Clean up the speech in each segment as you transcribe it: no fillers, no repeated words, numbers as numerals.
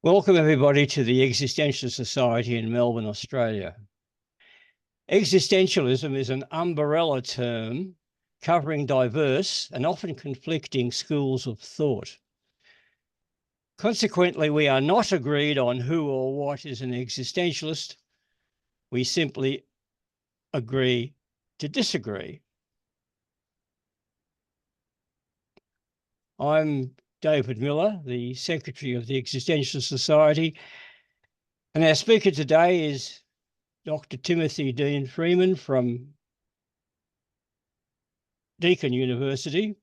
Welcome, everybody, to the Existentialist Society in Melbourne, Australia. Existentialism is an umbrella term covering diverse and often conflicting schools of thought. Consequently, we are not agreed on who or what is an existentialist. We simply agree to disagree. I'm David Miller, the Secretary of the Existentialist Society, and our speaker today is Dr. Timothy Deane-Freeman from Deakin University,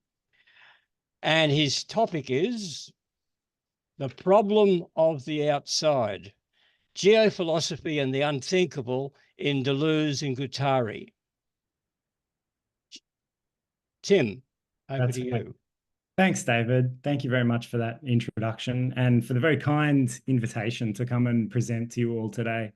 and his topic is the problem of the outside, Geophilosophy and the Unthinkable in Deleuze and Guattari. Tim, over to you. Thanks, David. Thank you very much for that introduction and for the very kind invitation to come and present to you all today.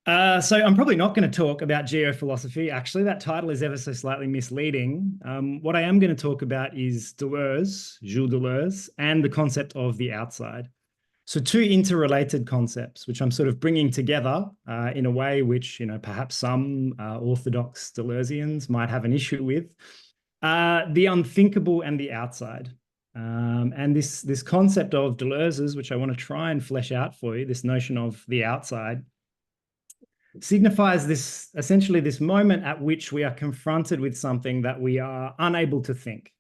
So I'm probably not going to talk about geophilosophy. Actually, that title is ever so slightly misleading. What I am going to talk about is Deleuze, Gilles Deleuze, and the concept of the outside. So two interrelated concepts, which I'm sort of bringing together in a way which, perhaps some orthodox Deleuzians might have an issue with. The unthinkable and the outside. And this concept of Deleuze's, which I want to try and flesh out for you, this notion of the outside, signifies essentially this moment at which we are confronted with something that we are unable to think.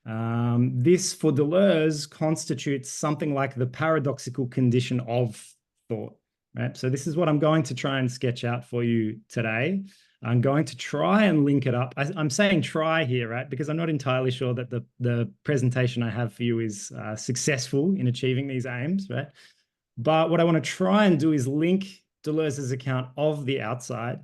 This, for Deleuze, constitutes something like the paradoxical condition of thought, right? So this is what I'm going to try and sketch out for you today. I'm going to try and link it up. I'm saying try here, right? Because I'm not entirely sure that the presentation I have for you is successful in achieving these aims, right? But what I want to try and do is link Deleuze's account of the outside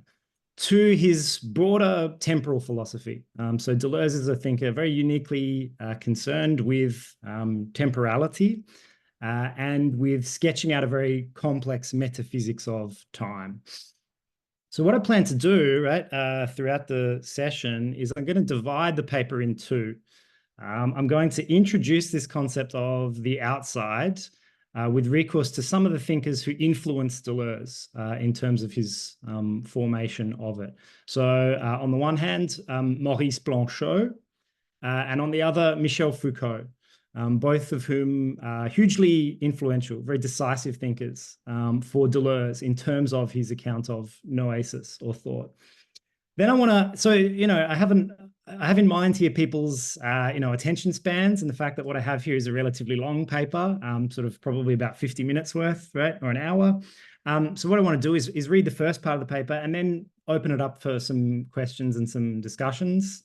to his broader temporal philosophy. So Deleuze is a thinker very uniquely concerned with temporality and with sketching out a very complex metaphysics of time. So what I plan to do, right, throughout the session is I'm going to divide the paper in two. I'm going to introduce this concept of the outside with recourse to some of the thinkers who influenced Deleuze in terms of his formation of it. So on the one hand, Maurice Blanchot, and on the other, Michel Foucault, both of whom are hugely influential, very decisive thinkers for Deleuze in terms of his account of noesis or thought. Then I want to, so, I have in mind here people's, attention spans, and the fact that what I have here is a relatively long paper, sort of probably about 50 minutes worth, right, or an hour. So what I want to do is read the first part of the paper and then open it up for some questions and some discussions.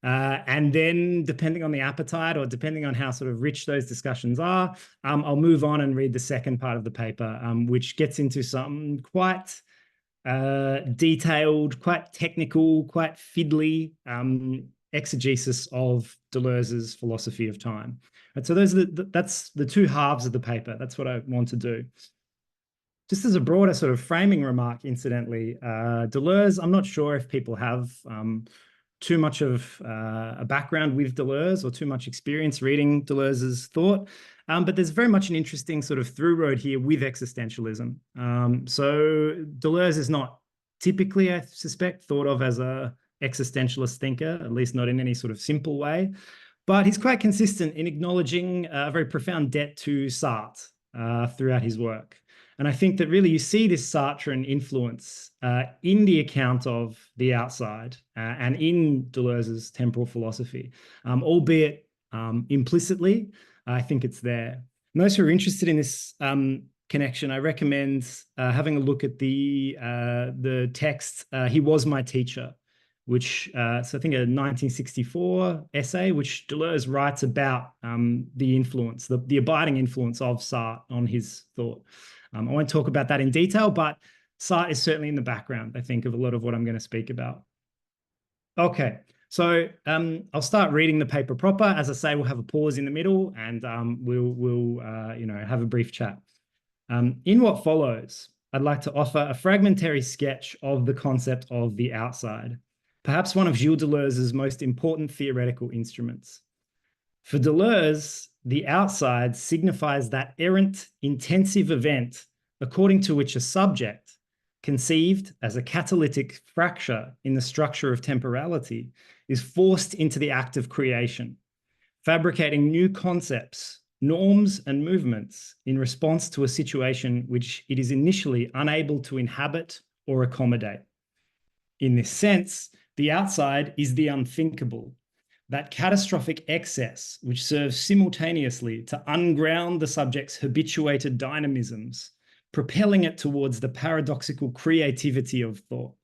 And then, depending on the appetite or depending on how sort of rich those discussions are, I'll move on and read the second part of the paper, which gets into some quite detailed, quite technical, quite fiddly exegesis of Deleuze's philosophy of time. And so that's the two halves of the paper. That's what I want to do. Just as a broader sort of framing remark, incidentally, Deleuze, I'm not sure if people have too much of a background with Deleuze or too much experience reading Deleuze's thought. But there's very much an interesting sort of through road here with existentialism. So Deleuze is not typically, I suspect, thought of as a existentialist thinker, at least not in any sort of simple way. But he's quite consistent in acknowledging a very profound debt to Sartre throughout his work. And I think that really you see this Sartrean influence in the account of the outside and in Deleuze's temporal philosophy, albeit implicitly. I think it's there. And those who are interested in this connection, I recommend having a look at the text, He Was My Teacher, which so I think a 1964 essay, which Deleuze writes about the influence, the abiding influence of Sartre on his thought. I won't talk about that in detail, but Sartre is certainly in the background, I think, of a lot of what I'm going to speak about. Okay. So I'll start reading the paper proper. As I say, we'll have a pause in the middle and we'll have a brief chat. In what follows, I'd like to offer a fragmentary sketch of the concept of the outside, perhaps one of Gilles Deleuze's most important theoretical instruments. For Deleuze, the outside signifies that errant, intensive event according to which a subject, conceived as a catalytic fracture in the structure of temporality, is forced into the act of creation, fabricating new concepts, norms, and movements in response to a situation which it is initially unable to inhabit or accommodate. In this sense, the outside is the unthinkable, that catastrophic excess which serves simultaneously to unground the subject's habituated dynamisms, propelling it towards the paradoxical creativity of thought.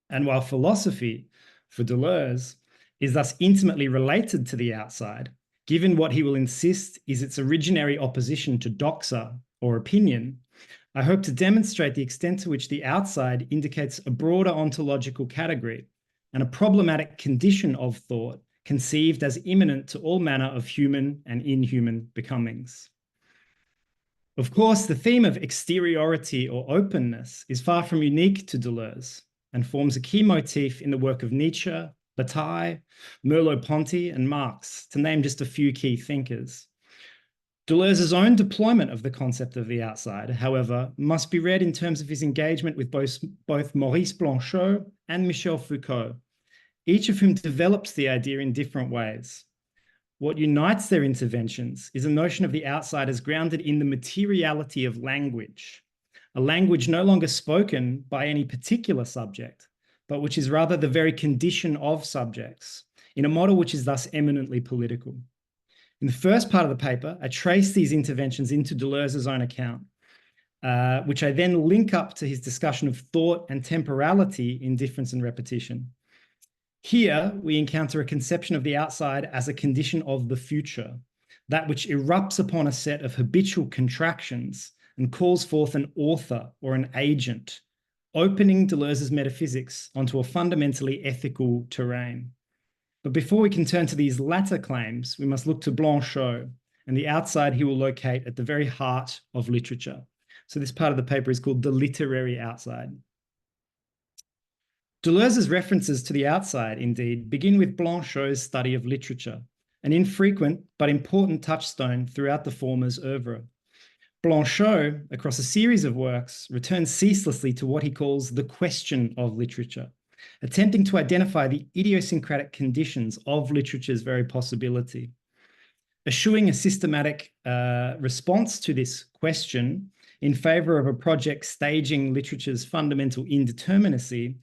And while philosophy, for Deleuze, is thus intimately related to the outside, given what he will insist is its originary opposition to doxa, or opinion, I hope to demonstrate the extent to which the outside indicates a broader ontological category and a problematic condition of thought conceived as immanent to all manner of human and inhuman becomings. Of course, the theme of exteriority or openness is far from unique to Deleuze and forms a key motif in the work of Nietzsche, Bataille, Merleau-Ponty, and Marx, to name just a few key thinkers. Deleuze's own deployment of the concept of the outside, however, must be read in terms of his engagement with both Maurice Blanchot and Michel Foucault, each of whom develops the idea in different ways. What unites their interventions is a notion of the outside as grounded in the materiality of language, a language no longer spoken by any particular subject, but which is rather the very condition of subjects, in a model which is thus eminently political. In the first part of the paper, I trace these interventions into Deleuze's own account, which I then link up to his discussion of thought and temporality in Difference and Repetition. Here, we encounter a conception of the outside as a condition of the future, that which erupts upon a set of habitual contractions and calls forth an author or an agent, opening Deleuze's metaphysics onto a fundamentally ethical terrain. But before we can turn to these latter claims, we must look to Blanchot and the outside he will locate at the very heart of literature. So this part of the paper is called The Literary Outside. Deleuze's references to the outside, indeed, begin with Blanchot's study of literature, an infrequent but important touchstone throughout the former's oeuvre. Blanchot, across a series of works, returns ceaselessly to what he calls the question of literature, attempting to identify the idiosyncratic conditions of literature's very possibility. Eschewing a systematic response to this question in favor of a project staging literature's fundamental indeterminacy,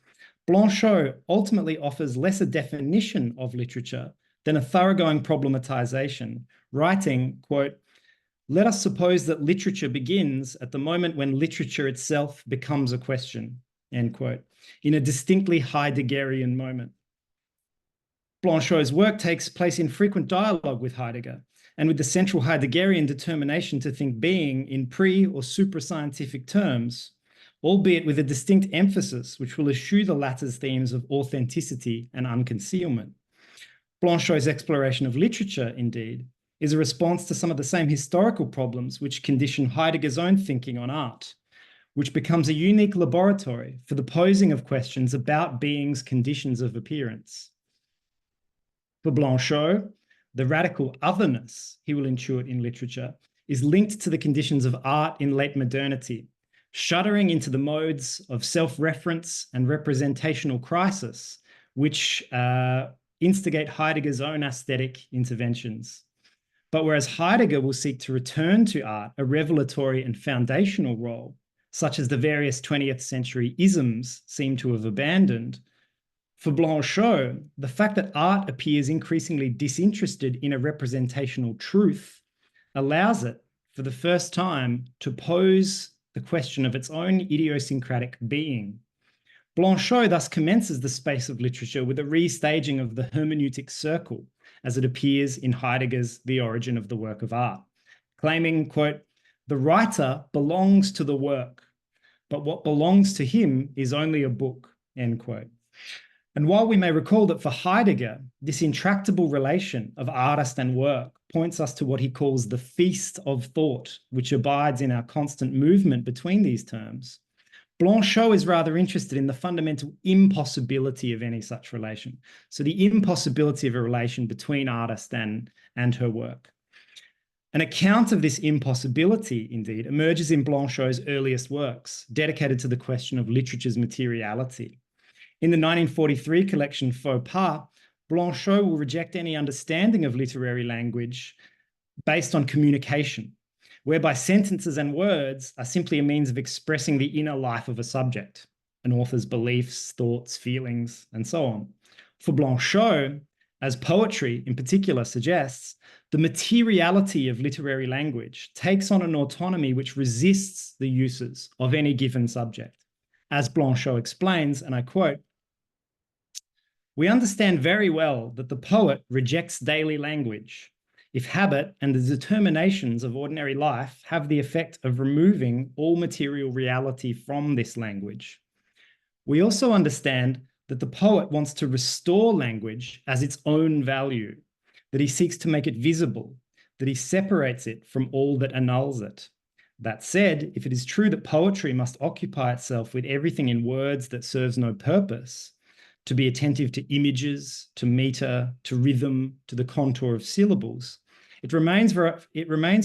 Blanchot ultimately offers less a definition of literature than a thoroughgoing problematization, writing, quote, "Let us suppose that literature begins at the moment when literature itself becomes a question," end quote, in a distinctly Heideggerian moment. Blanchot's work takes place in frequent dialogue with Heidegger and with the central Heideggerian determination to think being in pre- or supra-scientific terms, albeit with a distinct emphasis which will eschew the latter's themes of authenticity and unconcealment. Blanchot's exploration of literature, indeed, is a response to some of the same historical problems which condition Heidegger's own thinking on art, which becomes a unique laboratory for the posing of questions about being's conditions of appearance. For Blanchot, the radical otherness he will intuit in literature is linked to the conditions of art in late modernity, shuddering into the modes of self-reference and representational crisis, which instigate Heidegger's own aesthetic interventions. But whereas Heidegger will seek to return to art a revelatory and foundational role, such as the various 20th century isms seem to have abandoned, for Blanchot, the fact that art appears increasingly disinterested in a representational truth allows it, for the first time, to pose the question of its own idiosyncratic being. Blanchot thus commences the space of literature with a restaging of the hermeneutic circle as it appears in Heidegger's The Origin of the Work of Art, claiming, quote, "The writer belongs to the work, but what belongs to him is only a book," end quote. And while we may recall that for Heidegger, this intractable relation of artist and work points us to what he calls the feast of thought, which abides in our constant movement between these terms, Blanchot is rather interested in the fundamental impossibility of any such relation. So the impossibility of a relation between artist and her work. An account of this impossibility, indeed, emerges in Blanchot's earliest works, dedicated to the question of literature's materiality. In the 1943 collection Faux Pas, Blanchot will reject any understanding of literary language based on communication, whereby sentences and words are simply a means of expressing the inner life of a subject, an author's beliefs, thoughts, feelings, and so on. For Blanchot, as poetry in particular suggests, the materiality of literary language takes on an autonomy which resists the uses of any given subject. As Blanchot explains, and I quote, "We understand very well that the poet rejects daily language if habit and the determinations of ordinary life have the effect of removing all material reality from this language. We also understand that the poet wants to restore language as its own value, that he seeks to make it visible, that he separates it from all that annuls it. That said, if it is true that poetry must occupy itself with everything in words that serves no purpose, to be attentive to images, to meter, to rhythm, to the contour of syllables, it remains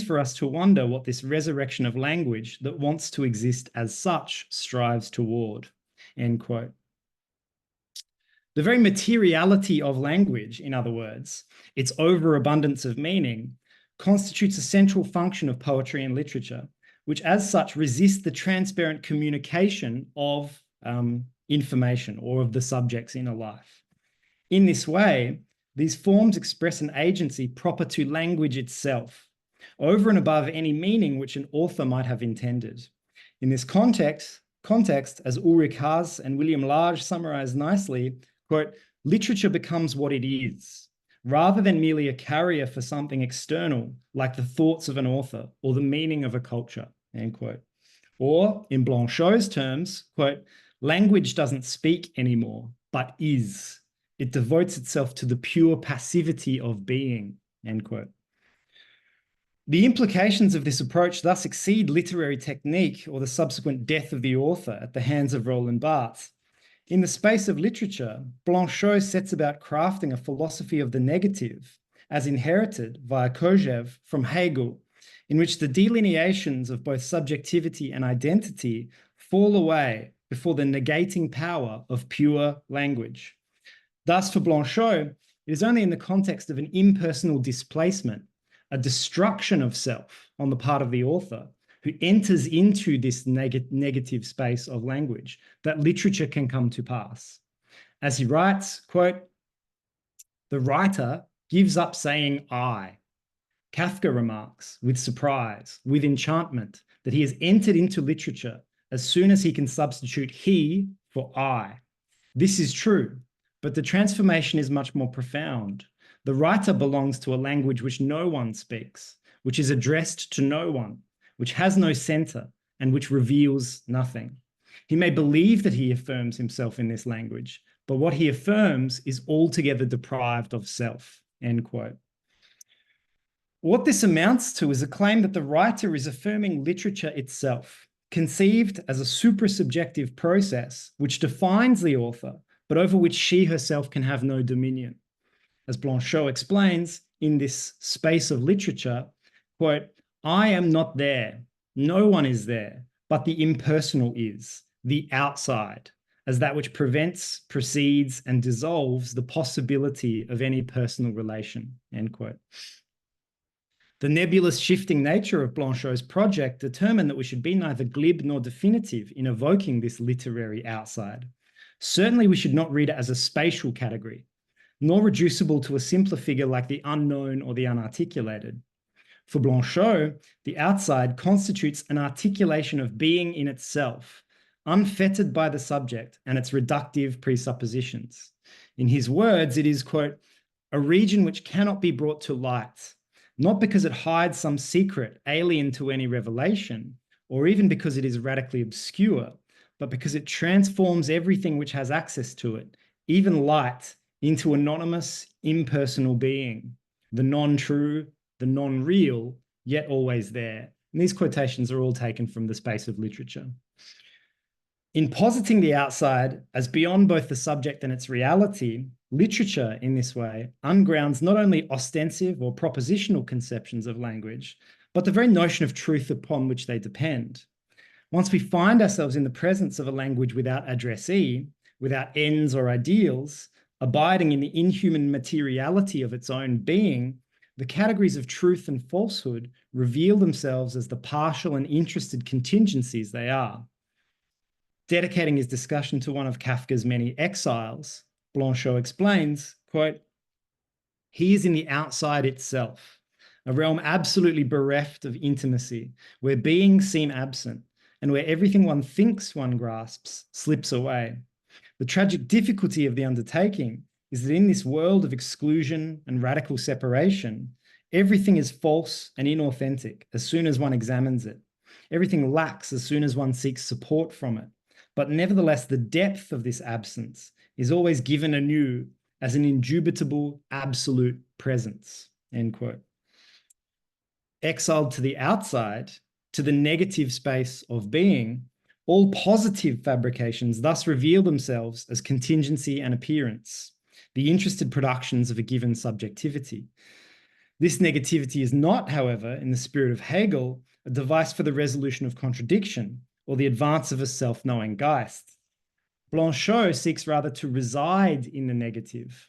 for us to wonder what this resurrection of language that wants to exist as such strives toward." End quote. The very materiality of language, in other words, its overabundance of meaning, constitutes a central function of poetry and literature, which as such resists the transparent communication of information or of the subject's inner life. In this way, these forms express an agency proper to language itself, over and above any meaning which an author might have intended. In this context, as Ulrich Haas and William Large summarize nicely, quote, "Literature becomes what it is, rather than merely a carrier for something external, like the thoughts of an author or the meaning of a culture," end quote. Or, in Blanchot's terms, quote, "Language doesn't speak anymore, but is. It devotes itself to the pure passivity of being," end quote. The implications of this approach thus exceed literary technique or the subsequent death of the author at the hands of Roland Barthes. In the space of literature, Blanchot sets about crafting a philosophy of the negative, as inherited via Kojève from Hegel, in which the delineations of both subjectivity and identity fall away before the negating power of pure language. Thus, for Blanchot, it is only in the context of an impersonal displacement, a destruction of self on the part of the author, who enters into this negative space of language, that literature can come to pass. As he writes, quote, "The writer gives up saying I. Kafka remarks with surprise, with enchantment, that he has entered into literature as soon as he can substitute he for I. This is true, but the transformation is much more profound. The writer belongs to a language which no one speaks, which is addressed to no one, which has no center, and which reveals nothing. He may believe that he affirms himself in this language, but what he affirms is altogether deprived of self," end quote. What this amounts to is a claim that the writer is affirming literature itself, conceived as a suprasubjective process which defines the author, but over which she herself can have no dominion. As Blanchot explains, in this space of literature, quote, "I am not there, no one is there, but the impersonal is, the outside, as that which prevents, precedes, and dissolves the possibility of any personal relation," end quote. The nebulous shifting nature of Blanchot's project determined that we should be neither glib nor definitive in evoking this literary outside. Certainly we should not read it as a spatial category, nor reducible to a simpler figure like the unknown or the unarticulated. For Blanchot, the outside constitutes an articulation of being in itself, unfettered by the subject and its reductive presuppositions. In his words, it is, quote, "a region which cannot be brought to light, not because it hides some secret alien to any revelation, or even because it is radically obscure, but because it transforms everything which has access to it, even light, into anonymous, impersonal being, the non-true, the non-real, yet always there." And these quotations are all taken from the space of literature. In positing the outside as beyond both the subject and its reality, literature in this way ungrounds not only ostensive or propositional conceptions of language, but the very notion of truth upon which they depend. Once we find ourselves in the presence of a language without addressee, without ends or ideals, abiding in the inhuman materiality of its own being, the categories of truth and falsehood reveal themselves as the partial and interested contingencies they are. Dedicating his discussion to one of Kafka's many exiles, Blanchot explains, quote, "He is in the outside itself, a realm absolutely bereft of intimacy, where beings seem absent, and where everything one thinks one grasps slips away. The tragic difficulty of the undertaking is that in this world of exclusion and radical separation, everything is false and inauthentic as soon as one examines it. Everything lacks as soon as one seeks support from it. But nevertheless, the depth of this absence is always given anew as an indubitable absolute presence," end quote. Exiled to the outside, to the negative space of being, all positive fabrications thus reveal themselves as contingency and appearance, the interested productions of a given subjectivity. This negativity is not, however, in the spirit of Hegel, a device for the resolution of contradiction or the advance of a self-knowing Geist. Blanchot seeks rather to reside in the negative,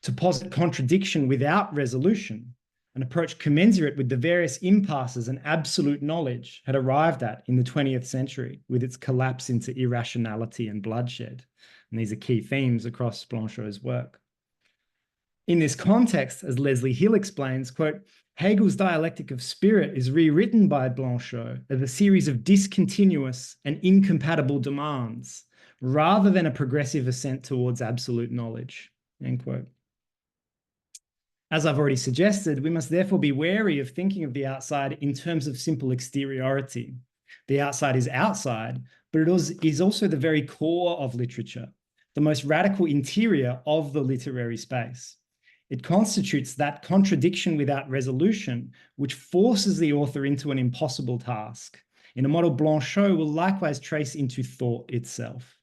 to posit contradiction without resolution, an approach commensurate with the various impasses and absolute knowledge had arrived at in the 20th century with its collapse into irrationality and bloodshed. And these are key themes across Blanchot's work. In this context, as Leslie Hill explains, quote, "Hegel's dialectic of spirit is rewritten by Blanchot as a series of discontinuous and incompatible demands, rather than a progressive ascent towards absolute knowledge," end quote. As I've already suggested, we must therefore be wary of thinking of the outside in terms of simple exteriority. The outside is outside, but it is also the very core of literature, the most radical interior of the literary space. It constitutes that contradiction without resolution, which forces the author into an impossible task, in a model Blanchot will likewise trace into thought itself.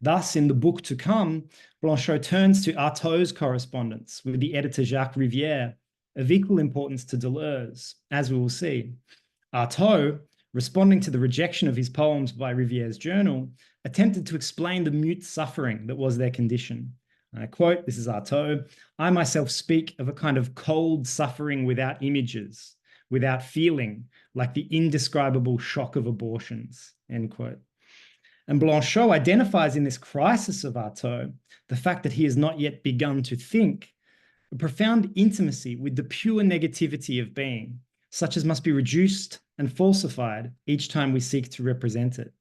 Thus, in the book to come, Blanchot turns to Artaud's correspondence with the editor Jacques Rivière, of equal importance to Deleuze, as we will see. Artaud, responding to the rejection of his poems by Rivière's journal, attempted to explain the mute suffering that was their condition. And I quote, this is Artaud, "I myself speak of a kind of cold suffering without images, without feeling, like the indescribable shock of abortions," end quote. And Blanchot identifies in this crisis of Artaud the fact that he has not yet begun to think, a profound intimacy with the pure negativity of being, such as must be reduced and falsified each time we seek to represent it.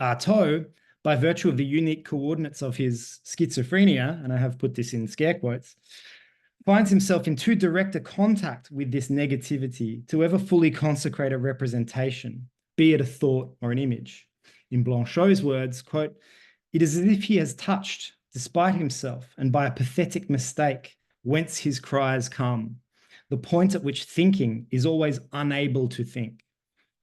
Artaud, by virtue of the unique coordinates of his schizophrenia, and I have put this in scare quotes, finds himself in too direct a contact with this negativity to ever fully consecrate a representation, be it a thought or an image. In Blanchot's words, quote, "It is as if he has touched, despite himself, and by a pathetic mistake, whence his cries come, the point at which thinking is always unable to think.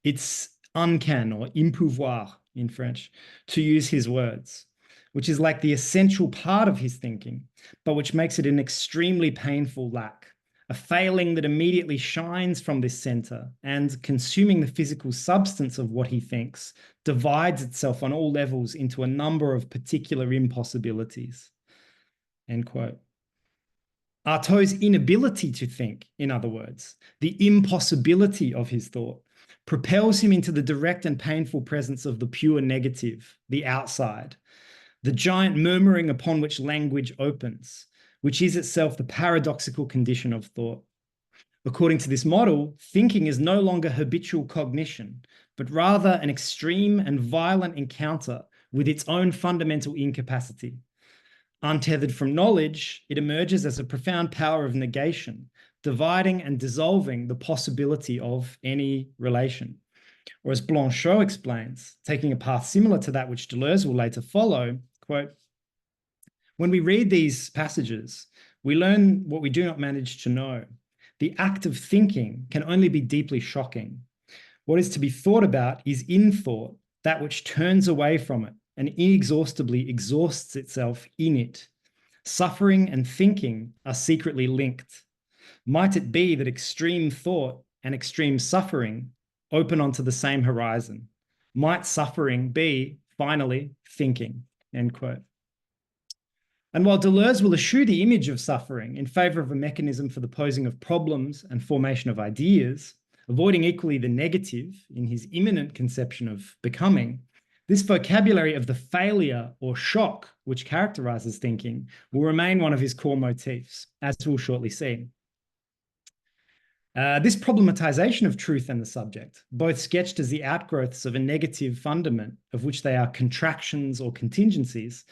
It's uncan or impouvoir in French, to use his words, which is like the essential part of his thinking, but which makes it an extremely painful lack, a failing that immediately shines from this center and, consuming the physical substance of what he thinks, divides itself on all levels into a number of particular impossibilities," end quote. Artaud's inability to think, in other words, the impossibility of his thought, propels him into the direct and painful presence of the pure negative, the outside, the giant murmuring upon which language opens, which is itself the paradoxical condition of thought. According to this model, thinking is no longer habitual cognition, but rather an extreme and violent encounter with its own fundamental incapacity. Untethered from knowledge, it emerges as a profound power of negation, dividing and dissolving the possibility of any relation. Or as Blanchot explains, taking a path similar to that which Deleuze will later follow, quote, "When we read these passages, we learn what we do not manage to know. The act of thinking can only be deeply shocking. What is to be thought about is in thought, that which turns away from it and inexhaustibly exhausts itself in it. Suffering and thinking are secretly linked. Might it be that extreme thought and extreme suffering open onto the same horizon? Might suffering be, finally, thinking? End quote. And while Deleuze will eschew the image of suffering in favor of a mechanism for the posing of problems and formation of ideas, avoiding equally the negative in his immanent conception of becoming, this vocabulary of the failure or shock which characterizes thinking will remain one of his core motifs, as we'll shortly see. This problematization of truth and the subject, both sketched as the outgrowths of a negative fundament of which they are contractions or contingencies,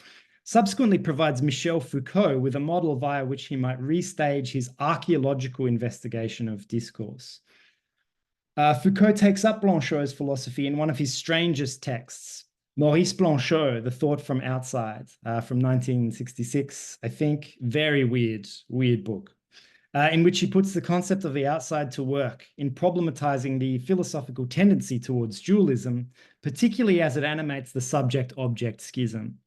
subsequently provides Michel Foucault with a model via which he might restage his archaeological investigation of discourse. Foucault takes up Blanchot's philosophy in one of his strangest texts, Maurice Blanchot, The Thought from Outside, from 1966, I think. Very weird book, in which he puts the concept of the outside to work in problematizing the philosophical tendency towards dualism, particularly as it animates the subject-object schism.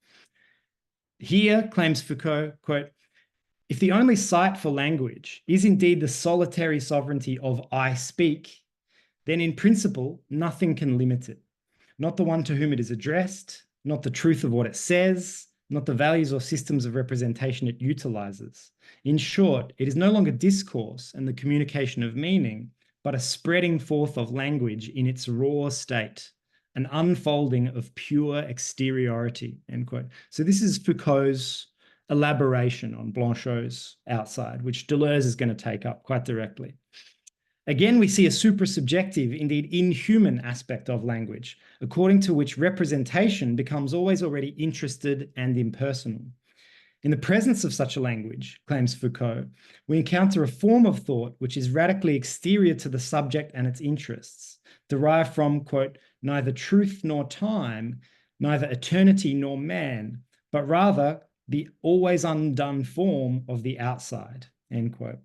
Here, claims Foucault, quote, if the only site for language is indeed the solitary sovereignty of I speak, then in principle, nothing can limit it. Not the one to whom it is addressed, not the truth of what it says, not the values or systems of representation it utilizes. In short, it is no longer discourse and the communication of meaning, but a spreading forth of language in its raw state, an unfolding of pure exteriority, end quote. So this is Foucault's elaboration on Blanchot's outside, which Deleuze is going to take up quite directly. Again, we see a suprasubjective, indeed inhuman aspect of language, according to which representation becomes always already interested and impersonal. In the presence of such a language, claims Foucault, we encounter a form of thought which is radically exterior to the subject and its interests, derived from, quote, neither truth nor time, neither eternity nor man, but rather the always undone form of the outside, end quote.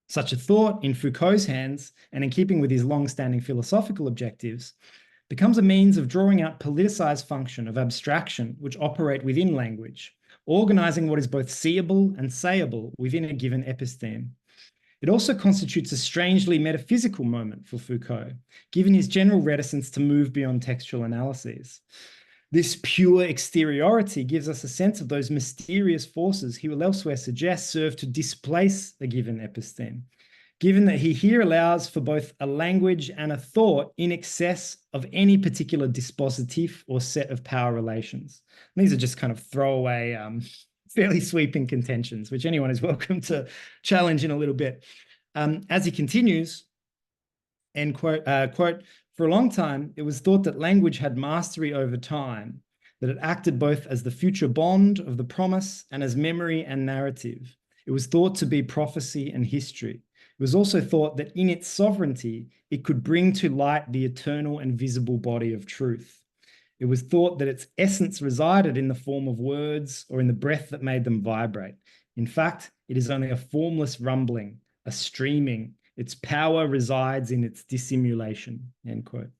Such a thought, in Foucault's hands, and in keeping with his long-standing philosophical objectives, becomes a means of drawing out politicized function of abstraction which operate within language, organizing what is both seeable and sayable within a given episteme. It also constitutes a strangely metaphysical moment for Foucault, given his general reticence to move beyond textual analyses. This pure exteriority gives us a sense of those mysterious forces he will elsewhere suggest serve to displace a given episteme, given that he here allows for both a language and a thought in excess of any particular dispositif or set of power relations. And these are just kind of throwaway, fairly sweeping contentions, which anyone is welcome to challenge in a little bit. As he continues, end quote, quote, for a long time, it was thought that language had mastery over time, that it acted both as the future bond of the promise and as memory and narrative. It was thought to be prophecy and history. It was also thought that in its sovereignty, it could bring to light the eternal and visible body of truth. It was thought that its essence resided in the form of words or in the breath that made them vibrate. In fact, it is only a formless rumbling, a streaming. Its power resides in its dissimulation, end quote.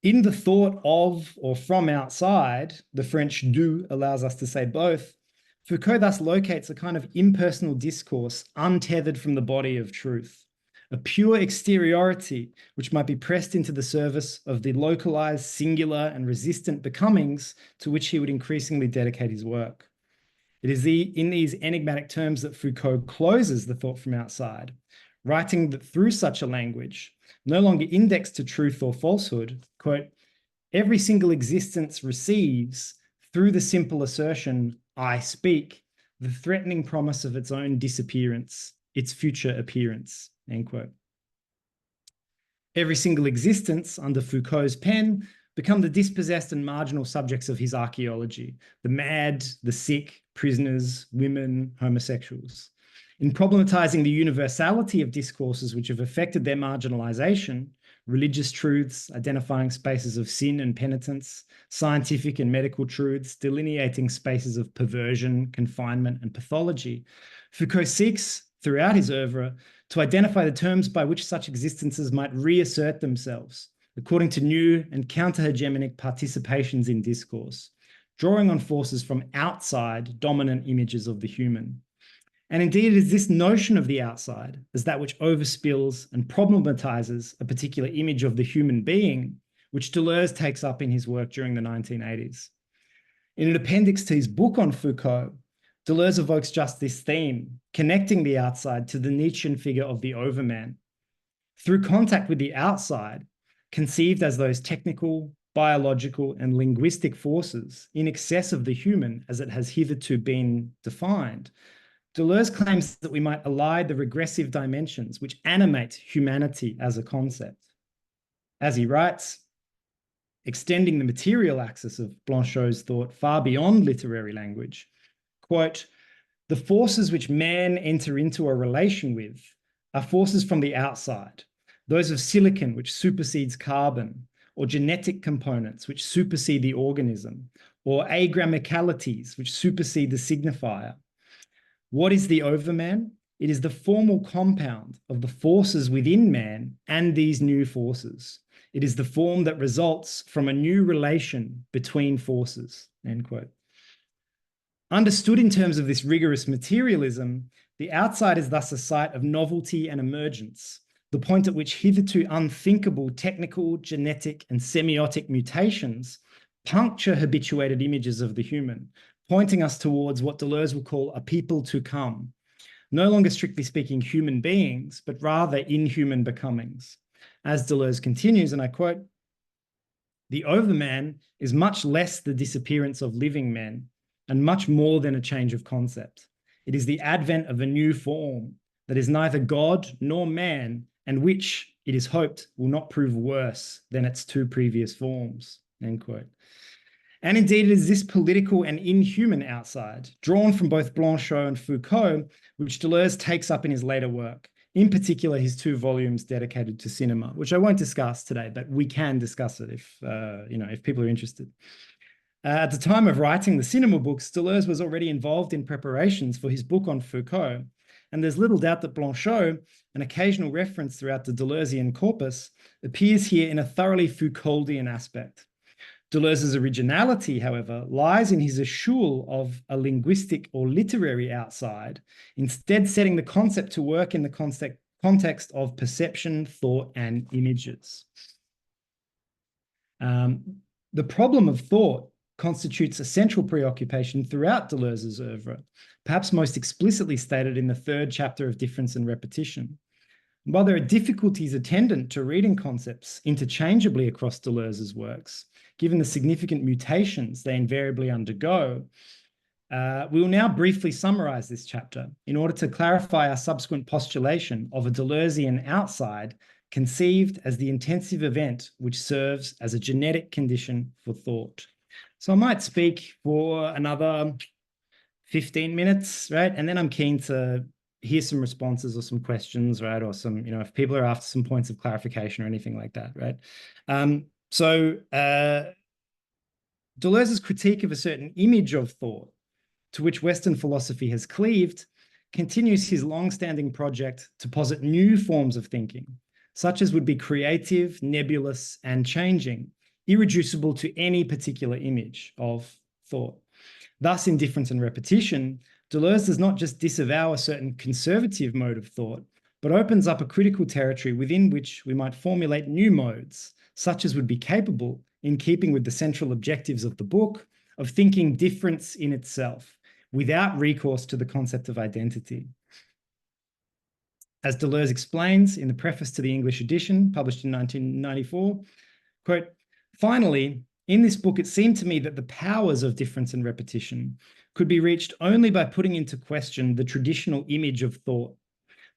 In the thought of or from outside, the French du allows us to say both, Foucault thus locates a kind of impersonal discourse untethered from the body of truth, a pure exteriority which might be pressed into the service of the localized, singular, and resistant becomings to which he would increasingly dedicate his work. It is in these enigmatic terms that Foucault closes the thought from outside, writing that through such a language, no longer indexed to truth or falsehood, quote, every single existence receives, through the simple assertion, I speak, the threatening promise of its own disappearance, its future appearance, end quote. Every single existence, under Foucault's pen, become the dispossessed and marginal subjects of his archaeology, the mad, the sick, prisoners, women, homosexuals. In problematizing the universality of discourses which have affected their marginalization, religious truths, identifying spaces of sin and penitence, scientific and medical truths, delineating spaces of perversion, confinement, and pathology, Foucault seeks, throughout his oeuvre, to identify the terms by which such existences might reassert themselves, according to new and counter-hegemonic participations in discourse, drawing on forces from outside dominant images of the human. And indeed, it is this notion of the outside as that which overspills and problematizes a particular image of the human being, which Deleuze takes up in his work during the 1980s. In an appendix to his book on Foucault, Deleuze evokes just this theme, connecting the outside to the Nietzschean figure of the overman. Through contact with the outside, conceived as those technical, biological, and linguistic forces in excess of the human as it has hitherto been defined, Deleuze claims that we might elide the regressive dimensions which animate humanity as a concept. As he writes, extending the material axis of Blanchot's thought far beyond literary language, quote, the forces which man enter into a relation with are forces from the outside, those of silicon which supersedes carbon, or genetic components which supersede the organism, or agrammicalities which supersede the signifier. What is the overman? It is the formal compound of the forces within man and these new forces. It is the form that results from a new relation between forces, end quote. Understood in terms of this rigorous materialism, the outside is thus a site of novelty and emergence, the point at which hitherto unthinkable technical, genetic, and semiotic mutations puncture habituated images of the human, pointing us towards what Deleuze will call a people to come, no longer strictly speaking human beings, but rather inhuman becomings. As Deleuze continues, and I quote, the overman is much less the disappearance of living men and much more than a change of concept. It is the advent of a new form that is neither God nor man, and which, it is hoped, will not prove worse than its two previous forms, end quote. And indeed, it is this political and inhuman outside, drawn from both Blanchot and Foucault, which Deleuze takes up in his later work, in particular his 2 volumes dedicated to cinema, which I won't discuss today, but we can discuss it if people are interested. At the time of writing the cinema books, Deleuze was already involved in preparations for his book on Foucault, and there's little doubt that Blanchot, an occasional reference throughout the Deleuzian corpus, appears here in a thoroughly Foucauldian aspect. Deleuze's originality, however, lies in his eschewal of a linguistic or literary outside, instead setting the concept to work in the context of perception, thought, and images. The problem of thought constitutes a central preoccupation throughout Deleuze's oeuvre, perhaps most explicitly stated in the 3rd chapter of Difference and Repetition. While there are difficulties attendant to reading concepts interchangeably across Deleuze's works, given the significant mutations they invariably undergo, we will now briefly summarize this chapter in order to clarify our subsequent postulation of a Deleuzian outside conceived as the intensive event which serves as a genetic condition for thought. So I might speak for another 15 minutes, right? And then I'm keen to hear some responses or some questions, right? Or some, if people are after some points of clarification or anything like that, right? Deleuze's critique of a certain image of thought to which Western philosophy has cleaved continues his long-standing project to posit new forms of thinking, such as would be creative, nebulous, and changing, irreducible to any particular image of thought. Thus, in Difference and Repetition, Deleuze does not just disavow a certain conservative mode of thought, but opens up a critical territory within which we might formulate new modes, such as would be capable, in keeping with the central objectives of the book, of thinking difference in itself, without recourse to the concept of identity. As Deleuze explains in the preface to the English edition, published in 1994, quote, finally, in this book, it seemed to me that the powers of difference and repetition could be reached only by putting into question the traditional image of thought.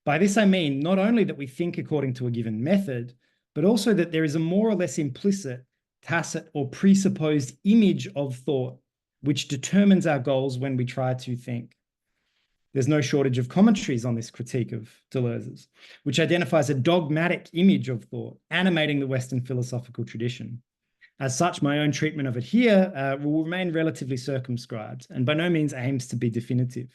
By this, I mean not only that we think according to a given method, but also that there is a more or less implicit, tacit, or presupposed image of thought which determines our goals when we try to think. There's no shortage of commentaries on this critique of Deleuze's, which identifies a dogmatic image of thought animating the Western philosophical tradition. As such, my own treatment of it here will remain relatively circumscribed and by no means aims to be definitive.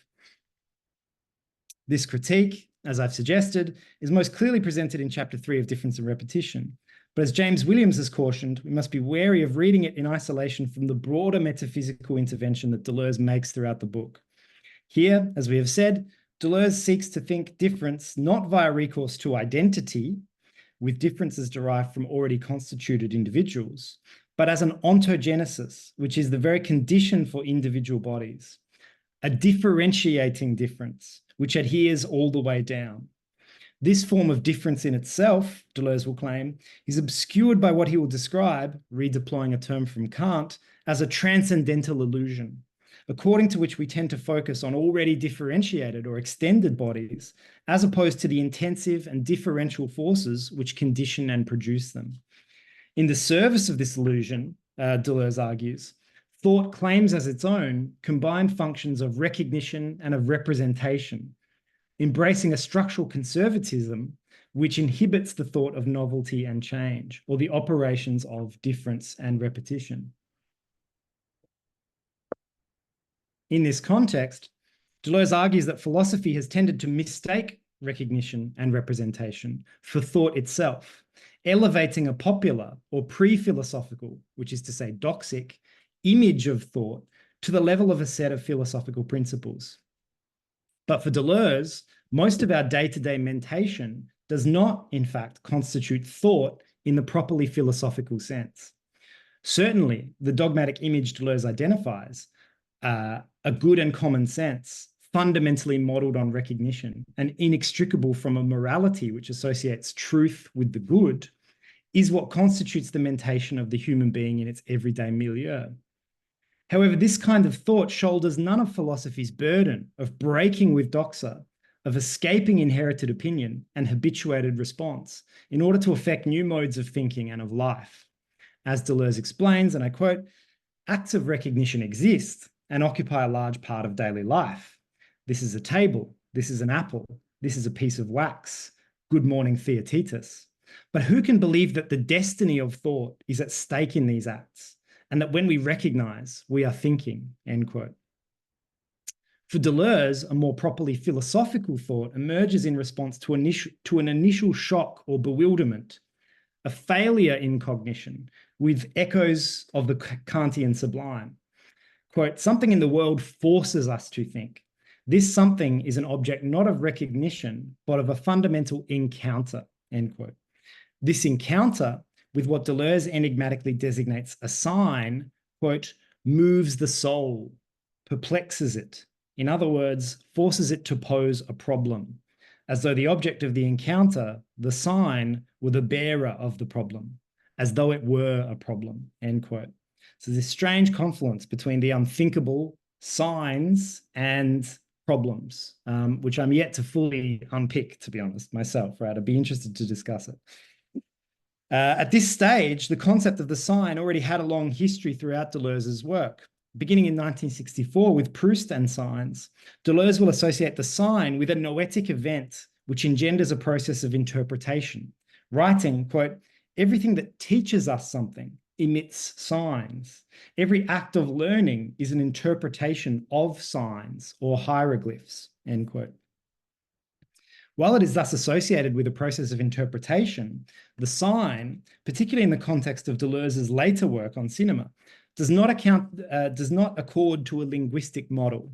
This critique, as I've suggested, is most clearly presented in chapter 3 of Difference and Repetition, But as James Williams has cautioned, we must be wary of reading it in isolation from the broader metaphysical intervention that Deleuze makes throughout the book. Here, as we have said, Deleuze seeks to think difference not via recourse to identity, with differences derived from already constituted individuals, but as an ontogenesis, which is the very condition for individual bodies, a differentiating difference, which adheres all the way down. This form of difference in itself, Deleuze will claim, is obscured by what he will describe, redeploying a term from Kant, as a transcendental illusion, according to which we tend to focus on already differentiated or extended bodies, as opposed to the intensive and differential forces which condition and produce them. In the service of this illusion, Deleuze argues, thought claims as its own combined functions of recognition and of representation, embracing a structural conservatism which inhibits the thought of novelty and change, or the operations of difference and repetition. In this context, Deleuze argues that philosophy has tended to mistake recognition and representation for thought itself, elevating a popular or pre-philosophical, which is to say doxic, image of thought to the level of a set of philosophical principles. But for Deleuze, most of our day-to-day mentation does not, in fact, constitute thought in the properly philosophical sense. Certainly, the dogmatic image Deleuze identifies, a good and common sense, fundamentally modeled on recognition and inextricable from a morality which associates truth with the good, is what constitutes the mentation of the human being in its everyday milieu. However, this kind of thought shoulders none of philosophy's burden of breaking with doxa, of escaping inherited opinion and habituated response in order to effect new modes of thinking and of life. As Deleuze explains, and I quote, acts of recognition exist and occupy a large part of daily life. This is a table, this is an apple, this is a piece of wax. Good morning, Theaetetus. But who can believe that the destiny of thought is at stake in these acts, and that when we recognize, we are thinking, end quote. For Deleuze, a more properly philosophical thought emerges in response to an initial shock or bewilderment, a failure in cognition with echoes of the Kantian sublime. Quote, something in the world forces us to think. This something is an object not of recognition, but of a fundamental encounter, end quote. This encounter with what Deleuze enigmatically designates a sign, quote, moves the soul, perplexes it. In other words, forces it to pose a problem, as though the object of the encounter, the sign, were the bearer of the problem, as though it were a problem, end quote. So this strange confluence between the unthinkable, signs, and problems, which I'm yet to fully unpick, to be honest, myself, right? I'd be interested to discuss it. At this stage, the concept of the sign already had a long history throughout Deleuze's work. Beginning in 1964 with Proust and signs, Deleuze will associate the sign with a noetic event which engenders a process of interpretation, writing, quote, everything that teaches us something emits signs. Every act of learning is an interpretation of signs or hieroglyphs, end quote. While it is thus associated with a process of interpretation, the sign, particularly in the context of Deleuze's later work on cinema, does not accord to a linguistic model.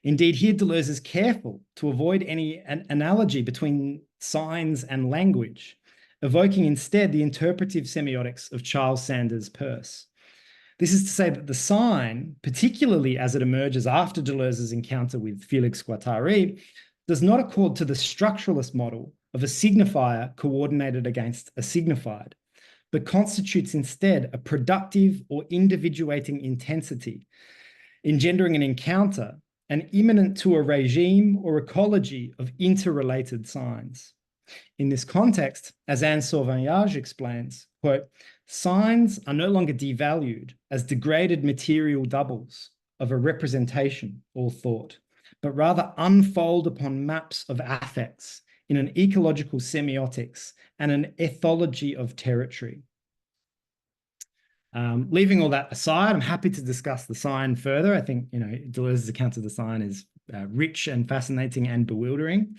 Indeed, here Deleuze is careful to avoid any analogy between signs and language, evoking instead the interpretive semiotics of Charles Sanders Peirce. This is to say that the sign, particularly as it emerges after Deleuze's encounter with Felix Guattari, does not accord to the structuralist model of a signifier coordinated against a signified, but constitutes instead a productive or individuating intensity, engendering an encounter and immanent to a regime or ecology of interrelated signs. In this context, as Anne Sauvagnage explains, quote, signs are no longer devalued as degraded material doubles of a representation or thought, but rather unfold upon maps of affects in an ecological semiotics and an ethology of territory. Leaving all that aside, I'm happy to discuss the sign further. I think, Deleuze's account of the sign is rich and fascinating and bewildering.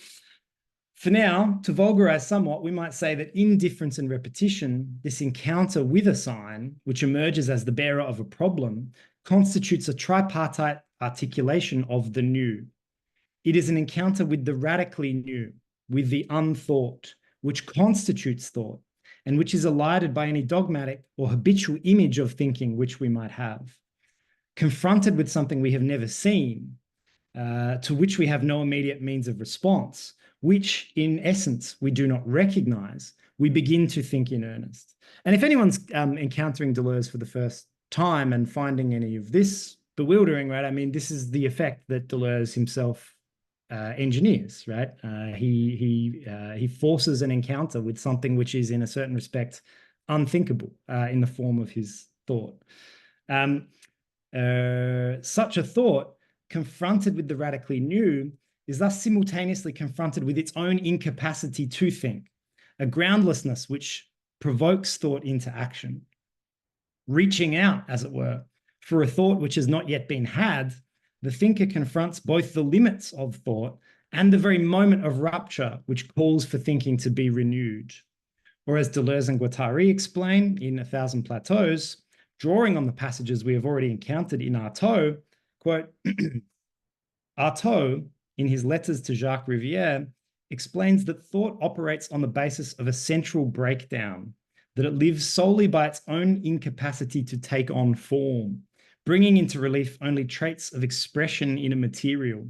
For now, to vulgarize somewhat, we might say that in difference and repetition, this encounter with a sign, which emerges as the bearer of a problem, constitutes a tripartite articulation of the new. It is an encounter with the radically new, with the unthought, which constitutes thought, and which is elided by any dogmatic or habitual image of thinking which we might have. Confronted with something we have never seen, to which we have no immediate means of response, which in essence we do not recognize, we begin to think in earnest. And if anyone's encountering Deleuze for the first time and finding any of this bewildering, right? I mean, this is the effect that Deleuze himself engineers, right? He forces an encounter with something which is in a certain respect unthinkable in the form of his thought. Such a thought, confronted with the radically new, is thus simultaneously confronted with its own incapacity to think, a groundlessness which provokes thought into action. Reaching out, as it were, for a thought which has not yet been had, the thinker confronts both the limits of thought and the very moment of rupture which calls for thinking to be renewed. Or as Deleuze and Guattari explain in A Thousand Plateaus, drawing on the passages we have already encountered in Artaud, quote, Artaud, in his letters to Jacques Rivière, explains that thought operates on the basis of a central breakdown, that it lives solely by its own incapacity to take on form, bringing into relief only traits of expression in a material,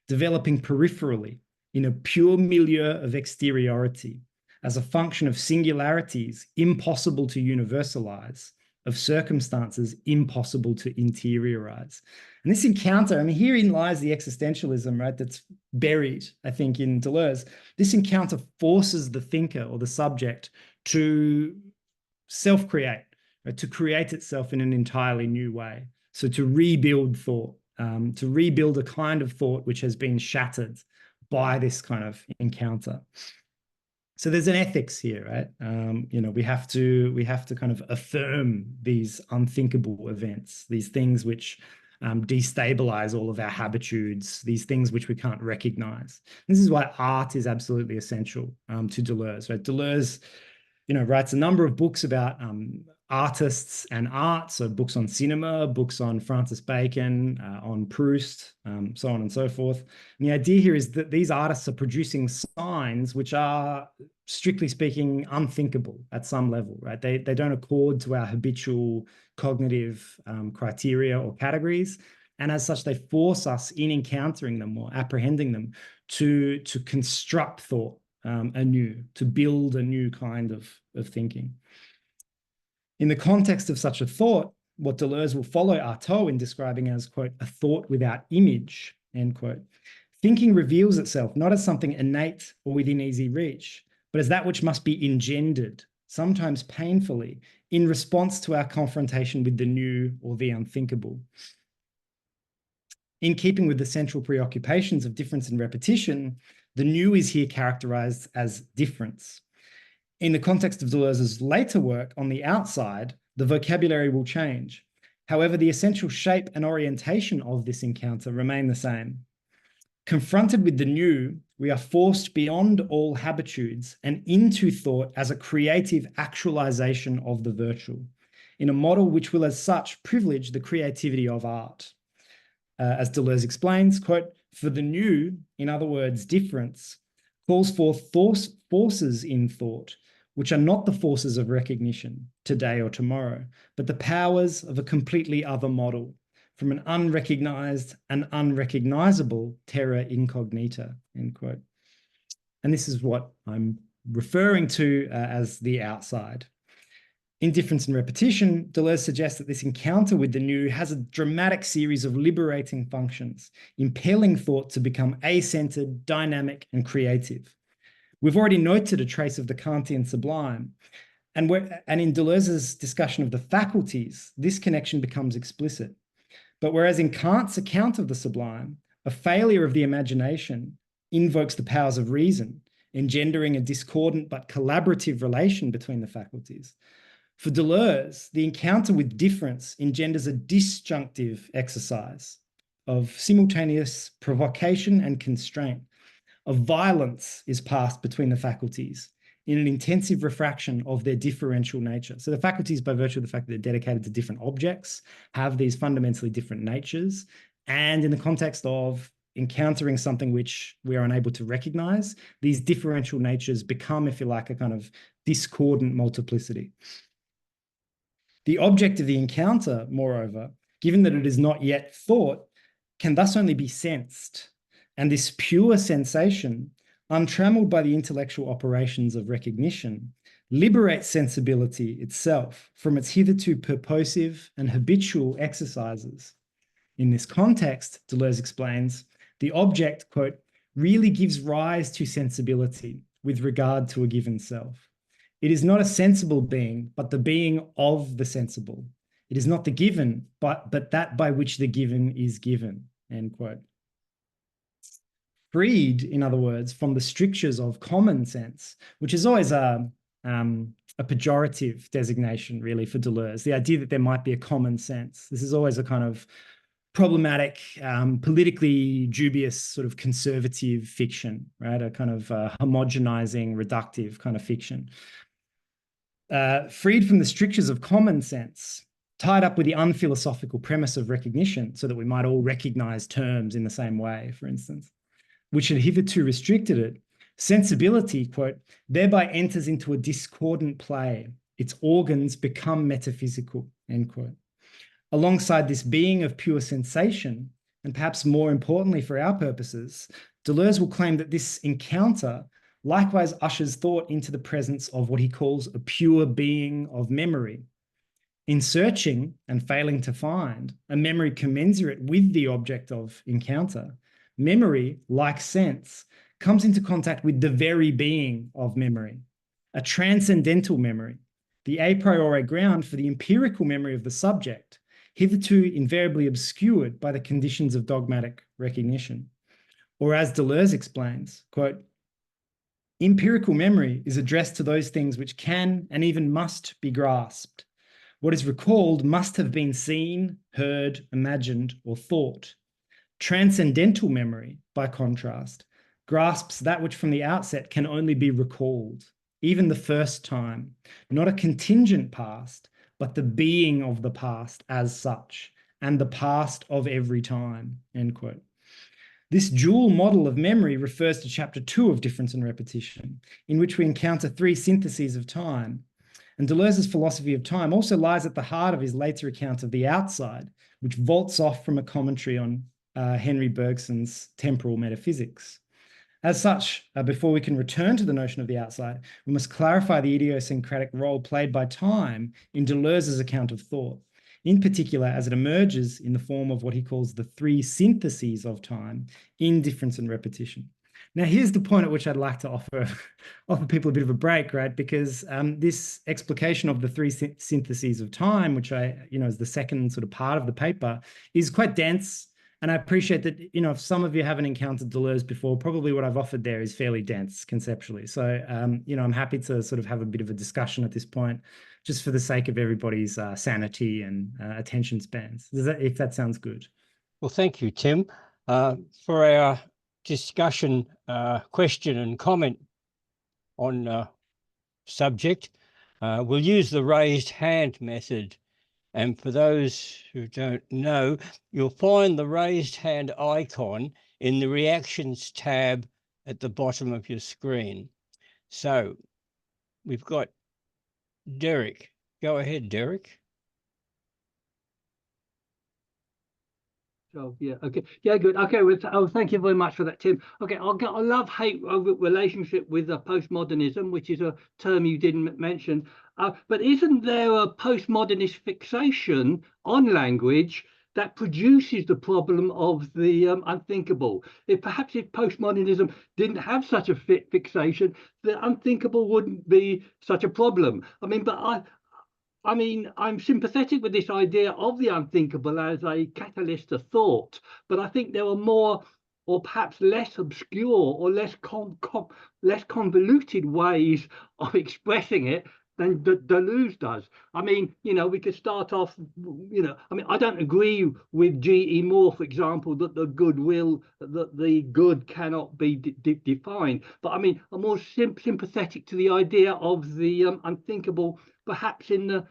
developing peripherally in a pure milieu of exteriority, as a function of singularities impossible to universalize, of circumstances impossible to interiorize. And this encounter, I mean, herein lies the existentialism, right, that's buried, I think, in Deleuze. This encounter forces the thinker or the subject to self-create, right, to create itself in an entirely new way. So to rebuild thought, to rebuild a kind of thought which has been shattered by this kind of encounter. So there's an ethics here, right? We have to kind of affirm these unthinkable events, these things which destabilize all of our habitudes, these things which we can't recognize. This is why art is absolutely essential to Deleuze, right? Deleuze, writes a number of books about artists and art, so books on cinema, books on Francis Bacon, on Proust, so on and so forth. And the idea here is that these artists are producing signs which are, strictly speaking, unthinkable at some level, right? They don't accord to our habitual cognitive criteria or categories. And as such, they force us in encountering them or apprehending them to construct thought anew, to build a new kind of thinking. In the context of such a thought, what Deleuze will follow Artaud in describing as, quote, a thought without image, end quote. Thinking reveals itself not as something innate or within easy reach, but as that which must be engendered, sometimes painfully, in response to our confrontation with the new or the unthinkable. In keeping with the central preoccupations of difference and repetition, the new is here characterized as difference. In the context of Deleuze's later work on the outside, the vocabulary will change. However, the essential shape and orientation of this encounter remain the same. Confronted with the new, we are forced beyond all habitudes and into thought as a creative actualization of the virtual, in a model which will as such privilege the creativity of art. As Deleuze explains, quote, for the new, in other words, difference, calls forth forces in thought, which are not the forces of recognition today or tomorrow, but the powers of a completely other model, from an unrecognized and unrecognizable terra incognita, end quote. And this is what I'm referring to as the outside. In Difference and Repetition, Deleuze suggests that this encounter with the new has a dramatic series of liberating functions, impelling thought to become a-centered, dynamic, and creative. We've already noted a trace of the Kantian sublime, and in Deleuze's discussion of the faculties, this connection becomes explicit. But whereas in Kant's account of the sublime, a failure of the imagination invokes the powers of reason, engendering a discordant but collaborative relation between the faculties, for Deleuze, the encounter with difference engenders a disjunctive exercise of simultaneous provocation and constraint, of violence is passed between the faculties in an intensive refraction of their differential nature. So the faculties, by virtue of the fact that they're dedicated to different objects, have these fundamentally different natures. And in the context of encountering something which we are unable to recognize, these differential natures become, if you like, a kind of discordant multiplicity. The object of the encounter, moreover, given that it is not yet thought, can thus only be sensed. And this pure sensation, untrammeled by the intellectual operations of recognition, liberates sensibility itself from its hitherto purposive and habitual exercises. In this context, Deleuze explains, the object, quote, really gives rise to sensibility with regard to a given self. It is not a sensible being, but the being of the sensible. It is not the given, but that by which the given is given, end quote. Freed, in other words, from the strictures of common sense, which is always a pejorative designation, really, for Deleuze, the idea that there might be a common sense. This is always a kind of problematic, politically dubious sort of conservative fiction, right? A kind of homogenizing, reductive kind of fiction. Freed from the strictures of common sense, tied up with the unphilosophical premise of recognition, so that we might all recognize terms in the same way, for instance, which had hitherto restricted it, sensibility, quote, thereby enters into a discordant play. Its organs become metaphysical, end quote. Alongside this being of pure sensation, and perhaps more importantly for our purposes, Deleuze will claim that this encounter likewise ushers thought into the presence of what he calls a pure being of memory. In searching and failing to find a memory commensurate with the object of encounter, memory, like sense, comes into contact with the very being of memory, a transcendental memory, the a priori ground for the empirical memory of the subject, hitherto invariably obscured by the conditions of dogmatic recognition. Or as Deleuze explains, quote, empirical memory is addressed to those things which can and even must be grasped. What is recalled must have been seen, heard, imagined, or thought. Transcendental memory, by contrast, grasps that which from the outset can only be recalled, even the first time, not a contingent past, but the being of the past as such, and the past of every time, end quote. This dual model of memory refers to chapter 2 of Difference and Repetition, in which we encounter three syntheses of time. And Deleuze's philosophy of time also lies at the heart of his later account of the outside, which vaults off from a commentary on Henry Bergson's temporal metaphysics. As such, before we can return to the notion of the outside, we must clarify the idiosyncratic role played by time in Deleuze's account of thought, in particular as it emerges in the form of what he calls the three syntheses of time in Difference and Repetition. Now, here's the point at which I'd like to offer people a bit of a break, right? Because this explication of the three syntheses of time, which is the second sort of part of the paper, is quite dense. And I appreciate that, if some of you haven't encountered Deleuze before, probably what I've offered there is fairly dense conceptually. So, I'm happy to sort of have a bit of a discussion at this point, just for the sake of everybody's sanity and attention spans. If that sounds good. Well, thank you, Tim. For our discussion, question and comment on subject, we'll use the raised hand method. And for those who don't know, you'll find the raised hand icon in the reactions tab at the bottom of your screen. So we've got Derek. Go ahead, Derek. Oh, yeah. Okay. Yeah, good. Okay. Well, thank you very much for that, Tim. Okay. I love-hate relationship with postmodernism, which is a term you didn't mention. But isn't there a postmodernist fixation on language that produces the problem of the unthinkable? If postmodernism didn't have such a fixation, the unthinkable wouldn't be such a problem. I'm sympathetic with this idea of the unthinkable as a catalyst of thought, but I think there are more, or perhaps less obscure or less convoluted ways of expressing it than Deleuze does. I mean, we could start off, I mean, I don't agree with G.E. Moore, for example, that the good cannot be defined. But I mean, I'm more sympathetic to the idea of the unthinkable, perhaps in the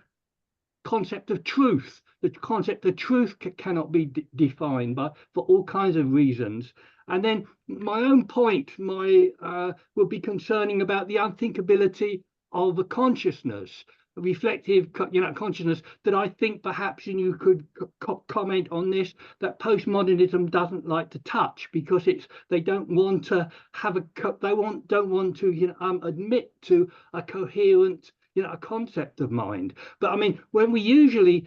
concept of truth. The concept of truth cannot be defined for all kinds of reasons. And then my own point would be concerning about the unthinkability of a consciousness, a reflective consciousness, that I think perhaps, and you could comment on this, that postmodernism doesn't like to touch, because they don't want to have don't want to admit to a coherent a concept of mind. But I mean, when we usually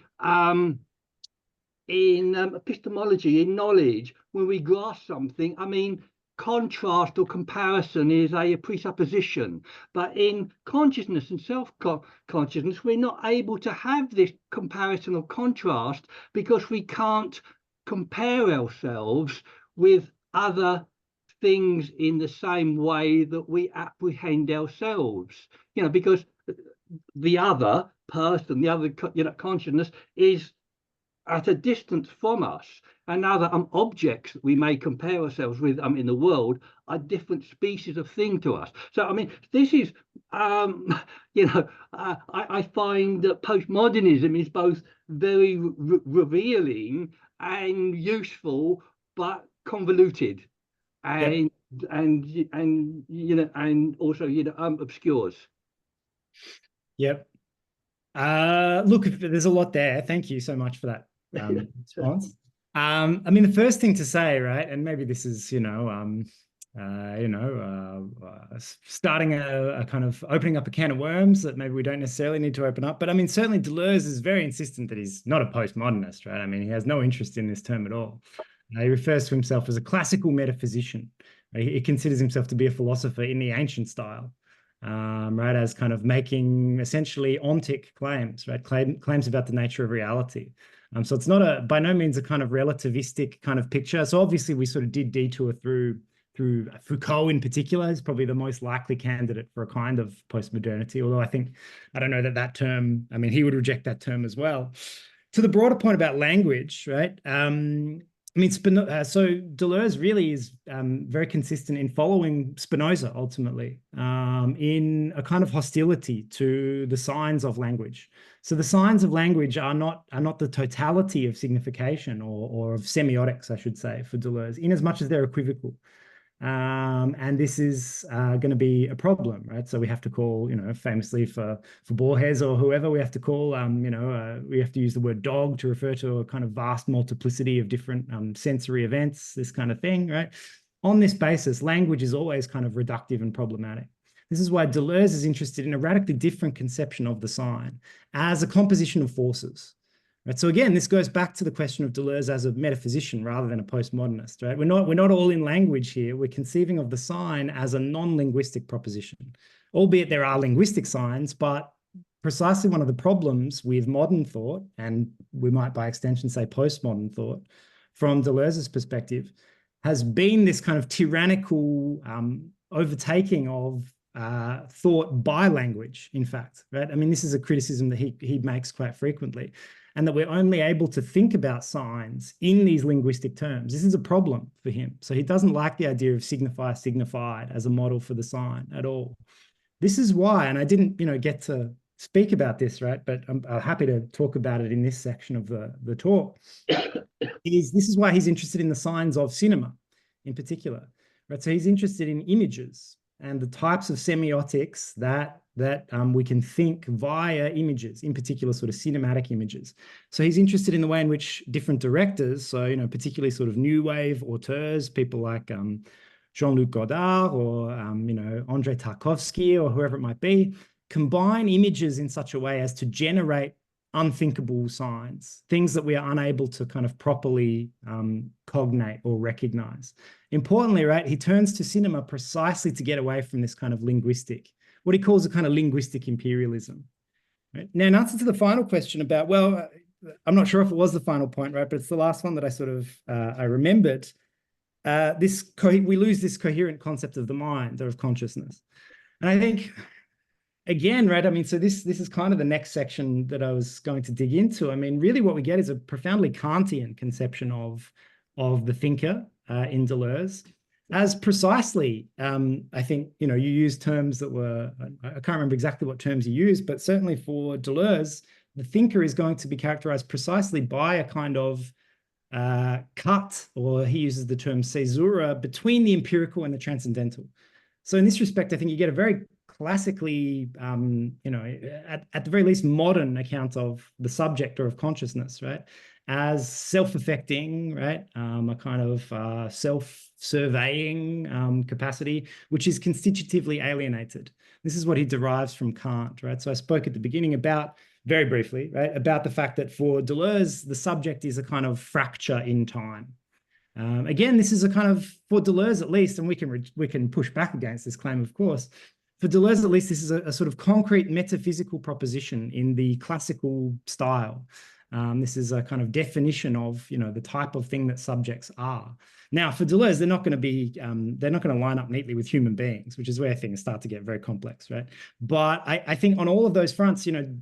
in epistemology, in knowledge, when we grasp something, I mean, contrast or comparison is a presupposition. But in consciousness and self-consciousness, we're not able to have this comparison or contrast, because we can't compare ourselves with other things in the same way that we apprehend ourselves, because the other person, the other consciousness, is at a distance from us, and other objects that we may compare ourselves with in the world are different species of thing to us. So I mean, this is I find that postmodernism is both very revealing and useful, but convoluted, and and also obscures. Yep. Look, there's a lot there. Thank you so much for that response. I mean, the first thing to say, right, and maybe this is, starting a kind of opening up a can of worms that maybe we don't necessarily need to open up. But I mean, certainly Deleuze is very insistent that he's not a postmodernist, right? I mean, he has no interest in this term at all. He refers to himself as a classical metaphysician. He considers himself to be a philosopher in the ancient style. Right, as kind of making essentially ontic claims, right? Claims about the nature of reality. So it's not by no means a kind of relativistic kind of picture. So obviously we sort of did detour through Foucault in particular is probably the most likely candidate for a kind of postmodernity. Although I don't know that term, I mean, he would reject that term as well. To the broader point about language, right? I mean, so Deleuze really is very consistent in following Spinoza ultimately in a kind of hostility to the signs of language. So the signs of language are not the totality of signification or of semiotics, I should say, for Deleuze, in as much as they're equivocal. And this is going to be a problem, right? So we have to call, famously for Borges or whoever, we have to call, we have to use the word dog to refer to a kind of vast multiplicity of different sensory events, this kind of thing, right? On this basis, language is always kind of reductive and problematic. This is why Deleuze is interested in a radically different conception of the sign as a composition of forces. Right. So again, this goes back to the question of Deleuze as a metaphysician rather than a postmodernist. Right. We're not all in language here. We're conceiving of the sign as a non-linguistic proposition, albeit there are linguistic signs. But precisely one of the problems with modern thought, and we might by extension say postmodern thought, from Deleuze's perspective, has been this kind of tyrannical overtaking of thought by language. In fact, right. I mean, this is a criticism that he makes quite frequently. And that we're only able to think about signs in these linguistic terms. This is a problem for him. So he doesn't like the idea of signify, signified as a model for the sign at all. This is why, and I didn't, get to speak about this, right? But I'm happy to talk about it in this section of the talk. This is why he's interested in the signs of cinema in particular, right? So he's interested in images and the types of semiotics that we can think via images, in particular sort of cinematic images. So he's interested in the way in which different directors, so, particularly sort of new wave auteurs, people like Jean-Luc Godard or, Andrei Tarkovsky or whoever it might be, combine images in such a way as to generate unthinkable signs, things that we are unable to kind of properly cognate or recognize. Importantly, right, he turns to cinema precisely to get away from this kind of what he calls a kind of linguistic imperialism. Right? Now, in answer to the final question about, well, I'm not sure if it was the final point, right, but it's the last one that I sort of, I remembered. We lose this coherent concept of the mind or of consciousness. And I think again, right, I mean, so this is kind of the next section that I was going to dig into. I mean, really what we get is a profoundly Kantian conception of the thinker in Deleuze as precisely, I think, you know, you used terms that were, I can't remember exactly what terms you used, but certainly for Deleuze, the thinker is going to be characterized precisely by a kind of cut, or he uses the term caesura, between the empirical and the transcendental. So in this respect, I think you get a very classically, you know, at the very least, modern account of the subject or of consciousness, right, as self-affecting, right, a kind of self-surveying capacity, which is constitutively alienated. This is what he derives from Kant, right? So I spoke at the beginning about, very briefly, right, about the fact that for Deleuze, the subject is a kind of fracture in time. Again, this is a kind of, for Deleuze at least, and we can push back against this claim, of course. For Deleuze, at least, this is a sort of concrete metaphysical proposition in the classical style. This is a kind of definition of, you know, the type of thing that subjects are. Now, for Deleuze, they're not going to line up neatly with human beings, which is where things start to get very complex, right? But I think on all of those fronts, you know,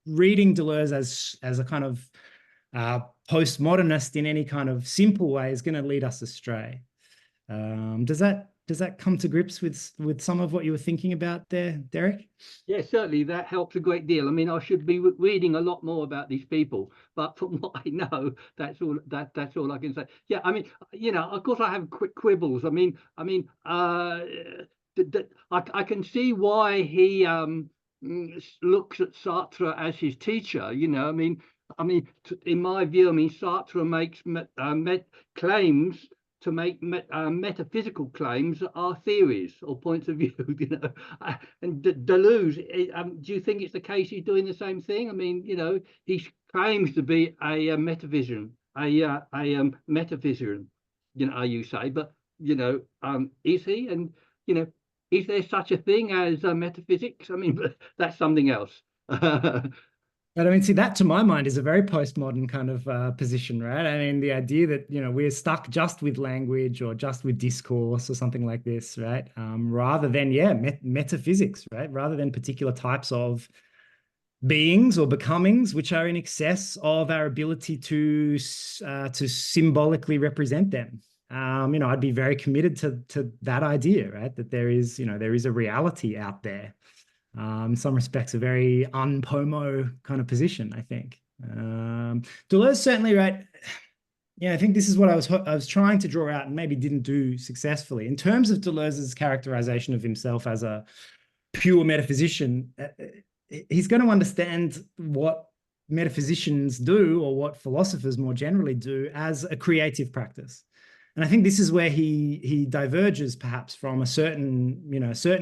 reading Deleuze as a kind of postmodernist in any kind of simple way is going to lead us astray. Does that come to grips with some of what you were thinking about there, Derek? Yeah, certainly that helps a great deal. I mean, I should be reading a lot more about these people, but from what I know, that's all I can say. Yeah, I mean, you know, of course I have quick quibbles. I can see why he looks at Sartre as his teacher. You know, in my view, I mean, Sartre makes claims to make metaphysical claims are theories or points of view, you know. And Deleuze, do you think it's the case he's doing the same thing? I mean, you know, he claims to be a metaphysician, metaphysician, you know, you say, but, you know, is he? And, you know, is there such a thing as metaphysics? I mean, that's something else. But I mean, see, that to my mind is a very postmodern kind of position, right? I mean, the idea that, you know, we're stuck just with language or just with discourse or something like this, right? Rather than, yeah, metaphysics, right? Rather than particular types of beings or becomings which are in excess of our ability to symbolically represent them. You know, I'd be very committed to that idea, right? That there is, you know, there is a reality out there. In some respects, a very un-pomo kind of position, I think. Deleuze certainly, right? Yeah, I think this is what I was trying to draw out and maybe didn't do successfully. In terms of Deleuze's characterization of himself as a pure metaphysician, he's going to understand what metaphysicians do, or what philosophers more generally do, as a creative practice. And I think this is where he diverges perhaps from a certain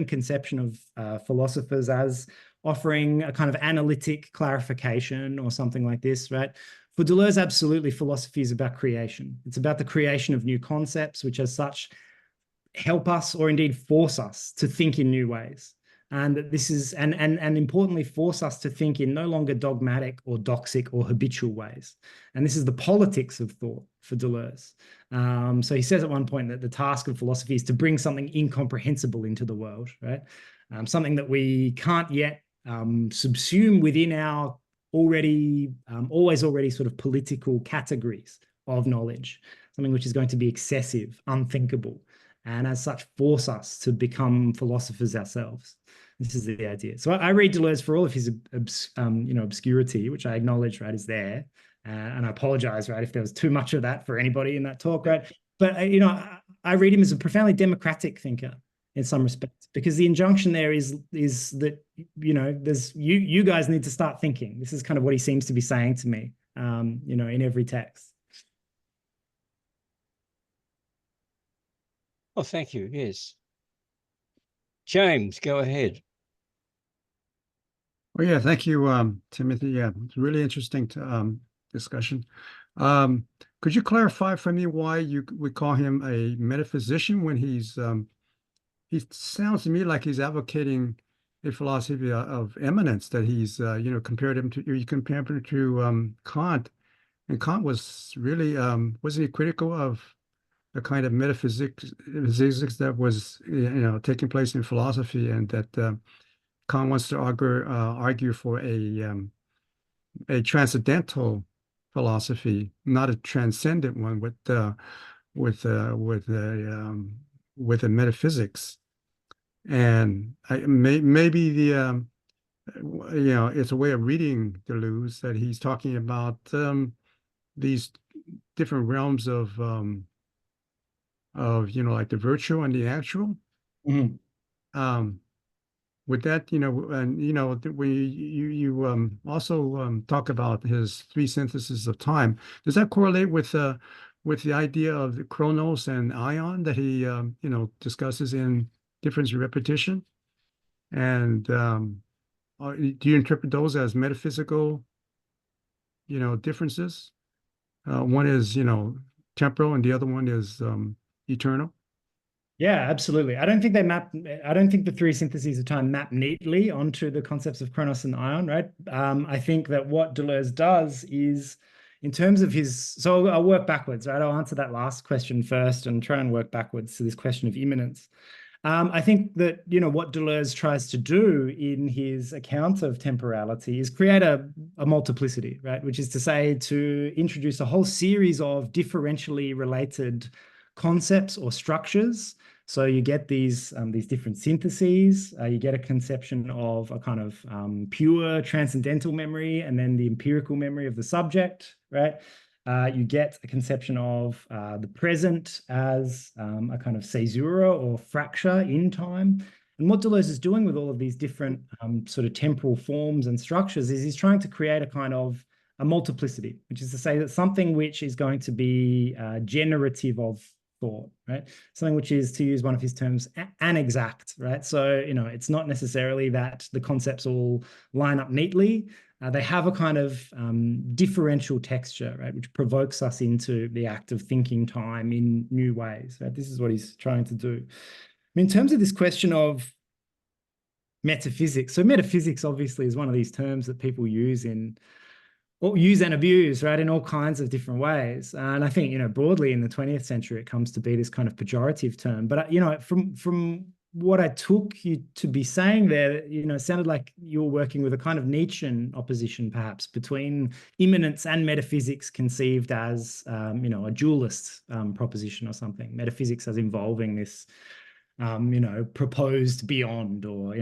conception of philosophers as offering a kind of analytic clarification or something like this, right? For Deleuze, absolutely, philosophy is about creation. It's about the creation of new concepts, which as such help us, or indeed force us, to think in new ways. And this is, and importantly, force us to think in no longer dogmatic or doxic or habitual ways. And this is the politics of thought for Deleuze. So he says at one point that the task of philosophy is to bring something incomprehensible into the world, right? Something that we can't yet subsume within our always already sort of political categories of knowledge, something which is going to be excessive, unthinkable, and as such force us to become philosophers ourselves. This is the idea. So I read Deleuze for all of his obscurity, which I acknowledge, right, is there. And I apologize, right, if there was too much of that for anybody in that talk, right? But, you know, I read him as a profoundly democratic thinker in some respects, because the injunction there is that, you know, you guys need to start thinking. This is kind of what he seems to be saying to me, you know, in every text. Oh, thank you. Yes. James, go ahead. Well, yeah, thank you, Timothy. Yeah, it's a really interesting discussion. Could you clarify for me why you would call him a metaphysician when he sounds to me like he's advocating a philosophy of immanence, that he's, you know, compared him to Kant, and Kant was really, wasn't he critical of the kind of metaphysics that was, you know, taking place in philosophy, and that Kant wants to argue for a transcendental philosophy, not a transcendent one with a metaphysics. And maybe it's a way of reading Deleuze that he's talking about these different realms of like the virtual and the actual. Mm-hmm. With that, and when you also talk about his three syntheses of time, does that correlate with the idea of the chronos and ion that he discusses in Difference and Repetition? And do you interpret those as metaphysical, differences? One is, temporal, and the other one is eternal. Yeah, absolutely. I don't think the three syntheses of time map neatly onto the concepts of chronos and ion, right? I think that what Deleuze does is, in terms of so I'll work backwards, right? I'll answer that last question first and try and work backwards to this question of immanence. I think that, what Deleuze tries to do in his account of temporality is create a multiplicity, right? Which is to say, to introduce a whole series of differentially related concepts or structures. So you get these different syntheses. You get a conception of a kind of pure transcendental memory, and then the empirical memory of the subject, right? You get a conception of the present as a kind of caesura or fracture in time. And what Deleuze is doing with all of these different sort of temporal forms and structures is he's trying to create a kind of a multiplicity, which is to say that something which is going to be generative of thought, right? Something which is, to use one of his terms, anexact, right? So, it's not necessarily that the concepts all line up neatly. They have a kind of differential texture, right, which provokes us into the act of thinking time in new ways, right? This is what he's trying to do. In terms of this question of metaphysics, so metaphysics obviously is one of these terms that people use and abuse, right, in all kinds of different ways. And I think, broadly in the 20th century, it comes to be this kind of pejorative term. But, from what I took you to be saying there, it sounded like you were working with a kind of Nietzschean opposition, perhaps, between immanence and metaphysics conceived as, a dualist proposition or something. Metaphysics as involving this, proposed beyond or,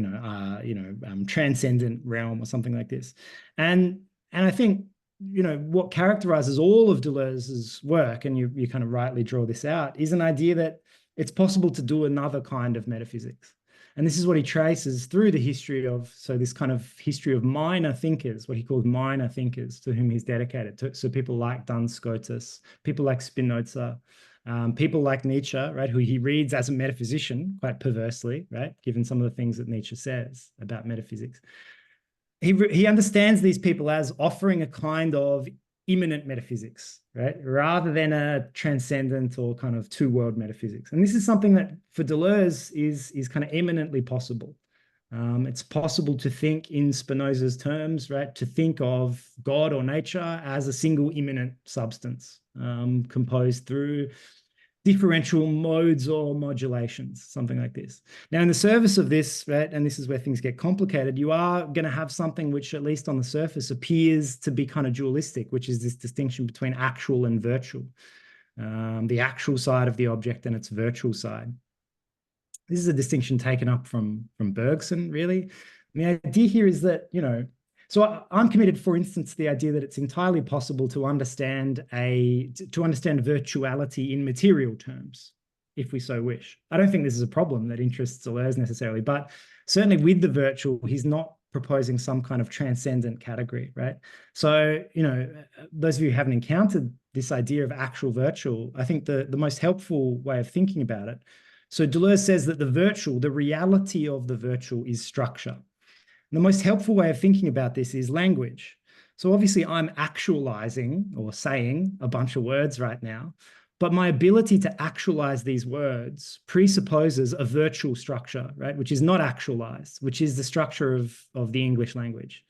transcendent realm or something like this. And I think, what characterizes all of Deleuze's work, and you kind of rightly draw this out, is an idea that it's possible to do another kind of metaphysics. And this is what he traces through the history of, so this kind of history of minor thinkers, what he called minor thinkers, to whom he's dedicated to. So people like Duns Scotus, people like Spinoza, people like Nietzsche, right, who he reads as a metaphysician, quite perversely, right, given some of the things that Nietzsche says about metaphysics. He understands these people as offering a kind of immanent metaphysics, right, rather than a transcendent or kind of two-world metaphysics. And this is something that for Deleuze is kind of eminently possible. It's possible to think in Spinoza's terms, right, to think of God or nature as a single immanent substance composed through differential modes or modulations, something like this. Now, in the service of this, right, and this is where things get complicated, you are going to have something which, at least on the surface, appears to be kind of dualistic, which is this distinction between actual and virtual, the actual side of the object and its virtual side. This is a distinction taken up from Bergson, really. And the idea here is that, so I'm committed, for instance, to the idea that it's entirely possible to understand virtuality in material terms, if we so wish. I don't think this is a problem that interests Deleuze necessarily, but certainly with the virtual, he's not proposing some kind of transcendent category, right? So, those of you who haven't encountered this idea of actual virtual, I think the most helpful way of thinking about it. So Deleuze says that the reality of the virtual is structure. And the most helpful way of thinking about this is language. So obviously I'm actualizing or saying a bunch of words right now, but my ability to actualize these words presupposes a virtual structure, right, which is not actualized, which is the structure of the English language.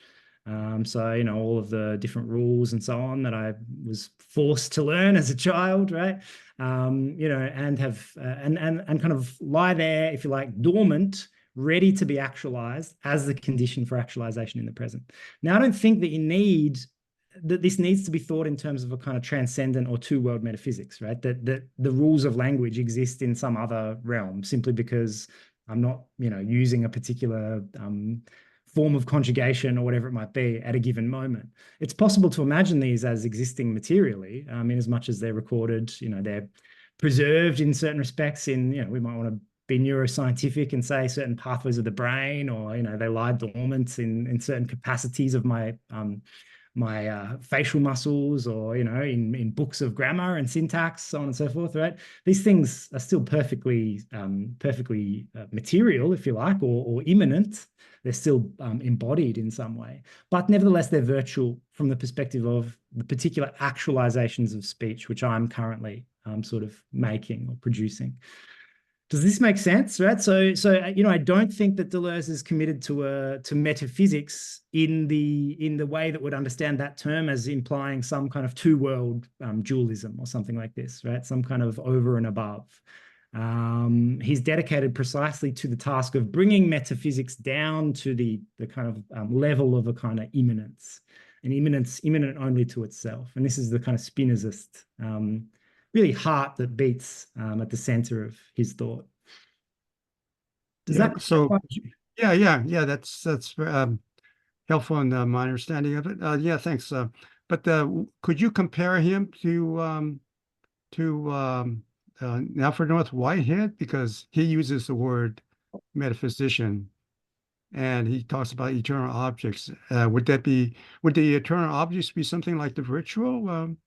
So, all of the different rules and so on that I was forced to learn as a child, right? And have and kind of lie there, if you like, dormant, ready to be actualized as the condition for actualization in the present. Now, I don't think that this needs to be thought in terms of a kind of transcendent or two-world metaphysics, right? That the rules of language exist in some other realm simply because I'm not, using a particular form of conjugation or whatever it might be at a given moment. It's possible to imagine these as existing materially, in as much as they're recorded, they're preserved in certain respects we might want to be neuroscientific and say certain pathways of the brain, or, they lie dormant in certain capacities of my facial muscles, or in books of grammar and syntax, so on and so forth, right? These things are still perfectly material, if you like, or immanent. They're still embodied in some way, but nevertheless they're virtual from the perspective of the particular actualizations of speech which I'm currently sort of making or producing. Does this make sense, right? So I don't think that Deleuze is committed to metaphysics in the way that would understand that term as implying some kind of two-world dualism or something like this, right? Some kind of over and above. He's dedicated precisely to the task of bringing metaphysics down to the kind of level of a kind of immanence, an immanent only to itself. And this is the kind of Spinozist really heart that beats at the center of his thought. Does that? So yeah, that's helpful in my understanding of it. Yeah, thanks. But could you compare him to Alfred North Whitehead, because he uses the word metaphysician, and he talks about eternal objects. Would the eternal objects be something like the virtual?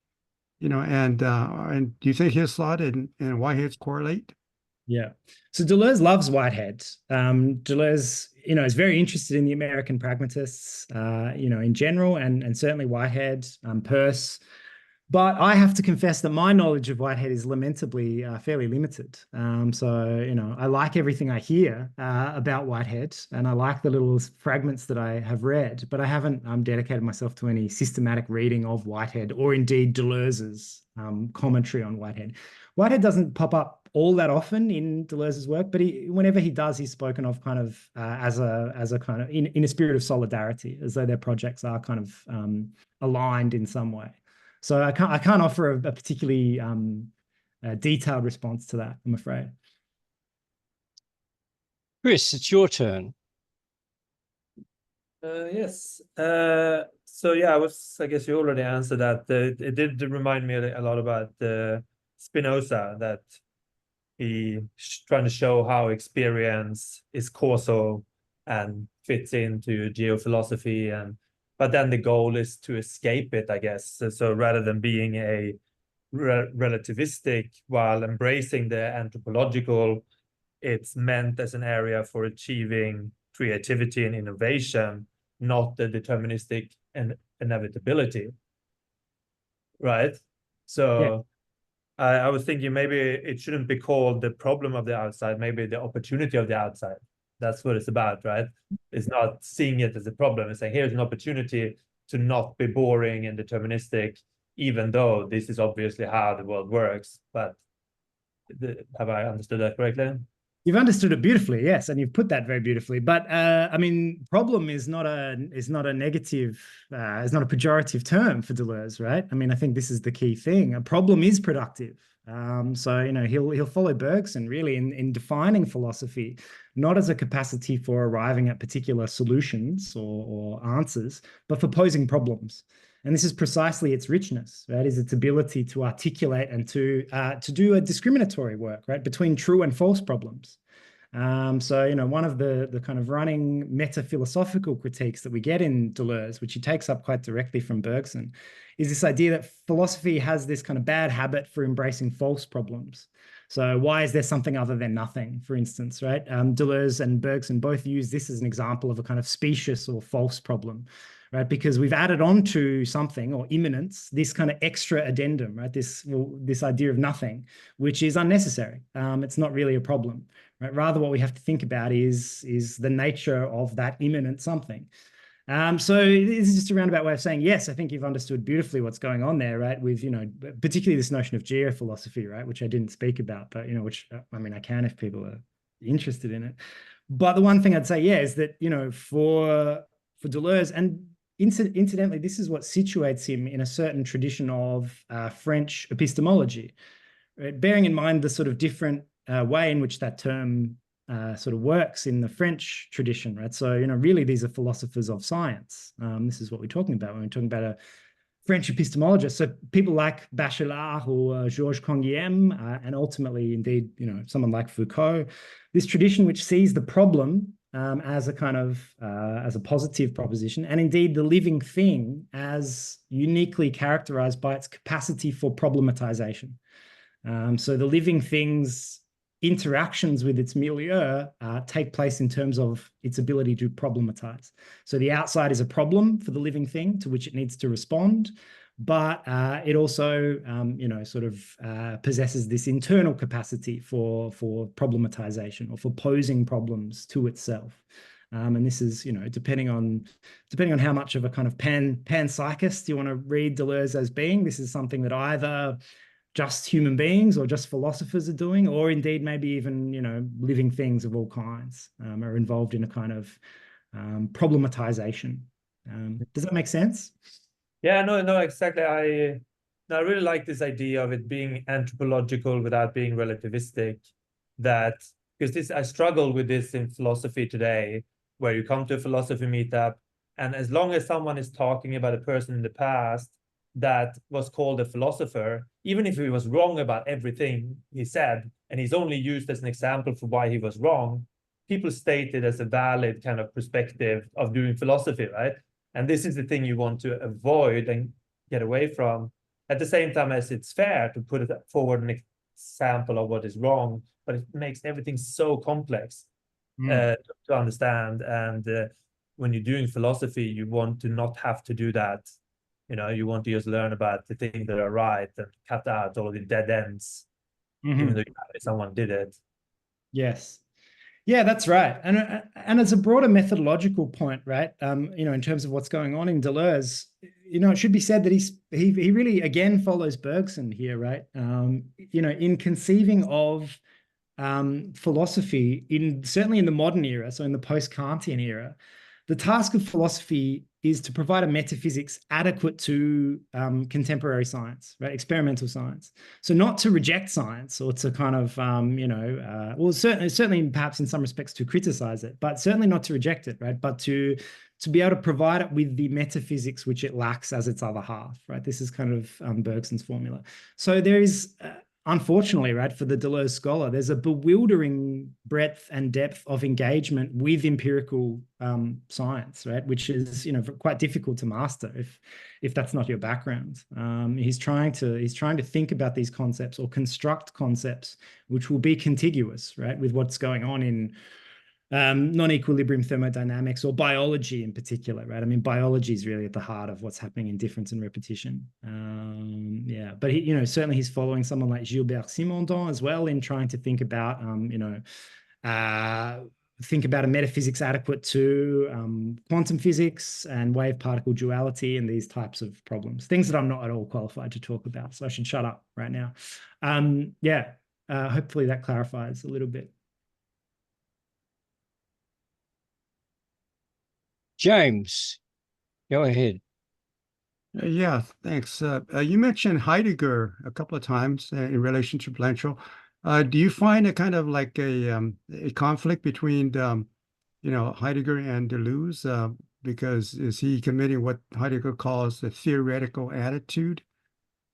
And do you think his thought and Whitehead's correlate? Yeah. So Deleuze loves Whitehead. Deleuze, is very interested in the American pragmatists, in general, and certainly Whitehead, Peirce. But I have to confess that my knowledge of Whitehead is lamentably fairly limited. I like everything I hear about Whitehead, and I like the little fragments that I have read, but I haven't dedicated myself to any systematic reading of Whitehead, or indeed Deleuze's commentary on Whitehead. Whitehead doesn't pop up all that often in Deleuze's work, but whenever he does, he's spoken of kind of as a kind of in a spirit of solidarity, as though their projects are kind of aligned in some way. So I can't offer a particularly detailed response to that, I'm afraid. Chris, it's your turn. Yes. So yeah, I guess you already answered that. It did remind me a lot about Spinoza, that he's trying to show how experience is causal and fits into geophilosophy, but then the goal is to escape it, I guess. So rather than being a relativistic while embracing the anthropological, it's meant as an area for achieving creativity and innovation, not the deterministic and inevitability, right? So yeah. I was thinking maybe it shouldn't be called the problem of the outside, maybe the opportunity of the outside. That's what it's about, right? It's not seeing it as a problem. It's saying, here's an opportunity to not be boring and deterministic, even though this is obviously how the world works. But have I understood that correctly? You've understood it beautifully, yes, and you've put that very beautifully. But problem is not a negative, is not a pejorative term for Deleuze, right? I think this is the key thing. A problem is productive. He'll follow Bergson really in defining philosophy, not as a capacity for arriving at particular solutions or answers, but for posing problems. And this is precisely its richness, right? Is its ability to articulate and to do a discriminatory work, right, between true and false problems. One of the kind of running meta-philosophical critiques that we get in Deleuze, which he takes up quite directly from Bergson, is this idea that philosophy has this kind of bad habit for embracing false problems. So why is there something other than nothing, for instance, right? Deleuze and Bergson both use this as an example of a kind of specious or false problem, right? Because we've added on to something, or immanence, this kind of extra addendum, right? This idea of nothing, which is unnecessary. It's not really a problem, right? Rather, what we have to think about is the nature of that immanent something. So this is just a roundabout way of saying, yes, I think you've understood beautifully what's going on there, right? With, particularly this notion of geophilosophy, right? Which I didn't speak about, but, which, I can if people are interested in it. But the one thing I'd say, yeah, is that, you know, for Deleuze, and incidentally, this is what situates him in a certain tradition of French epistemology, right? Bearing in mind the sort of different way in which that term sort of works in the French tradition, right? So, you know, really these are philosophers of science. This is what we're talking about when we're talking about a French epistemologists. So people like Bachelard or Georges Canguilhem, and ultimately, indeed, you know, someone like Foucault, this tradition which sees the problem as a kind of as a positive proposition, and indeed the living thing as uniquely characterized by its capacity for problematization. So the living thing's interactions with its milieu take place in terms of its ability to problematize. So the outside is a problem for the living thing to which it needs to respond, but it also, you know, sort of possesses this internal capacity for problematization or for posing problems to itself. And this is, you know, depending on how much of a kind of panpsychist you want to read Deleuze as being, this is something that either just human beings or just philosophers are doing, or indeed maybe even, you know, living things of all kinds are involved in a kind of problematization. Does that make sense? Yeah, no, exactly. I really like this idea of it being anthropological without being relativistic. That, because I struggle with this in philosophy today, where you come to a philosophy meetup, and as long as someone is talking about a person in the past that was called a philosopher, even if he was wrong about everything he said, and he's only used as an example for why he was wrong, people state it as a valid kind of perspective of doing philosophy, right? And this is the thing you want to avoid and get away from, at the same time as it's fair to put it forward an example of what is wrong, but it makes everything so complex to understand. And when you're doing philosophy, you want to not have to do that. You know, you want to just learn about the things that are right and cut out all the dead ends, even though you know someone did it. Yes. Yeah, that's right. And as a broader methodological point, right, you know, in terms of what's going on in Deleuze, you know, it should be said that he really, again, follows Bergson here, right? You know, in conceiving of philosophy, certainly in the modern era, so in the post-Kantian era, the task of philosophy is to provide a metaphysics adequate to contemporary science, right? Experimental science. So not to reject science or to kind of, you know, well, certainly perhaps in some respects to criticize it, but certainly not to reject it, right? But to be able to provide it with the metaphysics which it lacks as its other half, right? This is kind of Bergson's formula. So there is... unfortunately, right, for the Deleuze scholar, there's a bewildering breadth and depth of engagement with empirical science, right, which is, you know, quite difficult to master if that's not your background. He's trying to think about these concepts or construct concepts which will be contiguous, right, with what's going on in non-equilibrium thermodynamics or biology in particular, right? I mean, biology is really at the heart of what's happening in difference and repetition. Yeah, but you know, certainly he's following someone like Gilbert Simondon as well in trying to think about, you know, think about a metaphysics adequate to quantum physics and wave particle duality and these types of problems, things that I'm not at all qualified to talk about. So I should shut up right now. Yeah, hopefully that clarifies a little bit. James, go ahead. Yeah, thanks. You mentioned Heidegger a couple of times in relation to Blanchard. Do you find a kind of like a conflict between you know, Heidegger and Deleuze? Because is he committing what Heidegger calls the theoretical attitude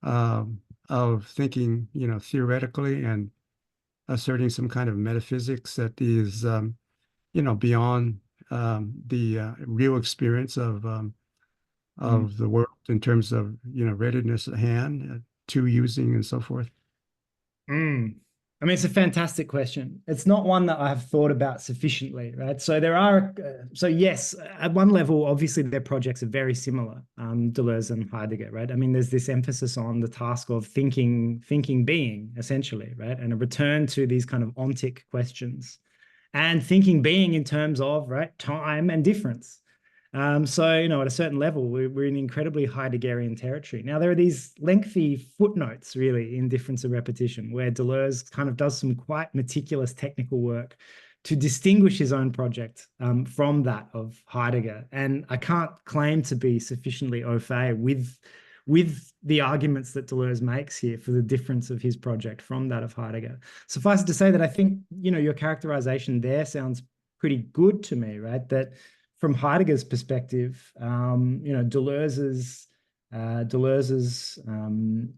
of thinking, you know, theoretically and asserting some kind of metaphysics that is, you know, beyond the real experience of the world in terms of, you know, readiness at hand to using and so forth? I mean, it's a fantastic question. It's not one that I have thought about sufficiently, right? So there are, so yes, at one level, obviously their projects are very similar, Deleuze and Heidegger, right? I mean, there's this emphasis on the task of thinking being, essentially, right? And a return to these kind of ontic questions and thinking being in terms of, right, time and difference. So, you know, at a certain level, we're in incredibly Heideggerian territory. Now, there are these lengthy footnotes, really, in Difference and Repetition, where Deleuze kind of does some quite meticulous technical work distinguish his own project from that of Heidegger. And I can't claim to be sufficiently au fait with the arguments that Deleuze makes here for the difference of his project from that of Heidegger. Suffice it to say that I think, you know, your characterization there sounds pretty good to me, right? That from Heidegger's perspective, you know, Deleuze's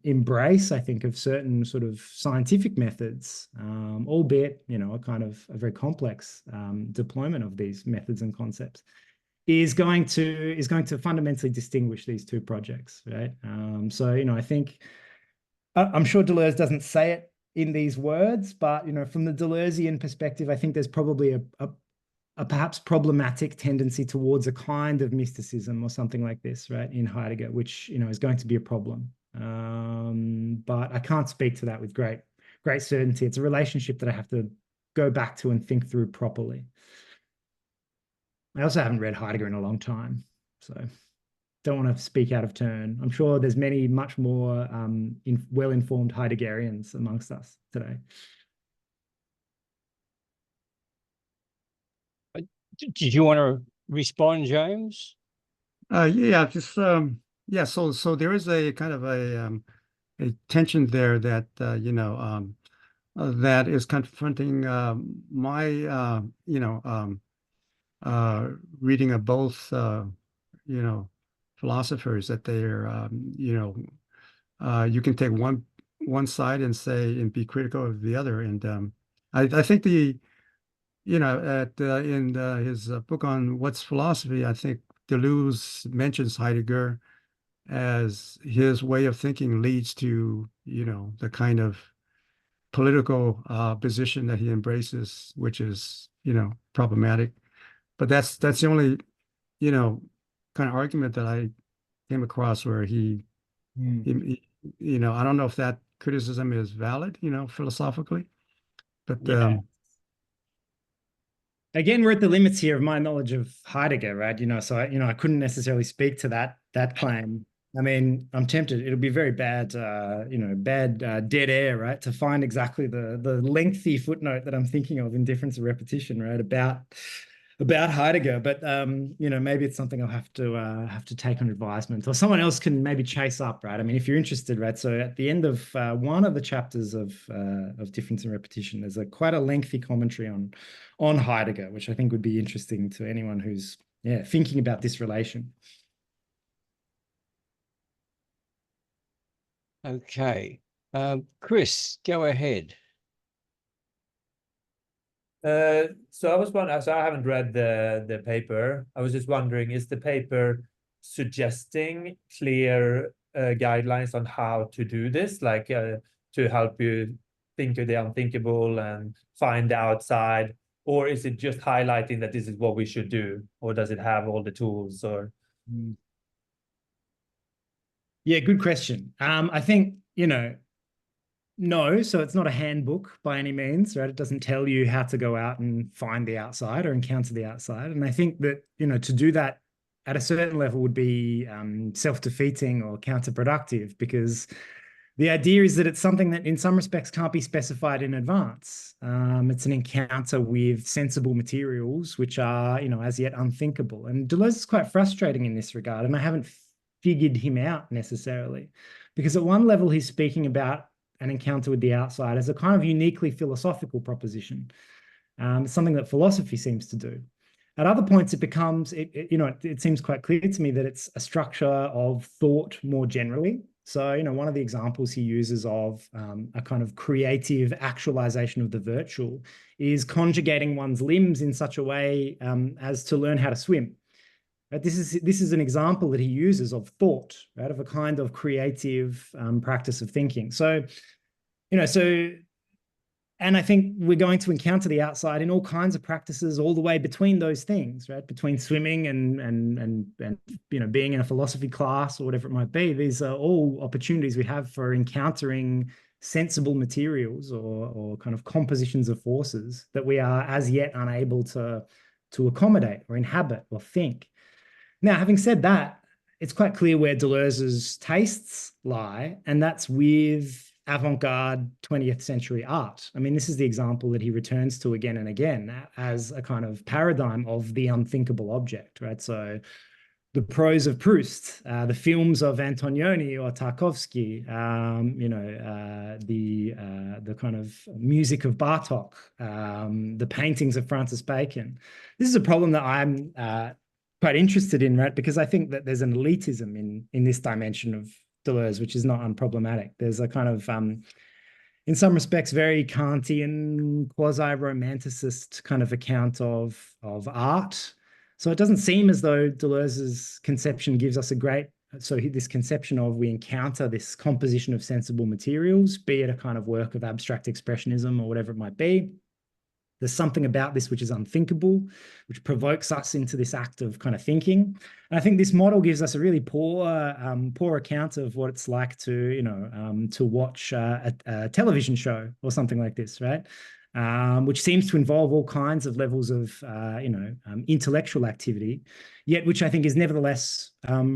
embrace, I think, of certain sort of scientific methods, albeit, you know, a very complex deployment of these methods and concepts, is going to fundamentally distinguish these two projects, right? So, you know, I think I'm sure Deleuze doesn't say it in these words, but, you know, from the Deleuzean perspective, I think there's probably a perhaps problematic tendency towards a kind of mysticism or something like this, right, in Heidegger, which, you know, is going to be a problem. But I can't speak to that with great certainty. It's a relationship that I have to go back to and think through properly. I also haven't read Heidegger in a long time, so don't want to speak out of turn. I'm sure there's many much more well-informed Heideggerians amongst us today. Did you want to respond, James? Yeah, just yeah. So there is a kind of a tension there that you know that is confronting my you know reading of both you know philosophers, that they're you know you can take one side and say and be critical of the other, and I think you know, in his book on What's Philosophy, I think Deleuze mentions Heidegger as his way of thinking leads to, you know, the kind of political position that he embraces, which is, you know, problematic. But that's the only, you know, kind of argument that I came across where he you know, I don't know if that criticism is valid, you know, philosophically, but yeah. Again, we're at the limits here of my knowledge of Heidegger, right? You know, so I couldn't necessarily speak to that claim. I mean, I'm tempted. It'll be very bad, you know, dead air, right? To find exactly the lengthy footnote that I'm thinking of in Difference and Repetition, right? About Heidegger, but you know, maybe it's something I'll have to take on advisement, or someone else can maybe chase up, right? I mean, if you're interested, right? So at the end of one of the chapters of Difference and Repetition, there's quite a lengthy commentary on Heidegger, which I think would be interesting to anyone who's thinking about this relation. Okay, Chris, go ahead. So I was wondering, so I haven't read the paper. I was just wondering, is the paper suggesting clear guidelines on how to do this, like to help you think of the unthinkable and find the outside, or is it just highlighting that this is what we should do, or does it have all the tools? Or yeah, good question. I think, you know, no, so it's not a handbook by any means, right? It doesn't tell you how to go out and find the outside or encounter the outside. And I think that, you know, to do that at a certain level would be self-defeating or counterproductive, because the idea is that it's something that in some respects can't be specified in advance. It's an encounter with sensible materials, which are, you know, as yet unthinkable. And Deleuze is quite frustrating in this regard, and I haven't figured him out necessarily, because at one level he's speaking about an encounter with the outside as a kind of uniquely philosophical proposition. It's something that philosophy seems to do. At other points, it becomes, you know, it seems quite clear to me that it's a structure of thought more generally. So, you know, one of the examples he uses of a kind of creative actualization of the virtual is conjugating one's limbs in such a way as to learn how to swim. Right? This is an example that he uses of thought, right, of a kind of creative practice of thinking. So, you know, and I think we're going to encounter the outside in all kinds of practices, all the way between those things, right? Between swimming and you know, being in a philosophy class or whatever it might be. These are all opportunities we have for encountering sensible materials or kind of compositions of forces that we are as yet unable to accommodate or inhabit or think. Now, having said that, it's quite clear where Deleuze's tastes lie, and that's with avant-garde 20th century art. I mean, this is the example that he returns to again and again as a kind of paradigm of the unthinkable object, right? So the prose of Proust, the films of Antonioni or Tarkovsky, the kind of music of Bartók, the paintings of Francis Bacon. This is a problem that I'm quite interested in, right? Because I think that there's an elitism in this dimension of Deleuze, which is not unproblematic. There's a kind of, in some respects, very Kantian, quasi-romanticist kind of account of art. So it doesn't seem as though Deleuze's conception gives us a great, this conception of we encounter this composition of sensible materials, be it a kind of work of abstract expressionism or whatever it might be. There's something about this which is unthinkable, which provokes us into this act of kind of thinking. And I think this model gives us a really poor account of what it's like to, to watch a television show or something like this, right? Which seems to involve all kinds of levels of, intellectual activity, yet which I think is nevertheless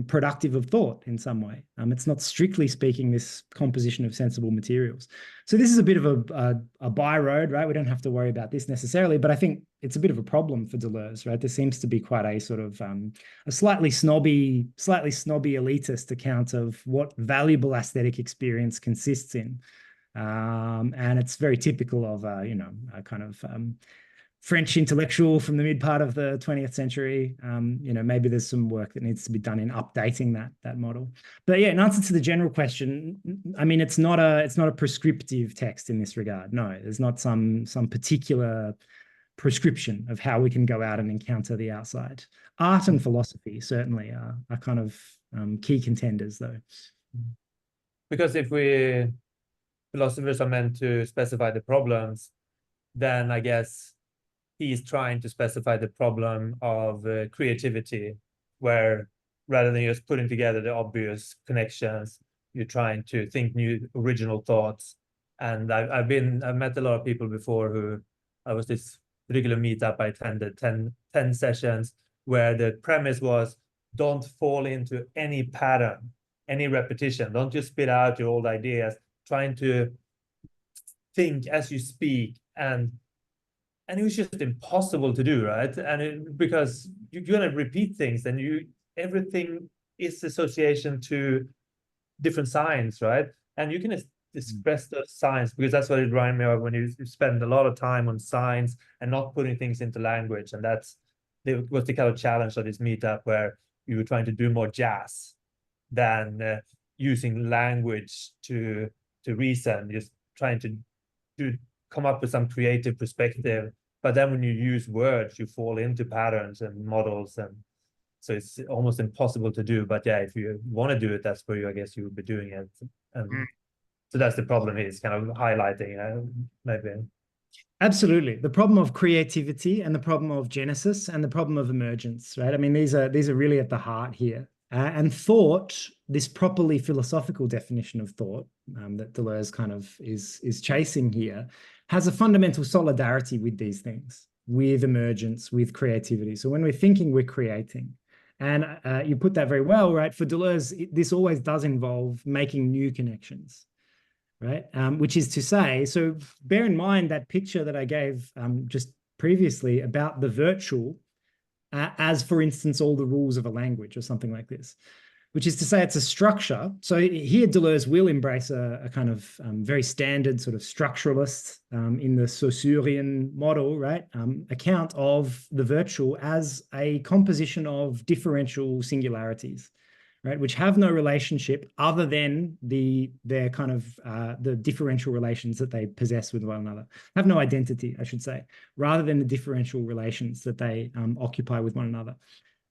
productive of thought in some way. It's not strictly speaking this composition of sensible materials. So this is a bit of a byroad, right? We don't have to worry about this necessarily, but I think it's a bit of a problem for Deleuze, right? There seems to be quite a sort of a slightly snobby elitist account of what valuable aesthetic experience consists in. And it's very typical of a kind of French intellectual from the mid part of the 20th century. Maybe there's some work that needs to be done in updating that model. But yeah, in answer to the general question, I mean, it's not a prescriptive text in this regard. No, there's not some particular prescription of how we can go out and encounter the outside. Art and philosophy certainly are kind of key contenders, though. Because if philosophers are meant to specify the problems, then I guess he's trying to specify the problem of creativity, where rather than just putting together the obvious connections, you're trying to think new original thoughts. And I've met a lot of people before who, I was this particular meetup I attended, 10 sessions, where the premise was, don't fall into any pattern, any repetition. Don't just spit out your old ideas, trying to think as you speak. And it was just impossible to do, right? And because you're going to repeat things, and everything is association to different signs, right? And you can express those signs, because that's what it reminded me of when you spend a lot of time on signs and not putting things into language. And was the kind of challenge of this meetup, where you were trying to do more jazz than using language to reason, just trying to come up with some creative perspective. But then when you use words, you fall into patterns and models, and so it's almost impossible to do. But yeah, if you want to do it, that's where I guess you would be doing it. And so that's the problem he's kind of highlighting, maybe. Absolutely. The problem of creativity and the problem of genesis and the problem of emergence, right? I mean, these are really at the heart here. And thought, this properly philosophical definition of thought that Deleuze kind of is chasing here, has a fundamental solidarity with these things, with emergence, with creativity. So when we're thinking, we're creating. And you put that very well, right? For Deleuze, this always does involve making new connections, right? Which is to say, so bear in mind that picture that I gave just previously about the virtual, as, for instance, all the rules of a language or something like this, which is to say it's a structure. So here Deleuze will embrace a kind of very standard sort of structuralist in the Saussurean model, right? Account of the virtual as a composition of differential singularities, right? Which have no relationship other than their kind of the differential relations that they possess with one another. Have no identity, I should say, rather than the differential relations that they occupy with one another.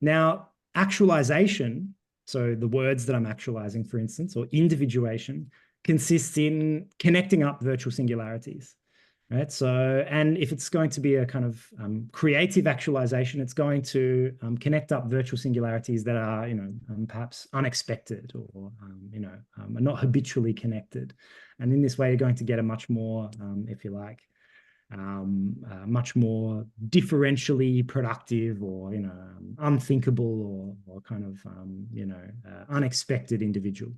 Now, actualization, so the words that I'm actualizing, for instance, or individuation, consists in connecting up virtual singularities, right? So, and if it's going to be a kind of creative actualization, it's going to connect up virtual singularities that are, perhaps unexpected or, are not habitually connected. And in this way, you're going to get a much more, if you like, much more differentially productive or, unthinkable or kind of, unexpected individual.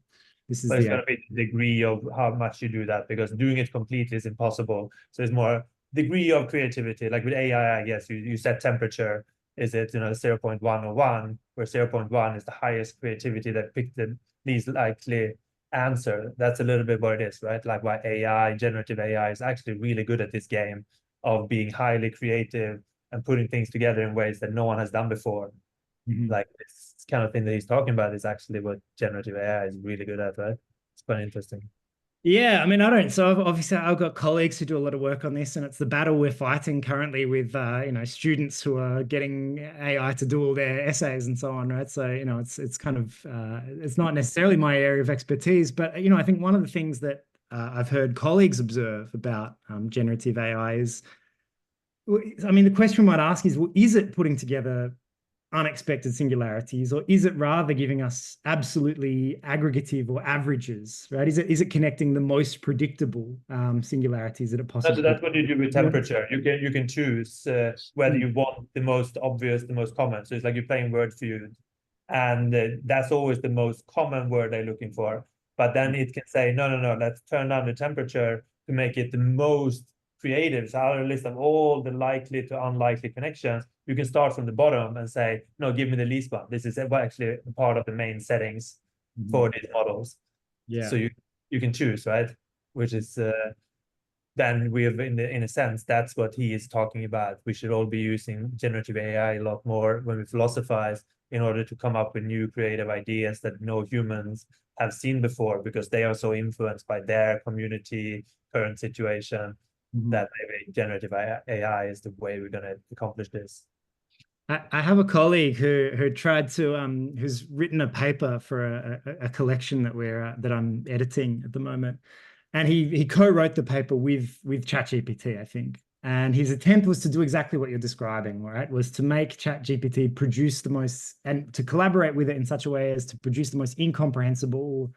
This is But it's the going to be the degree of how much you do that, because doing it completely is impossible. So it's more degree of creativity. Like with AI, I guess you set temperature. Is it 0.1 or 1, where 0.1 is the highest creativity that picked the least likely answer? That's a little bit what it is, right? Like why AI, generative AI, is actually really good at this game of being highly creative and putting things together in ways that no one has done before. Like this kind of thing that he's talking about is actually what generative AI is really good at, right? It's quite interesting. Yeah, I mean, obviously I've got colleagues who do a lot of work on this, and it's the battle we're fighting currently with, students who are getting AI to do all their essays and so on, right? So, it's kind of, it's not necessarily my area of expertise, but, I think one of the things that I've heard colleagues observe about generative AI is, I mean, the question we might ask is, well, is it putting together unexpected singularities, or is it rather giving us absolutely aggregative or averages, right? Is it connecting the most predictable singularities that it possibly? That's what you do with temperature. You can choose whether you want the most obvious, the most common. So it's like you're playing word feud, and that's always the most common word they're looking for. But then it can say, no, let's turn down the temperature to make it the most creative. So out of a list of all the likely to unlikely connections, you can start from the bottom and say, no, give me the least one. This is actually part of the main settings for these models. Yeah. So you can choose, right? Which is then we have, in a sense, that's what he is talking about. We should all be using generative AI a lot more when we philosophize, in order to come up with new creative ideas that no humans have seen before, because they are so influenced by their community, current situation, that maybe generative AI is the way we're going to accomplish this. I have a colleague who tried to who's written a paper for a collection that I'm editing at the moment, and he co-wrote the paper with ChatGPT, I think. And his attempt was to do exactly what you're describing, right? Was to make ChatGPT produce the most, and to collaborate with it in such a way as to produce the most incomprehensible,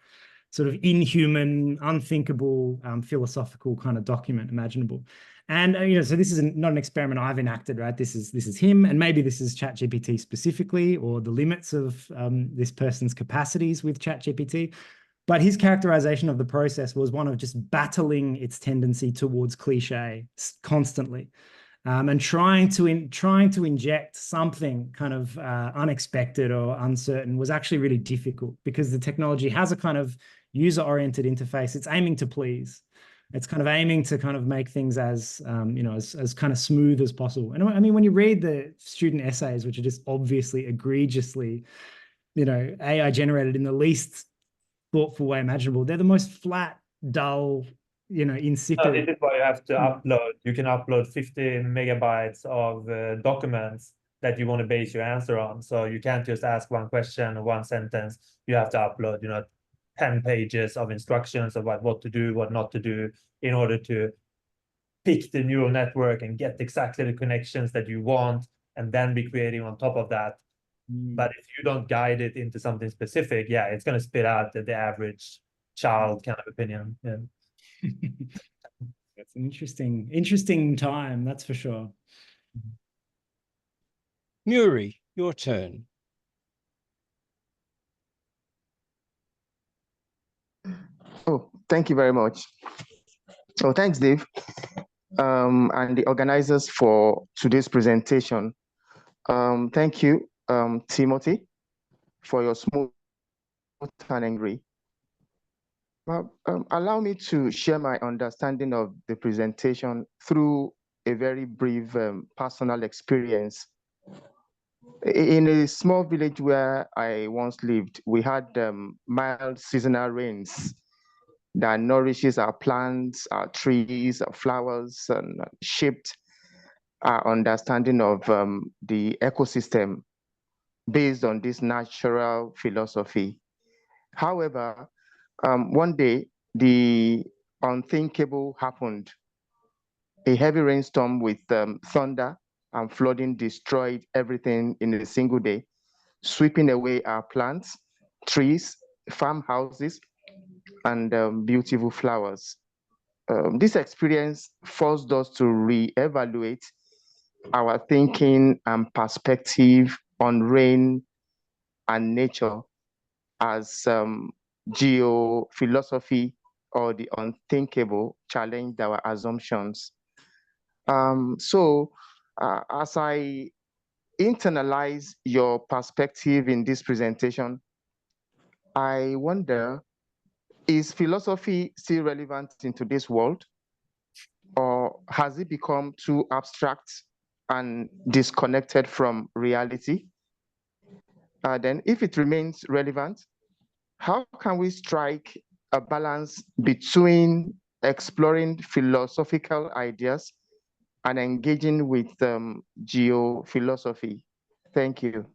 sort of inhuman, unthinkable, philosophical kind of document imaginable. And so this is not an experiment I've enacted, right? This is him, and maybe this is ChatGPT specifically, or the limits of this person's capacities with ChatGPT. But his characterization of the process was one of just battling its tendency towards cliche constantly, and trying to inject something kind of unexpected or uncertain was actually really difficult, because the technology has a kind of user-oriented interface. It's aiming to please. It's kind of aiming to kind of make things as as kind of smooth as possible. And I mean, when you read the student essays, which are just obviously egregiously, AI generated in the least thoughtful way imaginable, they're the most flat, dull, insipid. This is why you have to upload. You can upload 50 megabytes of documents that you want to base your answer on. So you can't just ask one question or one sentence. You have to upload, 10 pages of instructions about what to do, what not to do, in order to pick the neural network and get exactly the connections that you want, and then be creating on top of that. But if you don't guide it into something specific, it's going to spit out the average child kind of opinion. Yeah. That's an interesting time, that's for sure. Muri, your turn. Oh, thank you very much. Oh, thanks, Dave, and the organizers for today's presentation. Thank you, Timothy, for your smooth and angry. Well, allow me to share my understanding of the presentation through a very brief personal experience. In a small village where I once lived, we had mild seasonal rains that nourishes our plants, our trees, our flowers, and shaped our understanding of the ecosystem based on this natural philosophy. However, one day, the unthinkable happened. A heavy rainstorm with thunder and flooding destroyed everything in a single day, sweeping away our plants, trees, farmhouses, and beautiful flowers. This experience forced us to reevaluate our thinking and perspective on rain and nature as geophilosophy or the unthinkable challenged our assumptions. So as I internalize your perspective in this presentation, I wonder, is philosophy still relevant in today's world? Or has it become too abstract and disconnected from reality? Then if it remains relevant, how can we strike a balance between exploring philosophical ideas and engaging with geophilosophy? Thank you.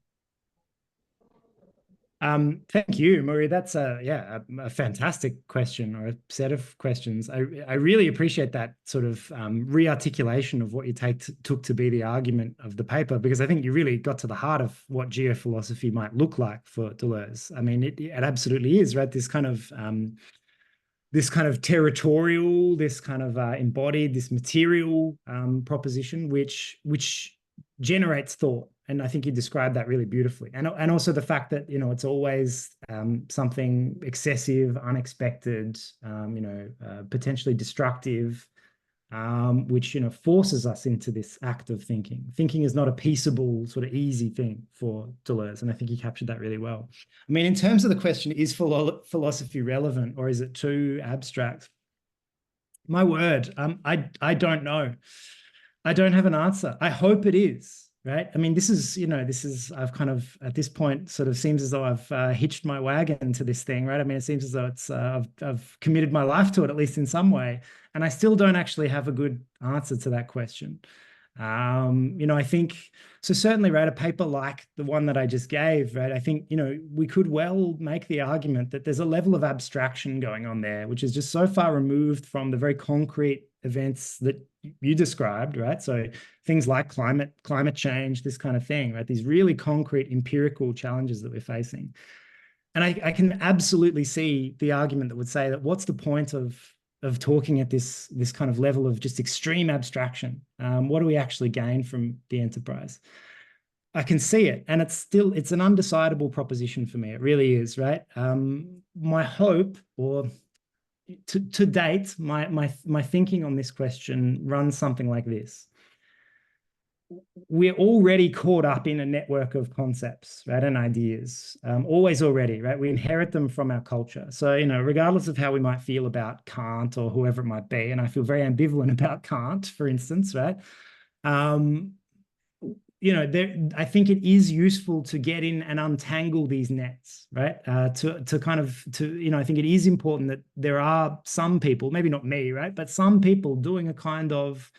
Thank you, Murray. That's a fantastic question, or a set of questions. I really appreciate that sort of re-articulation of what you took to be the argument of the paper, because I think you really got to the heart of what geophilosophy might look like for Deleuze. I mean, it absolutely is, right? This kind of territorial, this kind of embodied, this material proposition, which generates thought. And I think you described that really beautifully. And also the fact that, it's always something excessive, unexpected, potentially destructive, which, forces us into this act of thinking. Thinking is not a peaceable, sort of easy thing for Deleuze. And I think he captured that really well. I mean, in terms of the question, is philosophy relevant or is it too abstract? My word, I don't know. I don't have an answer. I hope it is. Right. I mean, this is, I've kind of, at this point, sort of seems as though I've hitched my wagon to this thing. Right. I mean, it seems as though it's, I've committed my life to it, at least in some way. And I still don't actually have a good answer to that question. I think, so certainly, right, a paper like the one that I just gave, right, I think, we could well make the argument that there's a level of abstraction going on there, which is just so far removed from the very concrete events that you described, right? So things like climate change, this kind of thing, right? These really concrete empirical challenges that we're facing. And I can absolutely see the argument that would say that what's the point of talking at this kind of level of just extreme abstraction? What do we actually gain from the enterprise? I can see it, and it's an undecidable proposition for me. It really is, right? My hope, or to date, my thinking on this question runs something like this. We're already caught up in a network of concepts, right, and ideas, always already, right? We inherit them from our culture. So, regardless of how we might feel about Kant or whoever it might be, and I feel very ambivalent about Kant, for instance, right? I think it is useful to get in and untangle these nets, right? I think it is important that there are some people, maybe not me, right, but some people doing a kind of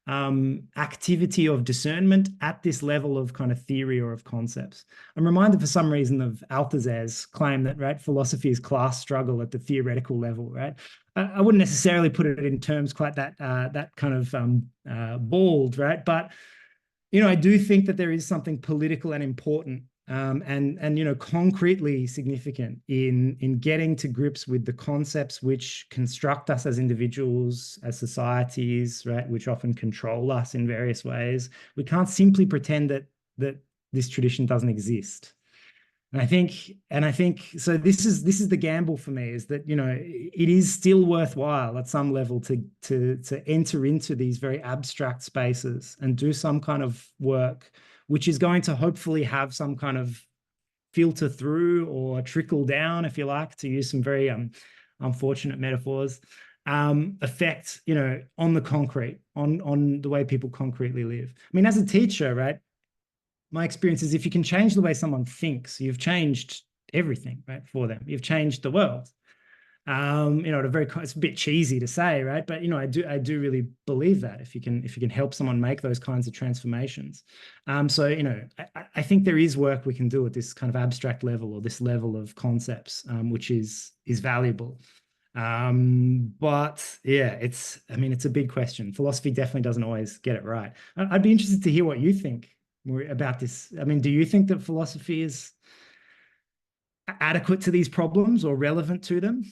activity of discernment at this level of kind of theory or of concepts. I'm reminded for some reason of Althusser's claim that, right, philosophy is class struggle at the theoretical level, right? I wouldn't necessarily put it in terms quite that kind of bald, right? But I do think that there is something political and important and concretely significant in getting to grips with the concepts which construct us as individuals, as societies, right, which often control us in various ways. We can't simply pretend that this tradition doesn't exist. And I think so. This is the gamble for me, is that it is still worthwhile at some level to enter into these very abstract spaces and do some kind of work which is going to hopefully have some kind of filter through or trickle down, if you like, to use some very unfortunate metaphors, effect on the concrete, on the way people concretely live. I mean, as a teacher, right, my experience is if you can change the way someone thinks, you've changed everything, right, for them. You've changed the world. It's a bit cheesy to say, right? But I do really believe that if you can help someone make those kinds of transformations. I think there is work we can do at this kind of abstract level, or this level of concepts, which is valuable. But yeah, it's a big question. Philosophy definitely doesn't always get it right. I'd be interested to hear what you think about this. I mean, do you think that philosophy is adequate to these problems or relevant to them?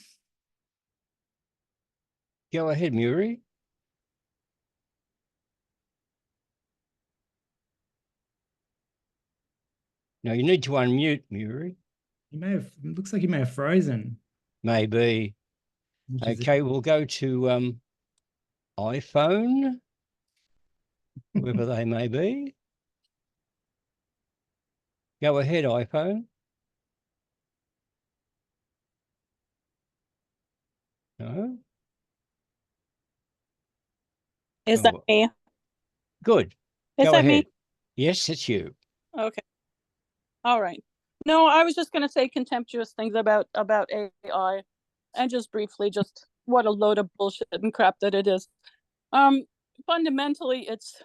Go ahead, Murray. No, you need to unmute, Murray. It looks like he may have frozen. Maybe. Okay, we'll go to iPhone, whoever they may be. Go ahead, iPhone. No? Is that me? Good. Is Go that ahead. me? Yes, it's you. Okay. All right. No, I was just going to say contemptuous things about AI, and just briefly, just what a load of bullshit and crap that it is. Fundamentally, it's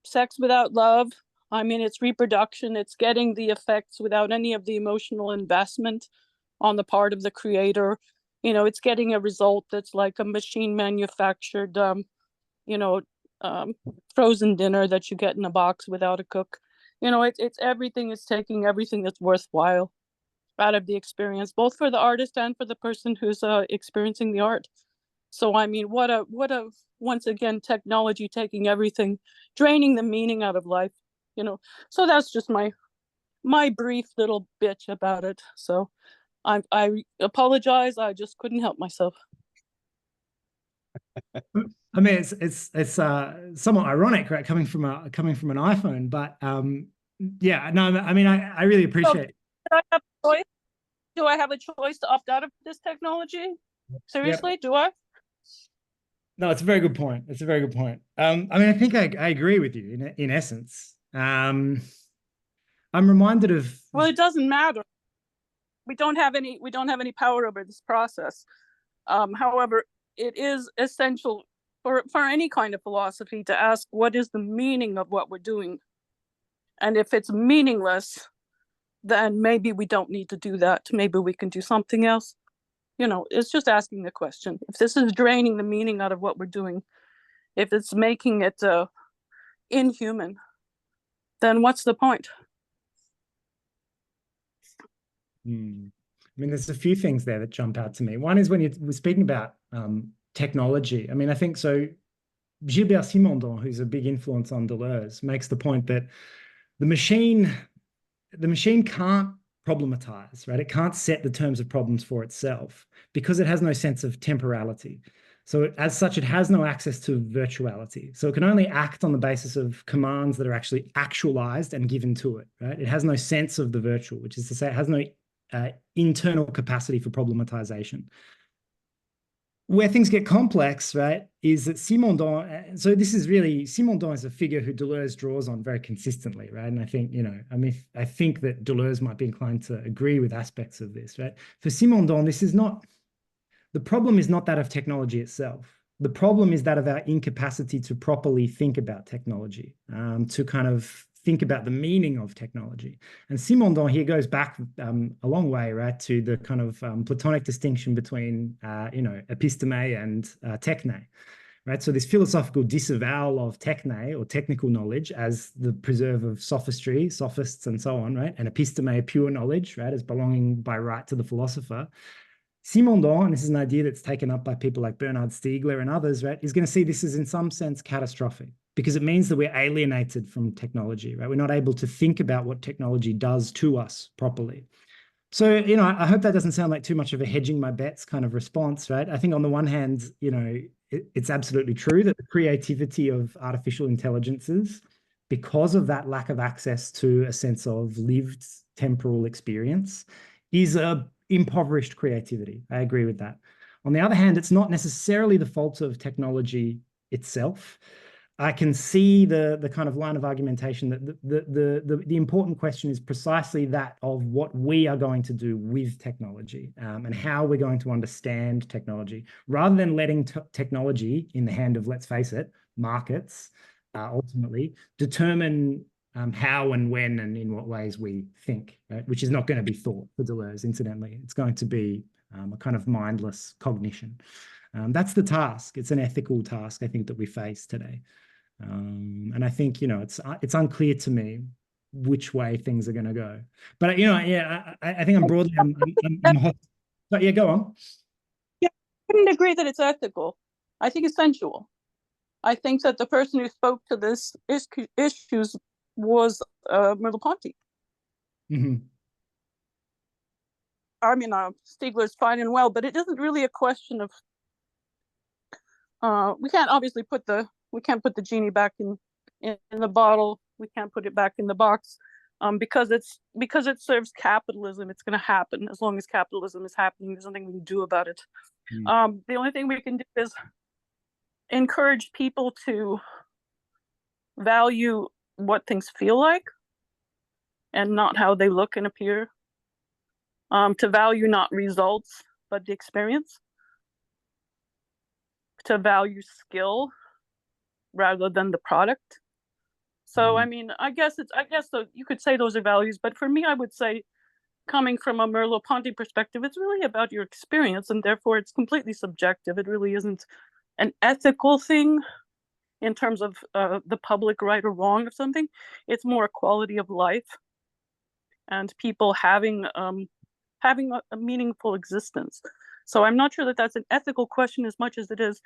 sex without love. I mean, it's reproduction. It's getting the effects without any of the emotional investment on the part of the creator. You know, it's getting a result that's like a machine manufactured, frozen dinner that you get in a box without a cook. You know, it's everything is taking everything that's worthwhile out of the experience, both for the artist and for the person who's experiencing the art. So I mean, what a once again technology taking everything, draining the meaning out of life. You know, so that's just my brief little bitch about it. So I apologize. I just couldn't help myself. I mean, it's somewhat ironic, right, coming from an iPhone, but yeah, no, I mean, I really appreciate. So, I have a choice? Do I have a choice to opt out of this technology? Seriously, Yep. do I? No, it's a very good point. It's a very good point. I mean, I think I agree with you in essence. I'm reminded of. Well, it doesn't matter. We don't have any power over this process. However, it is essential for any kind of philosophy to ask what is the meaning of what we're doing. And if it's meaningless, then maybe we don't need to do that. Maybe we can do something else. You know, it's just asking the question. If this is draining the meaning out of what we're doing, if it's making it inhuman, then what's the point? I mean, there's a few things there that jump out to me. One is when you were speaking about technology. I mean, I think so. Gilbert Simondon, who's a big influence on Deleuze, makes the point that the machine can't problematize, right? It can't set the terms of problems for itself because it has no sense of temporality. So as such, it has no access to virtuality. So it can only act on the basis of commands that are actually actualized and given to it, right? It has no sense of the virtual, which is to say it has no internal capacity for problematization. Where things get complex, right, is that Simondon, so this is really, Simondon is a figure who Deleuze draws on very consistently, right? And I think, you know, I mean, I think that Deleuze might be inclined to agree with aspects of this, right? For Simondon, this is not, the problem is not that of technology itself. The problem is that of our incapacity to properly think about technology, to kind of think about the meaning of technology. And Simondon here goes back a long way, right, to the kind of Platonic distinction between, episteme and techne, right? So this philosophical disavowal of techne, or technical knowledge, as the preserve of sophistry, sophists and so on, right? And episteme, pure knowledge, right, as belonging by right to the philosopher. Simondon, and this is an idea that's taken up by people like Bernard Stiegler and others, right, is going to see this as in some sense catastrophic, because it means that we're alienated from technology, right? We're not able to think about what technology does to us properly. So, you know, I hope that doesn't sound like too much of a hedging my bets kind of response, right? I think on the one hand, you know, it's absolutely true that the creativity of artificial intelligences, because of that lack of access to a sense of lived temporal experience, is a impoverished creativity. I agree with that. On the other hand, it's not necessarily the fault of technology itself. I can see the kind of line of argumentation that the important question is precisely that of what we are going to do with technology, and how we're going to understand technology, rather than letting technology in the hand of, let's face it, markets, ultimately determine how and when and in what ways we think, right? Which is not going to be thought for Deleuze, incidentally. It's going to be a kind of mindless cognition. That's the task. It's an ethical task, I think, that we face today. And I think, you know, it's unclear to me which way things are going to go. But, you know, yeah, I think I'm broadly, but yeah, go on. Yeah, I wouldn't agree that it's ethical. I think it's sensual. I think that the person who spoke to this issues was Merleau-Ponty. Mm-hmm. Stiegler's fine and well, but it isn't really a question of, we can't obviously put the genie back in the bottle. We can't put it back in the box, because it serves capitalism. It's going to happen as long as capitalism is happening. There's nothing we can do about it. The only thing we can do is encourage people to value what things feel like and not how they look and appear. To value not results, but the experience. To value skill rather than the product. So, I mean, I guess you could say those are values, but for me, I would say, coming from a Merleau-Ponty perspective, it's really about your experience, and therefore it's completely subjective. It really isn't an ethical thing in terms of the public right or wrong of something. It's more a quality of life and people having a meaningful existence. So I'm not sure that that's an ethical question as much as it is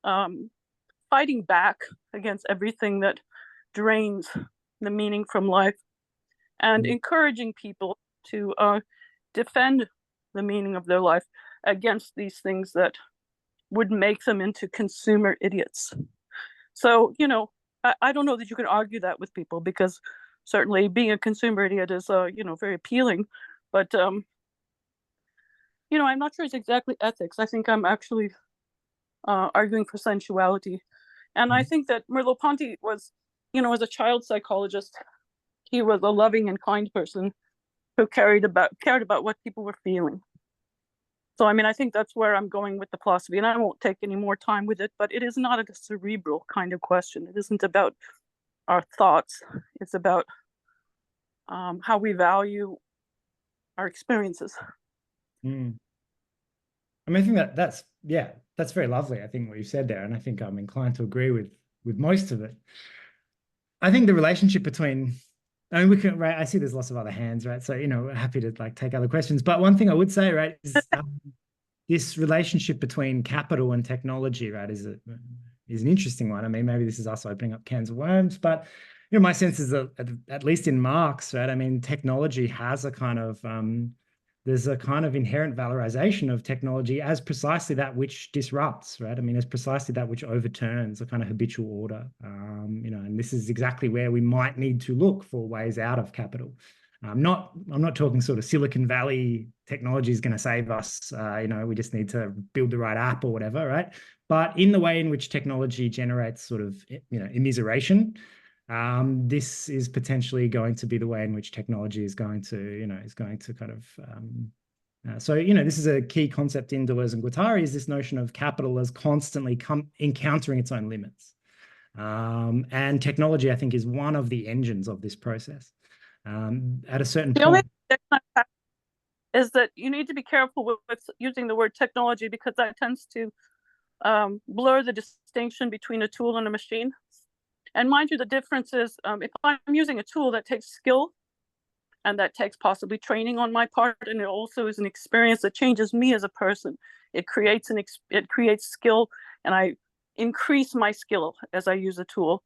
fighting back against everything that drains the meaning from life, and encouraging people to defend the meaning of their life against these things that would make them into consumer idiots. So, you know, I don't know that you can argue that with people, because certainly being a consumer idiot is, you know, very appealing, but, you know, I'm not sure it's exactly ethics. I think I'm actually arguing for sensuality. And I think that Merleau-Ponty was, you know, as a child psychologist, he was a loving and kind person who cared about what people were feeling. So, I mean, I think that's where I'm going with the philosophy, and I won't take any more time with it, but it is not a cerebral kind of question. It isn't about our thoughts. It's about how we value our experiences. I mean, I think that's very lovely. I think what you said there, and I think I'm inclined to agree with most of it. I think the relationship between, I mean, right, I see there's lots of other hands, right? So, you know, happy to like take other questions. But one thing I would say, right, is this relationship between capital and technology, right, is an interesting one. I mean, maybe this is us opening up cans of worms, but, you know, my sense is that at least in Marx, right, I mean, technology has a kind of, there's a kind of inherent valorization of technology as precisely that which disrupts, right? I mean, as precisely that which overturns a kind of habitual order, you know, and this is exactly where we might need to look for ways out of capital. I'm not talking sort of Silicon Valley technology is going to save us, you know, we just need to build the right app or whatever, right? But in the way in which technology generates sort of, you know, immiseration, this is potentially going to be the way in which technology is going to, you know, kind of, so, you know, this is a key concept in Deleuze and Guattari, is this notion of capital as constantly encountering its own limits. And technology, I think, is one of the engines of this process. At a certain point. Only thing is that you need to be careful with using the word technology, because that tends to blur the distinction between a tool and a machine. And mind you, the difference is, if I'm using a tool, that takes skill and that takes possibly training on my part, and it also is an experience that changes me as a person. It creates skill, and I increase my skill as I use a tool,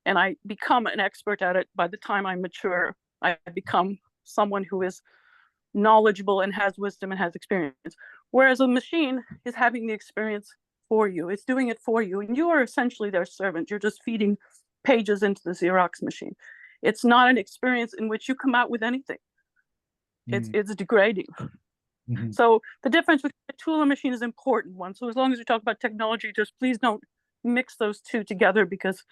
and I become an expert at it. By the time I'm mature, I become someone who is knowledgeable and has wisdom and has experience. Whereas a machine is having the experience for you. It's doing it for you, and you are essentially their servant. You're just feeding pages into the Xerox machine. It's not an experience in which you come out with anything. It's degrading. So the difference between a tool and machine is an important one. So as long as we talk about technology, just please don't mix those two together, because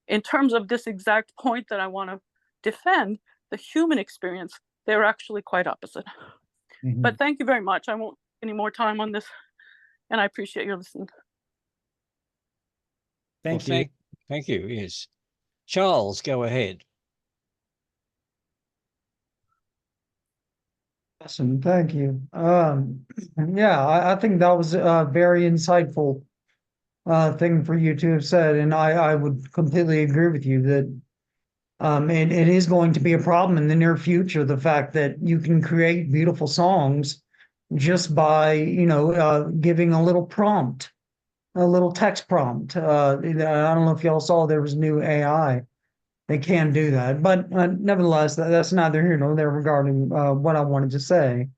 in terms of this exact point that I want to defend, the human experience, they're actually quite opposite. But thank you very much. I won't take any more time on this, and I appreciate your listening. Thank you. Thank you. Yes. Charles, go ahead. Awesome. Thank you. Yeah, I think that was a very insightful thing for you to have said. And I would completely agree with you that it is going to be a problem in the near future, the fact that you can create beautiful songs just by, you know, giving a little prompt. A little text prompt. I don't know if y'all saw there was new AI. They can do that, but nevertheless, that's neither here nor there regarding what I wanted to say.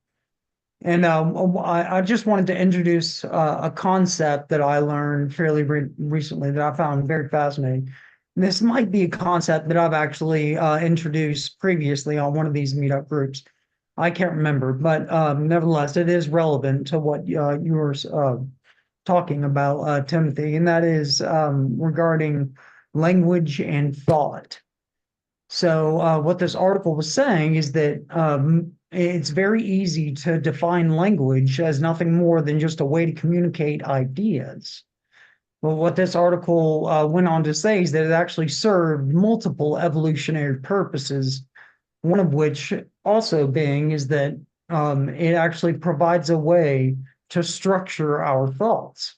And I just wanted to introduce a concept that I learned fairly recently that I found very fascinating. This might be a concept that I've actually introduced previously on one of these meetup groups. I can't remember, but nevertheless, it is relevant to what you were talking about, Timothy, and that is regarding language and thought. So what this article was saying is that it's very easy to define language as nothing more than just a way to communicate ideas. Well, what this article went on to say is that it actually served multiple evolutionary purposes, one of which also being is that it actually provides a way to structure our thoughts.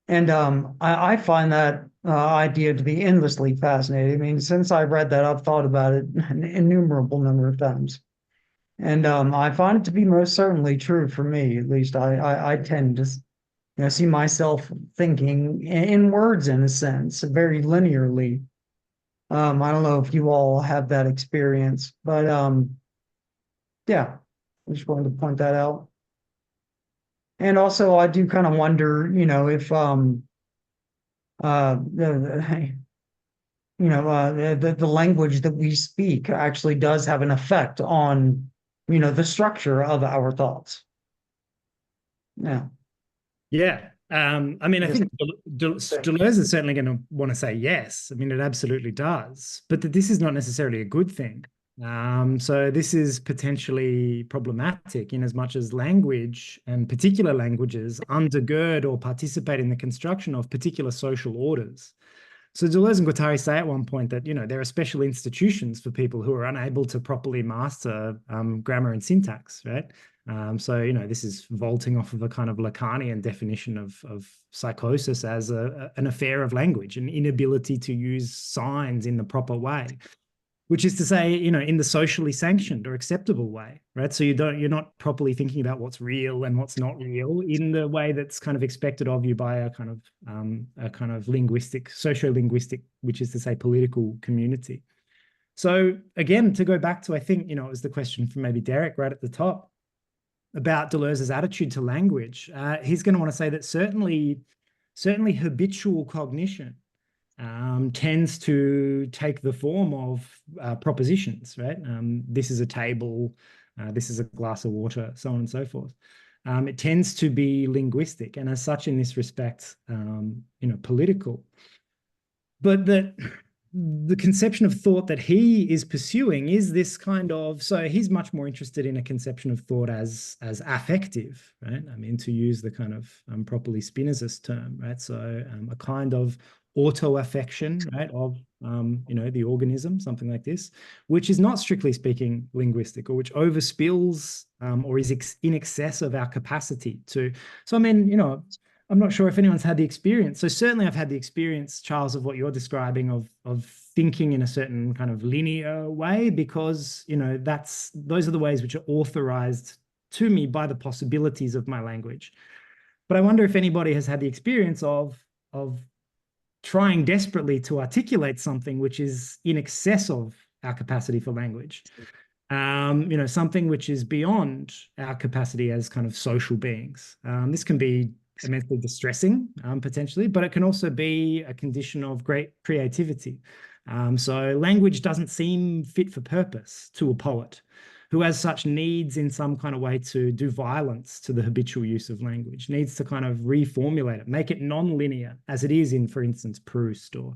And I find that idea to be endlessly fascinating. I mean, since I read that, I've thought about it an innumerable number of times. And I find it to be most certainly true for me. At least I tend to see myself thinking in words in a sense, very linearly. I don't know if you all have that experience, but yeah, I just wanted to point that out. And also, I do kind of wonder, if the language that we speak actually does have an effect on, the structure of our thoughts. Yeah. Yeah. I mean, I Yes. think Deleuze is certainly going to want to say yes. I mean, it absolutely does, but that this is not necessarily a good thing. So this is potentially problematic in as much as language and particular languages undergird or participate in the construction of particular social orders. So Deleuze and Guattari say at one point that, there are special institutions for people who are unable to properly master grammar and syntax, right? So, this is vaulting off of a kind of Lacanian definition of psychosis as an affair of language, an inability to use signs in the proper way, which is to say, in the socially sanctioned or acceptable way, right? So you're not properly thinking about what's real and what's not real in the way that's kind of expected of you by a kind of linguistic, socio-linguistic, which is to say political community. So again, to go back to, I think, it was the question from maybe Derek right at the top about Deleuze's attitude to language. He's going to want to say that certainly habitual cognition tends to take the form of propositions, right? This is a table, this is a glass of water, so on and so forth. It tends to be linguistic, and as such, in this respect, political. But the conception of thought that he is pursuing is this kind of, so he's much more interested in a conception of thought as affective, right? I mean, to use the kind of properly Spinozist term, right? So a kind of auto-affection, right, of the organism, something like this, which is not strictly speaking linguistic, or which overspills or is in excess of our capacity to. So I mean, I'm not sure if anyone's had the experience. So certainly I've had the experience, Charles, of what you're describing of thinking in a certain kind of linear way, because, those are the ways which are authorized to me by the possibilities of my language. But I wonder if anybody has had the experience of trying desperately to articulate something which is in excess of our capacity for language. Something which is beyond our capacity as kind of social beings. This can be immensely distressing, potentially, but it can also be a condition of great creativity. So language doesn't seem fit for purpose to a poet who as such needs in some kind of way to do violence to the habitual use of language, needs to kind of reformulate it, make it non-linear as it is in, for instance, Proust or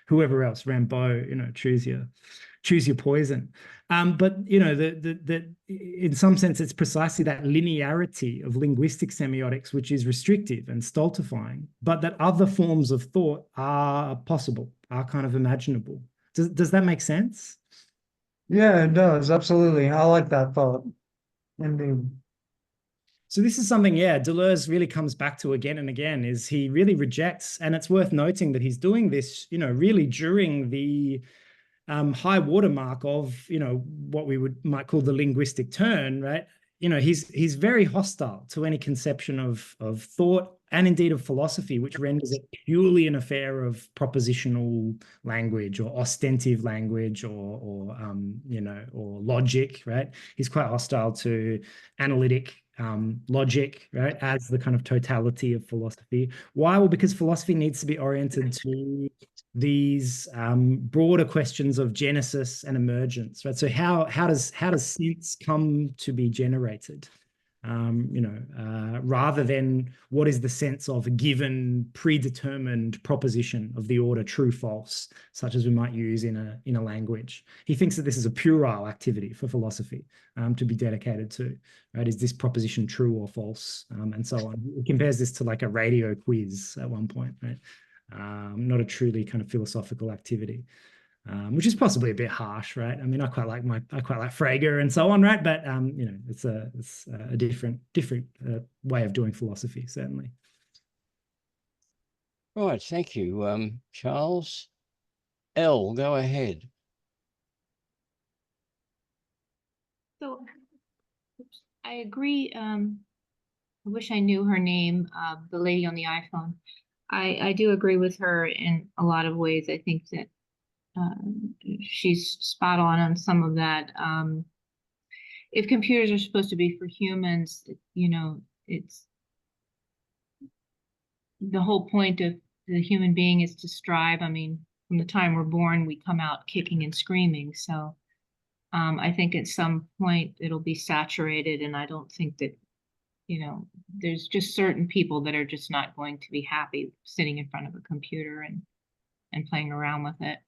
whoever else, Rimbaud, choose your poison. But, in some sense, it's precisely that linearity of linguistic semiotics which is restrictive and stultifying, but that other forms of thought are possible, are kind of imaginable. Does that make sense? Yeah, it does. Absolutely. I like that thought. Indeed. So this is something, Deleuze really comes back to again and again, is he really rejects, and it's worth noting that he's doing this, really during the high watermark of, what we might call the linguistic turn, right? you know, he's very hostile to any conception of thought and indeed of philosophy, which renders it purely an affair of propositional language or ostentive language or you know, or logic, right? He's quite hostile to analytic logic, right, as the kind of totality of philosophy. Why? Well, because philosophy needs to be oriented to these broader questions of genesis and emergence, right? So how does sense come to be generated? You know, rather than what is the sense of a given predetermined proposition of the order true, false, such as we might use in a language. He thinks that this is a puerile activity for philosophy to be dedicated to, right? Is this proposition true or false, and so on. He compares this to like a radio quiz at one point, right? Not a truly kind of philosophical activity. Which is possibly a bit harsh, right? I mean, I quite like Frege and so on, right? But you know, it's a different way of doing philosophy, certainly. Right, thank you, Charles. Elle, go ahead. So I agree. I wish I knew her name, the lady on the iPhone. I do agree with her in a lot of ways. I think that she's spot on some of that. If computers are supposed to be for humans, you know, it's the whole point of the human being is to strive. I mean, from the time we're born, we come out kicking and screaming. So I think at some point it'll be saturated, and I don't think that, you know, there's just certain people that are just not going to be happy sitting in front of a computer and playing around with it.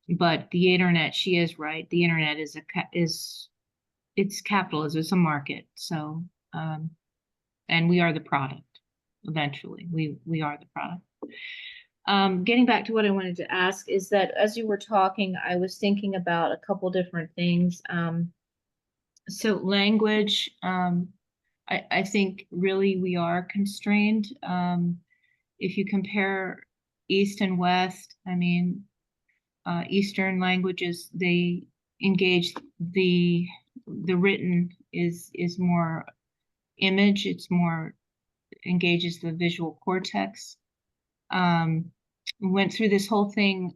But the internet, she is right. The internet it's capitalism, it's a market. So, and we are the product. Eventually, we are the product. Getting back to what I wanted to ask is that as you were talking, I was thinking about a couple different things. So language, I think really we are constrained. If you compare East and West, I mean, Eastern languages, they engage the written is more image, it's more engages the visual cortex. Went through this whole thing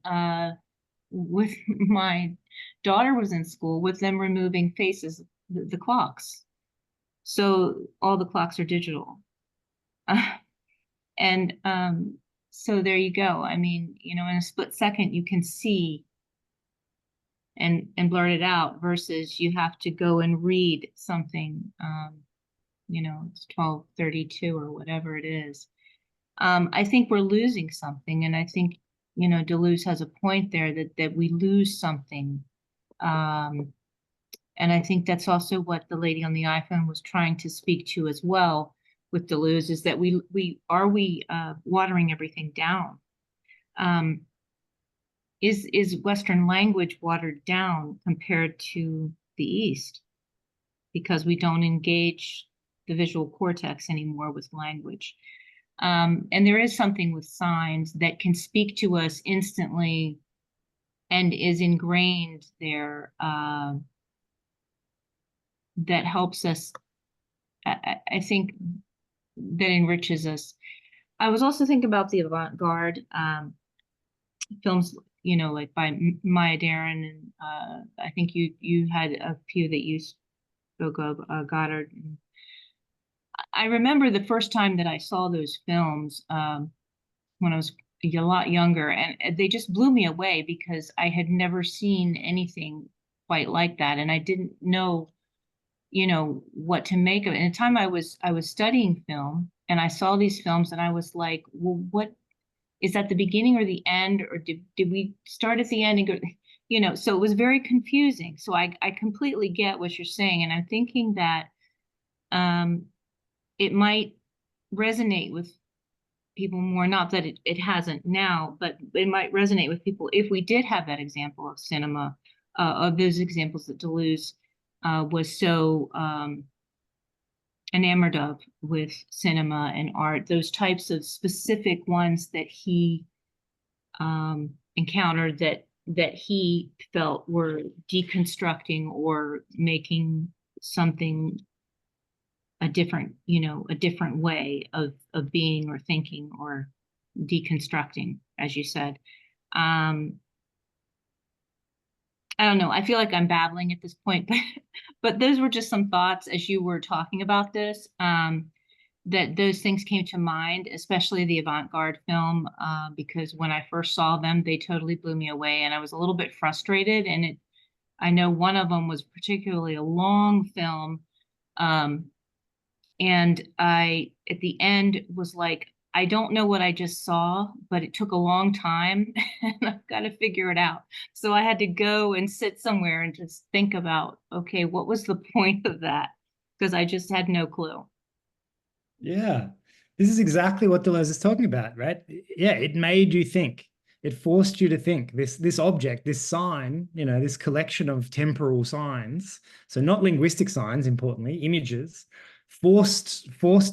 with my daughter was in school with them removing faces, the clocks. So all the clocks are digital. And so there you go. I mean, you know, in a split second, you can see and blurt it out versus you have to go and read something, you know, it's 12:32 or whatever it is. I think we're losing something. And I think, you know, Deleuze has a point there that we lose something. And I think that's also what the lady on the iPhone was trying to speak to as well with Deleuze, is that we watering everything down? Is Western language watered down compared to the East? Because we don't engage the visual cortex anymore with language. And there is something with signs that can speak to us instantly and is ingrained there, that helps us, I think, that enriches us. I was also thinking about the avant-garde films, you know, like by Maya Deren, and I think you had a few that you spoke of, Goddard. I remember the first time that I saw those films when I was a lot younger, and they just blew me away because I had never seen anything quite like that, and I didn't know, you know, what to make of it. And at the time I was studying film, and I saw these films, and I was like, well, what is that, the beginning or the end, or did we start at the end and go, you know? So it was very confusing. So I completely get what you're saying, and I'm thinking that it might resonate with people more, not that it hasn't now, but it might resonate with people if we did have that example of cinema, of those examples that Deleuze was so enamored of with cinema and art, those types of specific ones that he encountered that he felt were deconstructing or making something, a different, a different way of being or thinking or deconstructing, as you said. I don't know. I feel like I'm babbling at this point, but those were just some thoughts as you were talking about this, that those things came to mind, especially the avant-garde film, because when I first saw them, they totally blew me away, and I was a little bit frustrated. And I know one of them was particularly a long film, and I, at the end, was like, I don't know what I just saw, but it took a long time and I've got to figure it out. So I had to go and sit somewhere and just think about, okay, what was the point of that? Because I just had no clue. Yeah, this is exactly what Deleuze is talking about, right? Yeah, it made you think. It forced you to think. This object, this sign, this collection of temporal signs, so not linguistic signs, importantly, images, forced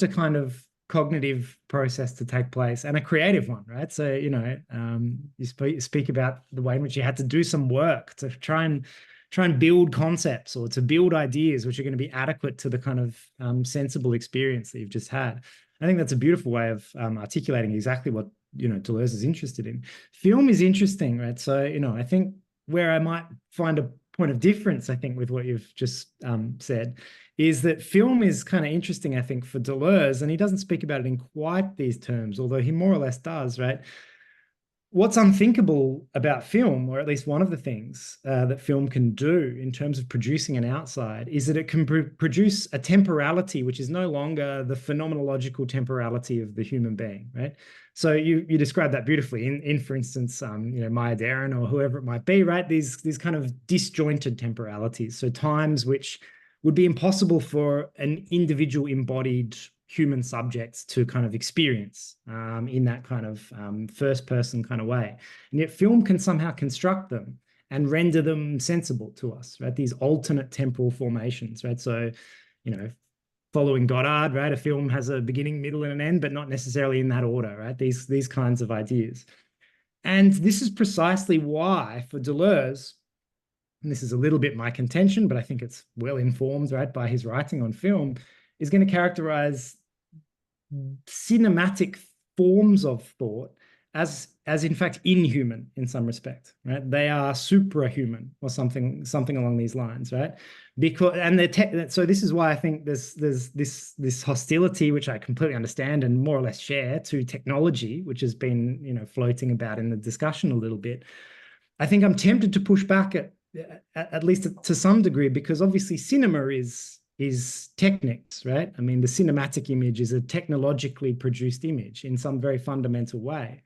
a kind of cognitive process to take place, and a creative one, right? So, you speak about the way in which you had to do some work to try and build concepts or to build ideas which are going to be adequate to the kind of sensible experience that you've just had. I think that's a beautiful way of articulating exactly what Deleuze is interested in. Film is interesting, right? So I think where I might find a point of difference, I think, with what you've just said, is that film is kind of interesting, I think, for Deleuze, and he doesn't speak about it in quite these terms, although he more or less does, right? What's unthinkable about film, or at least one of the things that film can do in terms of producing an outside, is that it can produce a temporality which is no longer the phenomenological temporality of the human being, right? So you described that beautifully in for instance, Maya Deren or whoever it might be, right? These kind of disjointed temporalities, so times which would be impossible for an individual embodied human subjects to kind of experience in that kind of first person kind of way. And yet film can somehow construct them and render them sensible to us, right? These alternate temporal formations, right? So, following Goddard, right? A film has a beginning, middle, and an end, but not necessarily in that order, right? These kinds of ideas. And this is precisely why, for Deleuze, and this is a little bit my contention, but I think it's well informed, right, by his writing on film, is going to characterize cinematic forms of thought as in fact inhuman in some respect, right? They are suprahuman or something along these lines, right? So this is why I think there's this hostility, which I completely understand and more or less share, to technology, which has been floating about in the discussion a little bit. I think I'm tempted to push back at least to some degree, because obviously cinema is techniques, right? I mean, the cinematic image is a technologically produced image in some very fundamental way.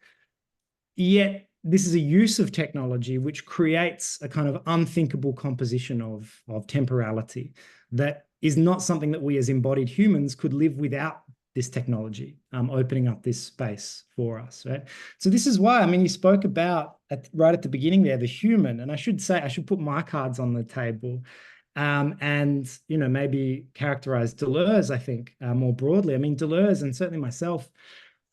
Yet this is a use of technology which creates a kind of unthinkable composition of temporality that is not something that we as embodied humans could live without this technology opening up this space for us, right? So this is why, I mean, you spoke about right at the beginning there, the human, and I should put my cards on the table and maybe characterize Deleuze, I think, more broadly. I mean, Deleuze, and certainly myself,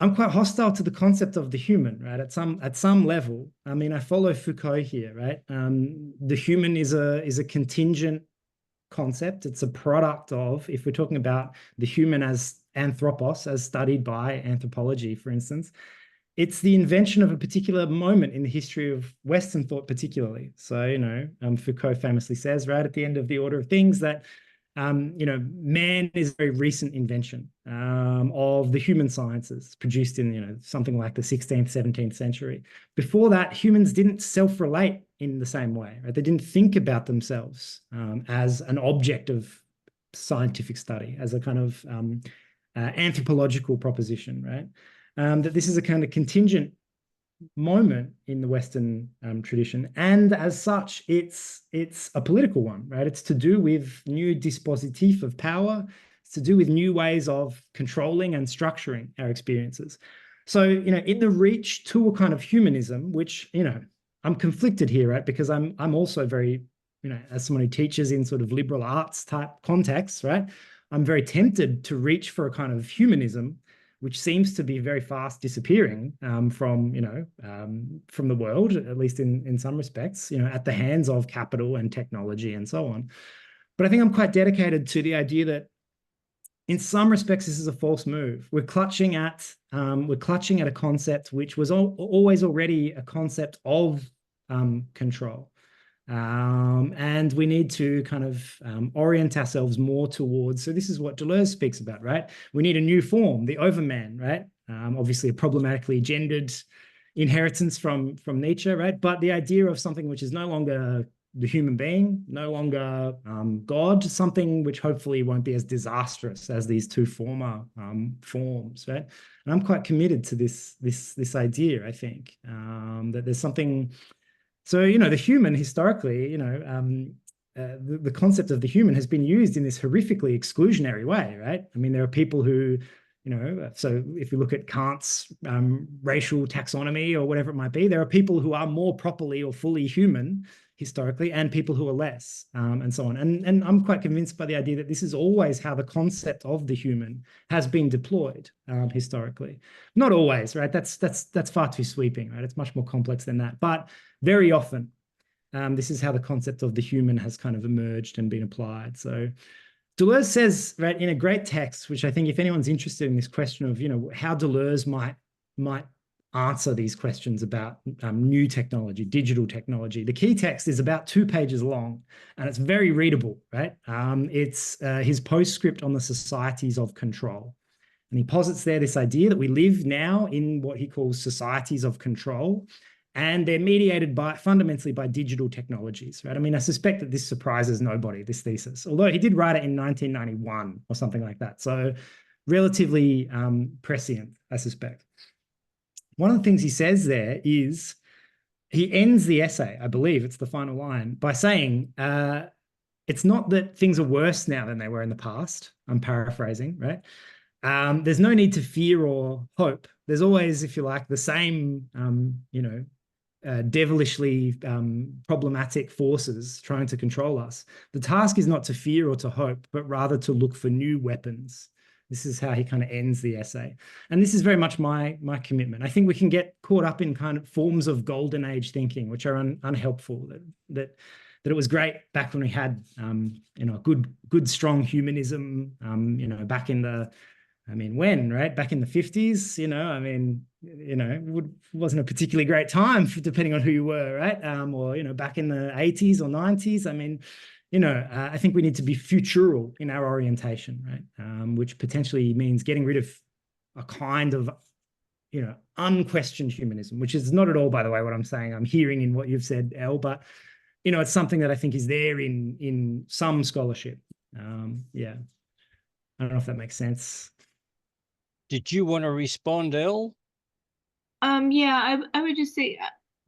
I'm quite hostile to the concept of the human, right? At some level. I mean, I follow Foucault here, right? The human is a contingent concept. It's a product of, if we're talking about the human as anthropos, as studied by anthropology, for instance, it's the invention of a particular moment in the history of Western thought, particularly. So, Foucault famously says, right at the end of The Order of Things, that man is a very recent invention of the human sciences, produced in something like the 16th, 17th century. Before that, humans didn't self-relate in the same way, right? They didn't think about themselves as an object of scientific study, as a kind of anthropological proposition, right? That this is a kind of contingent moment in the Western tradition, and as such, it's a political one, right? It's to do with new dispositif of power. It's to do with new ways of controlling and structuring our experiences. So, in the reach to a kind of humanism, which I'm conflicted here, right? Because I'm also very, as someone who teaches in sort of liberal arts type contexts, right? I'm very tempted to reach for a kind of humanism, which seems to be very fast disappearing from the world, at least in some respects, at the hands of capital and technology and so on. But I think I'm quite dedicated to the idea that in some respects, this is a false move. We're clutching at a concept which was always already a concept of control. And we need to kind of orient ourselves more towards, so this is what Deleuze speaks about, right? We need a new form, the overman, right? Obviously a problematically gendered inheritance from Nietzsche, right? But the idea of something which is no longer the human being, no longer God, something which hopefully won't be as disastrous as these two former forms, right? And I'm quite committed to this idea, I think, that there's something. So, you know, the human historically, you know, the concept of the human has been used in this horrifically exclusionary way, right? I mean, there are people who, you know, so if you look at Kant's racial taxonomy or whatever it might be, there are people who are more properly or fully human historically and people who are less, and so on. And I'm quite convinced by the idea that this is always how the concept of the human has been deployed historically. Not always, right? That's far too sweeping, right? It's much more complex than that. But very often, this is how the concept of the human has kind of emerged and been applied. So Deleuze says, right, in a great text, which I think if anyone's interested in this question of, you know, how Deleuze might answer these questions about new technology, digital technology. The key text is about 2 pages long, and it's very readable, right? It's his postscript on the societies of control. And he posits there this idea that we live now in what he calls societies of control, and they're mediated fundamentally by digital technologies, right? I mean, I suspect that this surprises nobody, this thesis, although he did write it in 1991 or something like that. So relatively prescient, I suspect. One of the things he says there is he ends the essay, I believe it's the final line, by saying, it's not that things are worse now than they were in the past. I'm paraphrasing, right? There's no need to fear or hope. There's always, if you like, the same, you know, devilishly problematic forces trying to control us. The task is not to fear or to hope, but rather to look for new weapons. This is how he kind of ends the essay. And this is very much my commitment. I think we can get caught up in kind of forms of golden age thinking, which are unhelpful, that it was great back when we had, you know, good, strong humanism, you know, back in the, I mean, when, right? Back in the 50s, you know, I mean, you know, it wasn't a particularly great time depending on who you were, right? Or, you know, back in the 80s or 90s, I mean, you know, I think we need to be futural in our orientation, right? Which potentially means getting rid of a kind of, you know, unquestioned humanism, which is not at all, by the way, what I'm saying. I'm hearing in what you've said, Elle, but, you know, it's something that I think is there in some scholarship. Yeah, I don't know if that makes sense. Did you want to respond, Elle? Yeah, I would just say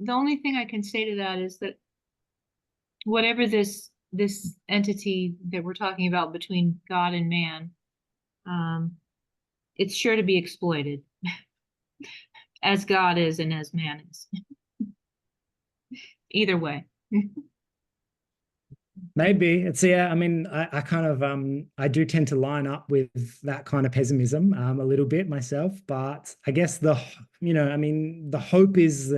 the only thing I can say to that is that whatever this entity that we're talking about between God and man, it's sure to be exploited as God is and as man is. Either way. Maybe it's, yeah, I mean, I kind of I do tend to line up with that kind of pessimism a little bit myself, but I guess you know, I mean, the hope is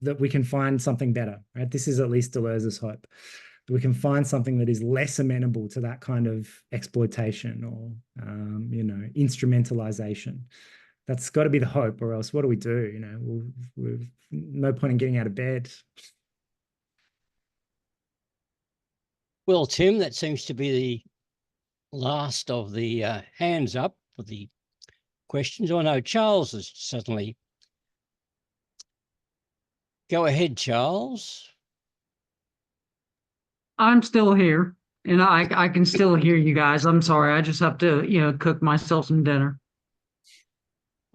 that we can find something better, right? This is at least Deleuze's hope. We can find something that is less amenable to that kind of exploitation or, you know, instrumentalization. That's got to be the hope, or else what do we do? You know, we've no point in getting out of bed. Well, Tim, that seems to be the last of the hands up for the questions. I know Charles is suddenly. Go ahead, Charles. I'm still here, and I can still hear you guys. I'm sorry. I just have to, you know, cook myself some dinner.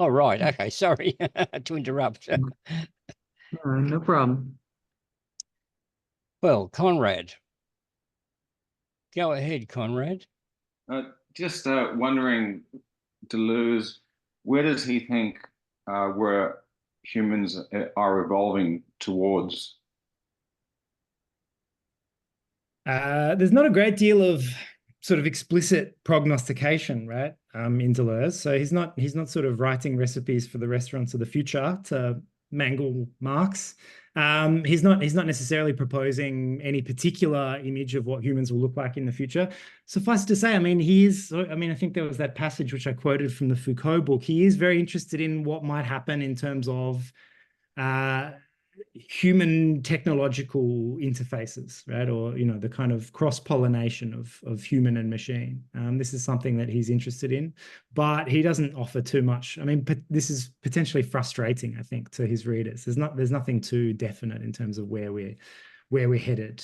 All right. Okay. Sorry to interrupt. No problem. Well, Conrad. Go ahead, Conrad. Just wondering, Deleuze, where does he think where humans are evolving towards? There's not a great deal of sort of explicit prognostication, right, in Deleuze. So he's not sort of writing recipes for the restaurants of the future to mangle Marx. He's not necessarily proposing any particular image of what humans will look like in the future. Suffice to say, I mean, I think there was that passage which I quoted from the Foucault book. He is very interested in what might happen in terms of human technological interfaces, right? Or, you know, the kind of cross-pollination of human and machine. This is something that he's interested in, but he doesn't offer too much. I mean, this is potentially frustrating, I think, to his readers. There's nothing too definite in terms of where we're headed.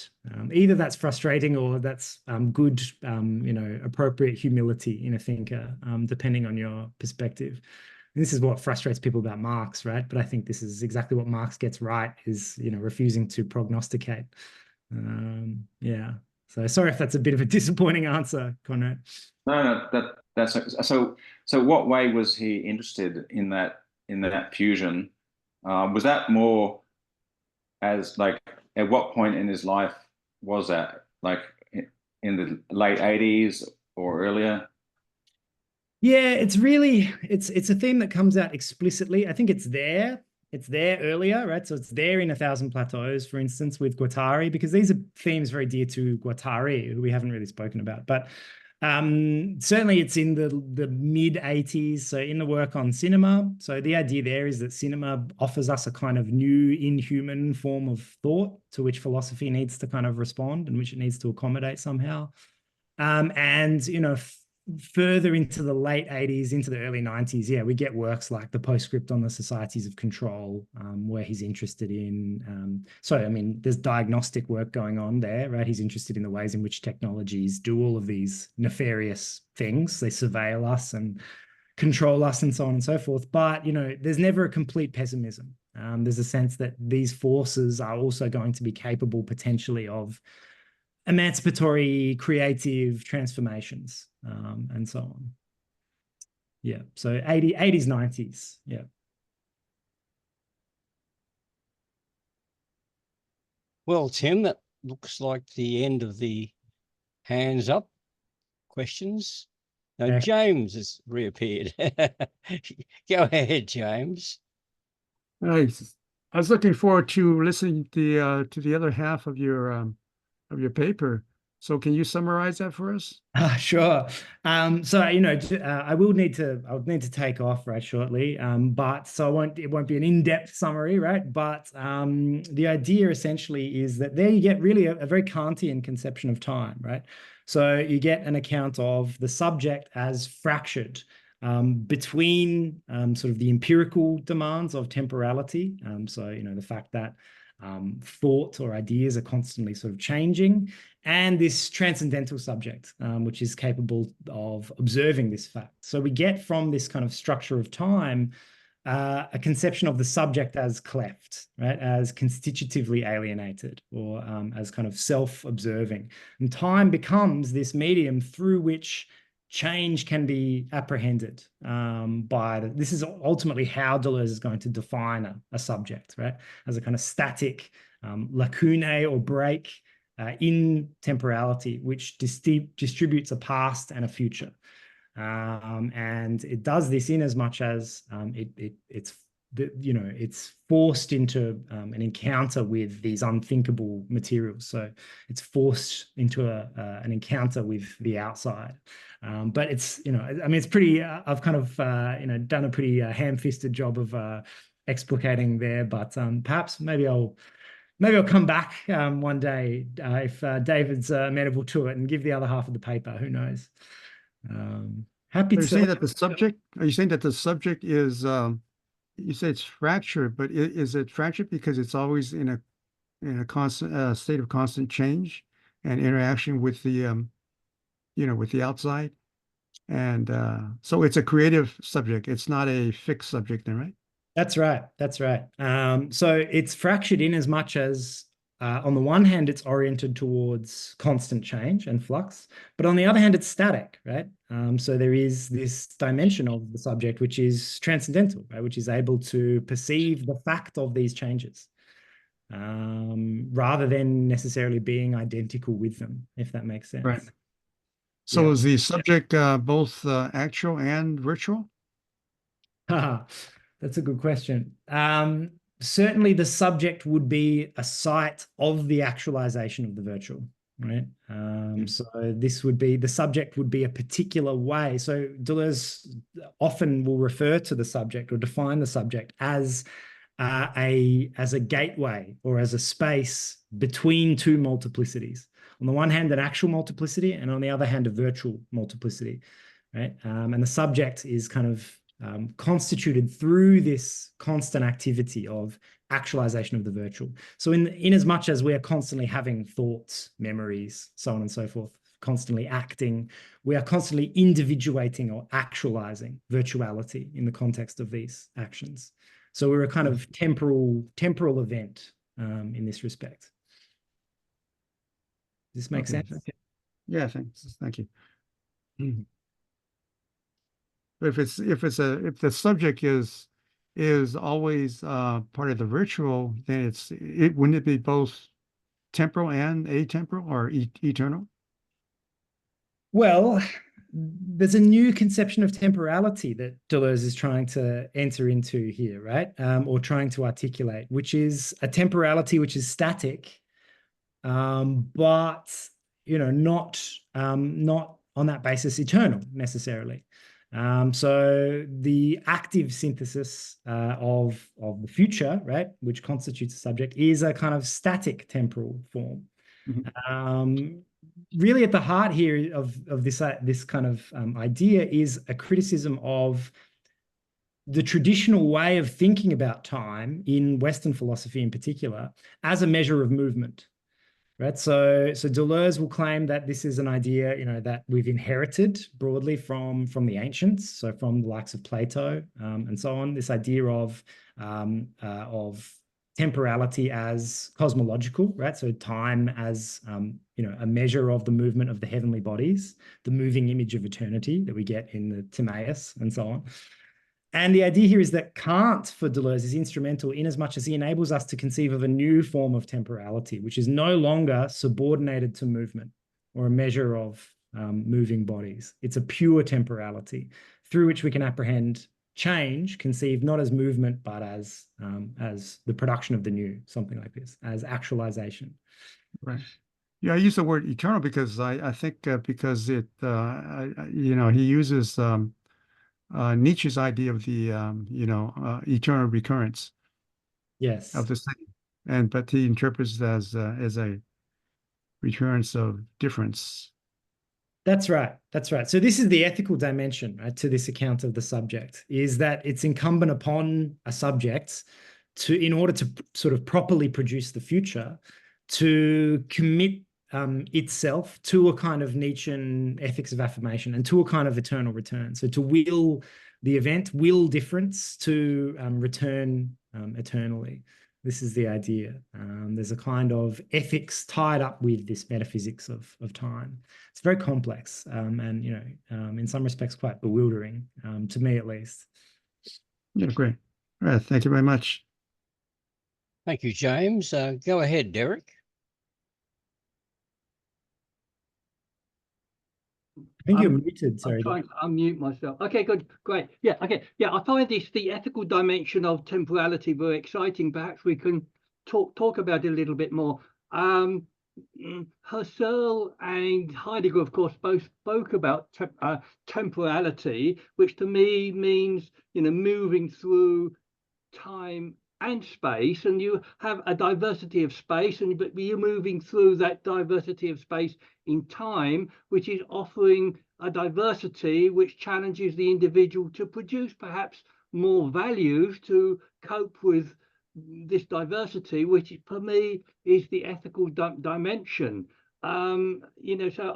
Either that's frustrating or that's good, you know, appropriate humility in a thinker, depending on your perspective. And this is what frustrates people about Marx, right? But I think this is exactly what Marx gets right, is, you know, refusing to prognosticate. Yeah. So sorry if that's a bit of a disappointing answer, Conrad. No, that's so. So, what way was he interested in that fusion? Was that more as like at what point in his life was that? Like in the late 80s or earlier? Yeah, it's a theme that comes out explicitly. I think it's there earlier, right? So it's there in A Thousand Plateaus, for instance, with Guattari, because these are themes very dear to Guattari, who we haven't really spoken about. But certainly it's in the mid 80s, so in the work on cinema. So the idea there is that cinema offers us a kind of new inhuman form of thought to which philosophy needs to kind of respond and which it needs to accommodate somehow. And, you know, further into the late 80s, into the early 90s, yeah, we get works like the Postscript on the Societies of Control, where he's interested in, so, I mean, there's diagnostic work going on there, right? He's interested in the ways in which technologies do all of these nefarious things. They surveil us and control us and so on and so forth. But, you know, there's never a complete pessimism. There's a sense that these forces are also going to be capable potentially of emancipatory, creative transformations, and so on. Yeah, so 80s, 90s, yeah. Well, Tim, that looks like the end of the hands up questions. Now, James has reappeared. Go ahead, James. Nice. I was looking forward to listening to the other half of your paper. So can you summarize that for us? Sure. So, you know, I'll need to take off right shortly. But so it won't be an in-depth summary, right? But the idea essentially is that there you get really a very Kantian conception of time, right? So you get an account of the subject as fractured between sort of the empirical demands of temporality. So, you know, the fact that thought or ideas are constantly sort of changing, and this transcendental subject, which is capable of observing this fact. So we get from this kind of structure of time a conception of the subject as cleft, right, as constitutively alienated, or as kind of self-observing. And time becomes this medium through which change can be apprehended this is ultimately how Deleuze is going to define a subject, right, as a kind of static lacunae or break in temporality, which distributes a past and a future. And it does this in as much as it's forced into an encounter with these unthinkable materials. So it's forced into an encounter with the outside. But it's, you know, I mean, it's pretty, I've kind of, you know, done a pretty ham-fisted job of explicating there, but perhaps maybe I'll come back one day if David's amenable to it and give the other half of the paper. Who knows? Happy to. Are you saying that the subject is, you say it's fractured, but is it fractured because it's always in a constant state of constant change and interaction with the, you know, with the outside? And so it's a creative subject. It's not a fixed subject then, right? That's right. That's right. So it's fractured in as much as, on the one hand, it's oriented towards constant change and flux, but on the other hand, it's static, right? So there is this dimension of the subject which is transcendental, right? Which is able to perceive the fact of these changes, rather than necessarily being identical with them, if that makes sense. Right. So is the subject both actual and virtual? That's a good question. certainly the subject would be a site of the actualization of the virtual, right? So this would be, the subject would be a particular way. So Deleuze often will refer to the subject or define the subject as a gateway or as a space between two multiplicities. On the one hand, an actual multiplicity, and on the other hand, a virtual multiplicity, right? And the subject is kind of constituted through this constant activity of actualization of the virtual. So in as much as we are constantly having thoughts, memories, so on and so forth, constantly acting, we are constantly individuating or actualizing virtuality in the context of these actions. So we're a kind of temporal event in this respect. Does this make sense? Okay. Yeah, thanks. Thank you. If the subject is always part of the virtual, then wouldn't it be both temporal and atemporal or eternal? Well, there's a new conception of temporality that Deleuze is trying to enter into here, right? Or trying to articulate, which is a temporality which is static, but not on that basis eternal necessarily. So the active synthesis of the future, right, which constitutes a subject, is a kind of static temporal form. Really at the heart here of this kind of idea is a criticism of the traditional way of thinking about time in Western philosophy in particular as a measure of movement. Right, so Deleuze will claim that this is an idea, that we've inherited broadly from the ancients, so from the likes of Plato and so on. This idea of temporality as cosmological, right? So time as a measure of the movement of the heavenly bodies, the moving image of eternity that we get in the Timaeus and so on. And the idea here is that Kant, for Deleuze, is instrumental in as much as he enables us to conceive of a new form of temporality, which is no longer subordinated to movement or a measure of moving bodies. It's a pure temporality through which we can apprehend change, conceived not as movement, but as the production of the new, something like this, as actualization. Right. Yeah, I use the word eternal because I think because it, he uses Nietzsche's idea of the eternal recurrence. Yes. Of the same, but he interprets it as a recurrence of difference. That's right. That's right. So this is the ethical dimension, right, to this account of the subject, is that it's incumbent upon a subject in order to sort of properly produce the future, to commit itself to a kind of Nietzschean ethics of affirmation and to a kind of eternal return. So to will the event, will difference, to return eternally. This is the idea. There's a kind of ethics tied up with this metaphysics of time. It's very complex and, in some respects quite bewildering, to me at least. Yeah, great. All right, thank you very much. Thank you, James. Go ahead, Derek. I think you're muted. Sorry. I'm trying to unmute myself. Okay, good, great. Yeah, okay. Yeah, I find the ethical dimension of temporality very exciting. Perhaps we can talk about it a little bit more. Husserl and Heidegger, of course, both spoke about temporality, which to me means, moving through time and space, and you have a diversity of space, but you're moving through that diversity of space in time, which is offering a diversity which challenges the individual to produce perhaps more values to cope with this diversity, which for me is the ethical dimension. So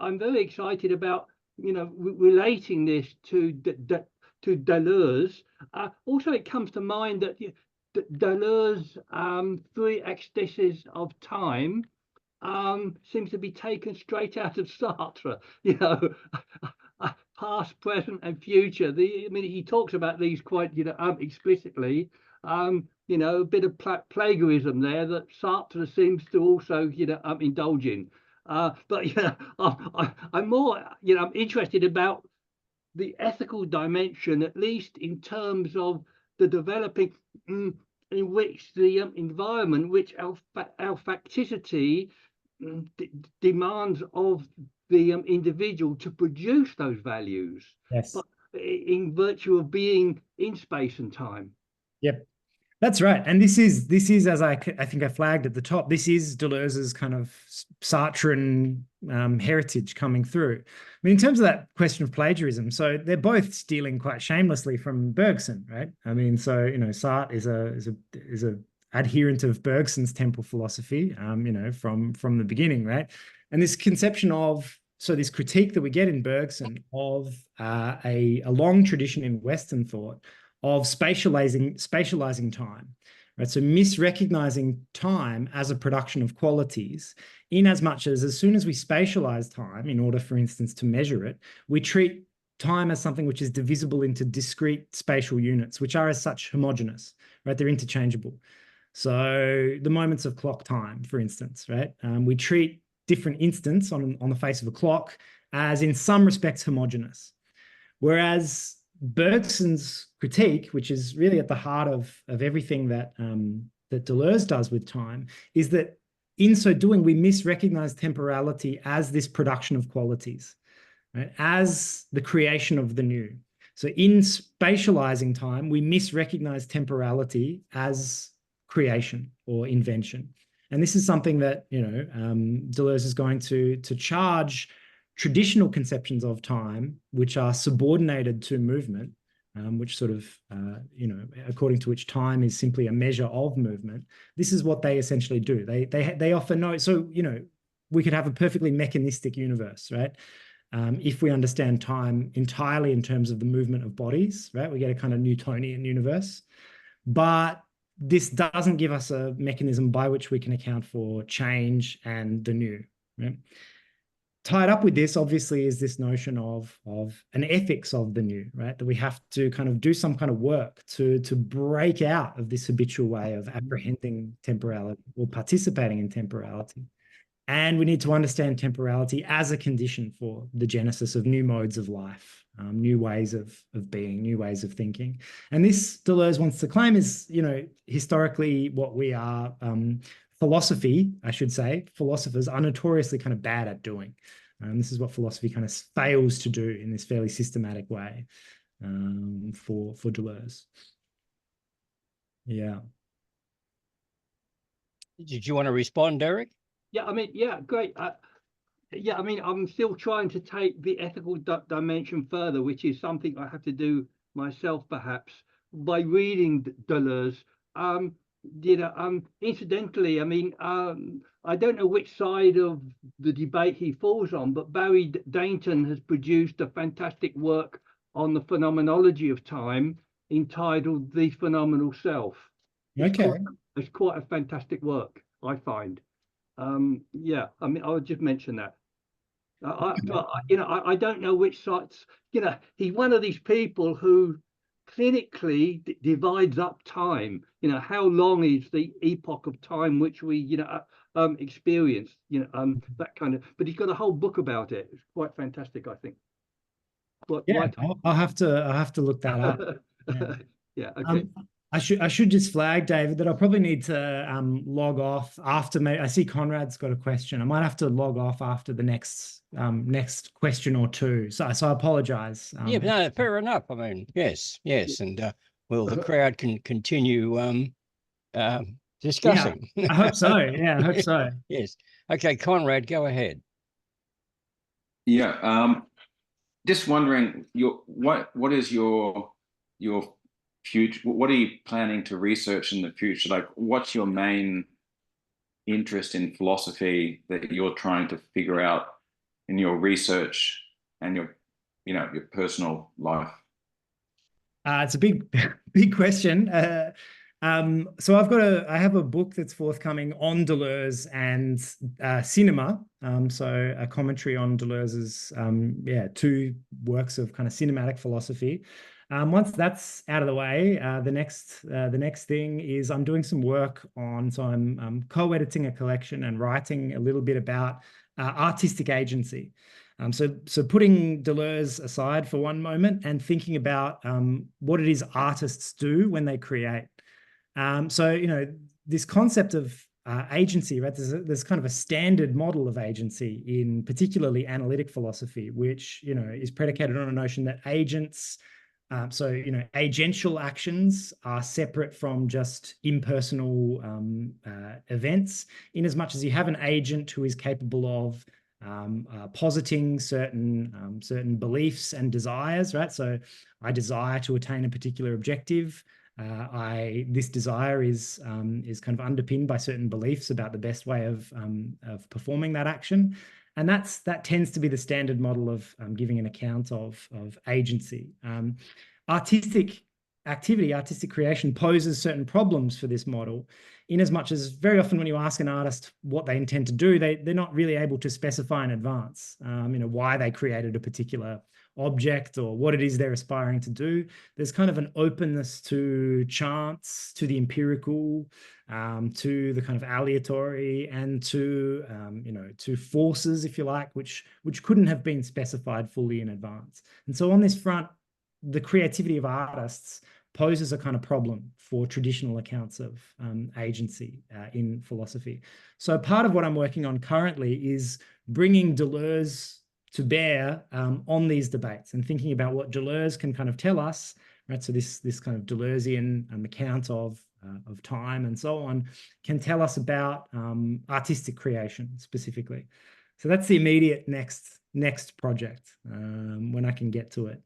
I'm very excited about relating this to Deleuze. Also, it comes to mind that Deleuze, 3 ecstasies of time, seems to be taken straight out of Sartre. Past, present, and future. He talks about these quite, explicitly. A bit of plagiarism there that Sartre seems to also, indulge in. But I'm more, I'm interested about the ethical dimension, at least in terms of the developing in which the environment, which our facticity demands of the individual to produce those values, Yes. but in virtue of being in space and time. Yep. That's right. And this is as I think I flagged at the top, this is Deleuze's kind of Sartrean heritage coming through. I mean, in terms of that question of plagiarism, so they're both stealing quite shamelessly from Bergson, right? I mean, so, you know, Sartre is a adherent of Bergson's temporal philosophy, you know, from the beginning, right? And this conception of, so this critique that we get in Bergson of a long tradition in Western thought of spatializing time, right? So misrecognizing time as a production of qualities, in as much as soon as we spatialize time, in order, for instance, to measure it, we treat time as something which is divisible into discrete spatial units, which are as such homogeneous, right? They're interchangeable. So the moments of clock time, for instance, right? We treat different instants on the face of a clock as in some respects homogeneous. Whereas Bergson's critique, which is really at the heart of everything that that Deleuze does with time, is that in so doing, we misrecognize temporality as this production of qualities, right? As the creation of the new. So in spatializing time, we misrecognize temporality as creation or invention. And this is something that, you know, Deleuze is going to charge traditional conceptions of time, which are subordinated to movement, which sort of, you know, according to which time is simply a measure of movement. This is what they essentially do. They offer no, so, you know, we could have a perfectly mechanistic universe, right? If we understand time entirely in terms of the movement of bodies, right? We get a kind of Newtonian universe. But this doesn't give us a mechanism by which we can account for change and the new, right? Tied up with this, obviously, is this notion of an ethics of the new, right? That we have to kind of do some kind of work to break out of this habitual way of apprehending temporality or participating in temporality. And we need to understand temporality as a condition for the genesis of new modes of life, new ways of being, new ways of thinking. And this, Deleuze wants to claim, is, you know, historically what we are, philosophy, I should say, philosophers are notoriously kind of bad at doing. This is what philosophy kind of fails to do in this fairly systematic way for Deleuze. Yeah. Did you want to respond, Derek? Yeah, I mean, yeah, great. Yeah, I mean, I'm still trying to take the ethical dimension further, which is something I have to do myself, perhaps, by reading Deleuze. You know, incidentally, I mean, I don't know which side of the debate he falls on, but Barry Dainton has produced a fantastic work on the phenomenology of time entitled The Phenomenal Self. It's quite a fantastic work, I find. Yeah, I mean, I would just mention that. You know, I don't know which sides, you know, he's one of these people who clinically divides up time. You know, how long is the epoch of time which we, you know, experience, you know, that kind of, but he's got a whole book about it. It's quite fantastic, I think. Yeah, I'll have to look that up. Yeah. Yeah, okay. I should just flag, David, that I'll probably need to log off after. I see Conrad's got a question. I might have to log off after the next question or two. So I apologize. Yeah, but no, fair enough. I mean, yes, and well, the crowd can continue discussing. Yeah, I hope so. Yeah, I hope so. Yes. Okay, Conrad, go ahead. Yeah. Just wondering, what is your future? What are you planning to research in the future? Like, what's your main interest in philosophy that you're trying to figure out in your research and your, you know, your personal life? It's a big question. So I have a book that's forthcoming on Deleuze and cinema. So a commentary on Deleuze's two works of kind of cinematic philosophy. Once that's out of the way, the next thing is I'm doing some work on. So I'm co-editing a collection and writing a little bit about artistic agency. So putting Deleuze aside for one moment and thinking about what it is artists do when they create. So, you know, this concept of agency, right? There's kind of a standard model of agency in particularly analytic philosophy, which, you know, is predicated on a notion that agents, so, you know, agential actions are separate from just impersonal events, in as much as you have an agent who is capable of positing certain beliefs and desires, right? So I desire to attain a particular objective. This desire is kind of underpinned by certain beliefs about the best way of performing that action, and that tends to be the standard model of giving an account of agency. Artistic activity, artistic creation poses certain problems for this model, in as much as very often when you ask an artist what they intend to do, they're not really able to specify in advance, you know, why they created a particular object or what it is they're aspiring to do. There's kind of an openness to chance, to the empirical, to the kind of aleatory, and to you know, to forces, if you like, which couldn't have been specified fully in advance. And so on this front, the creativity of artists poses a kind of problem for traditional accounts of agency in philosophy. So part of what I'm working on currently is bringing Deleuze to bear on these debates and thinking about what Deleuze can kind of tell us, right? So this kind of Deleuzian account of time and so on can tell us about artistic creation specifically. So that's the immediate next project when I can get to it,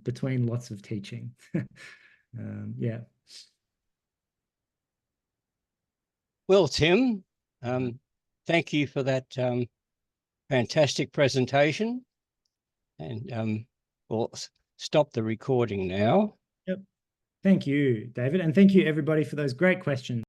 between lots of teaching. Yeah. Well, Tim, thank you for that fantastic presentation, and we'll stop the recording now. Yep. Thank you, David, and thank you everybody for those great questions.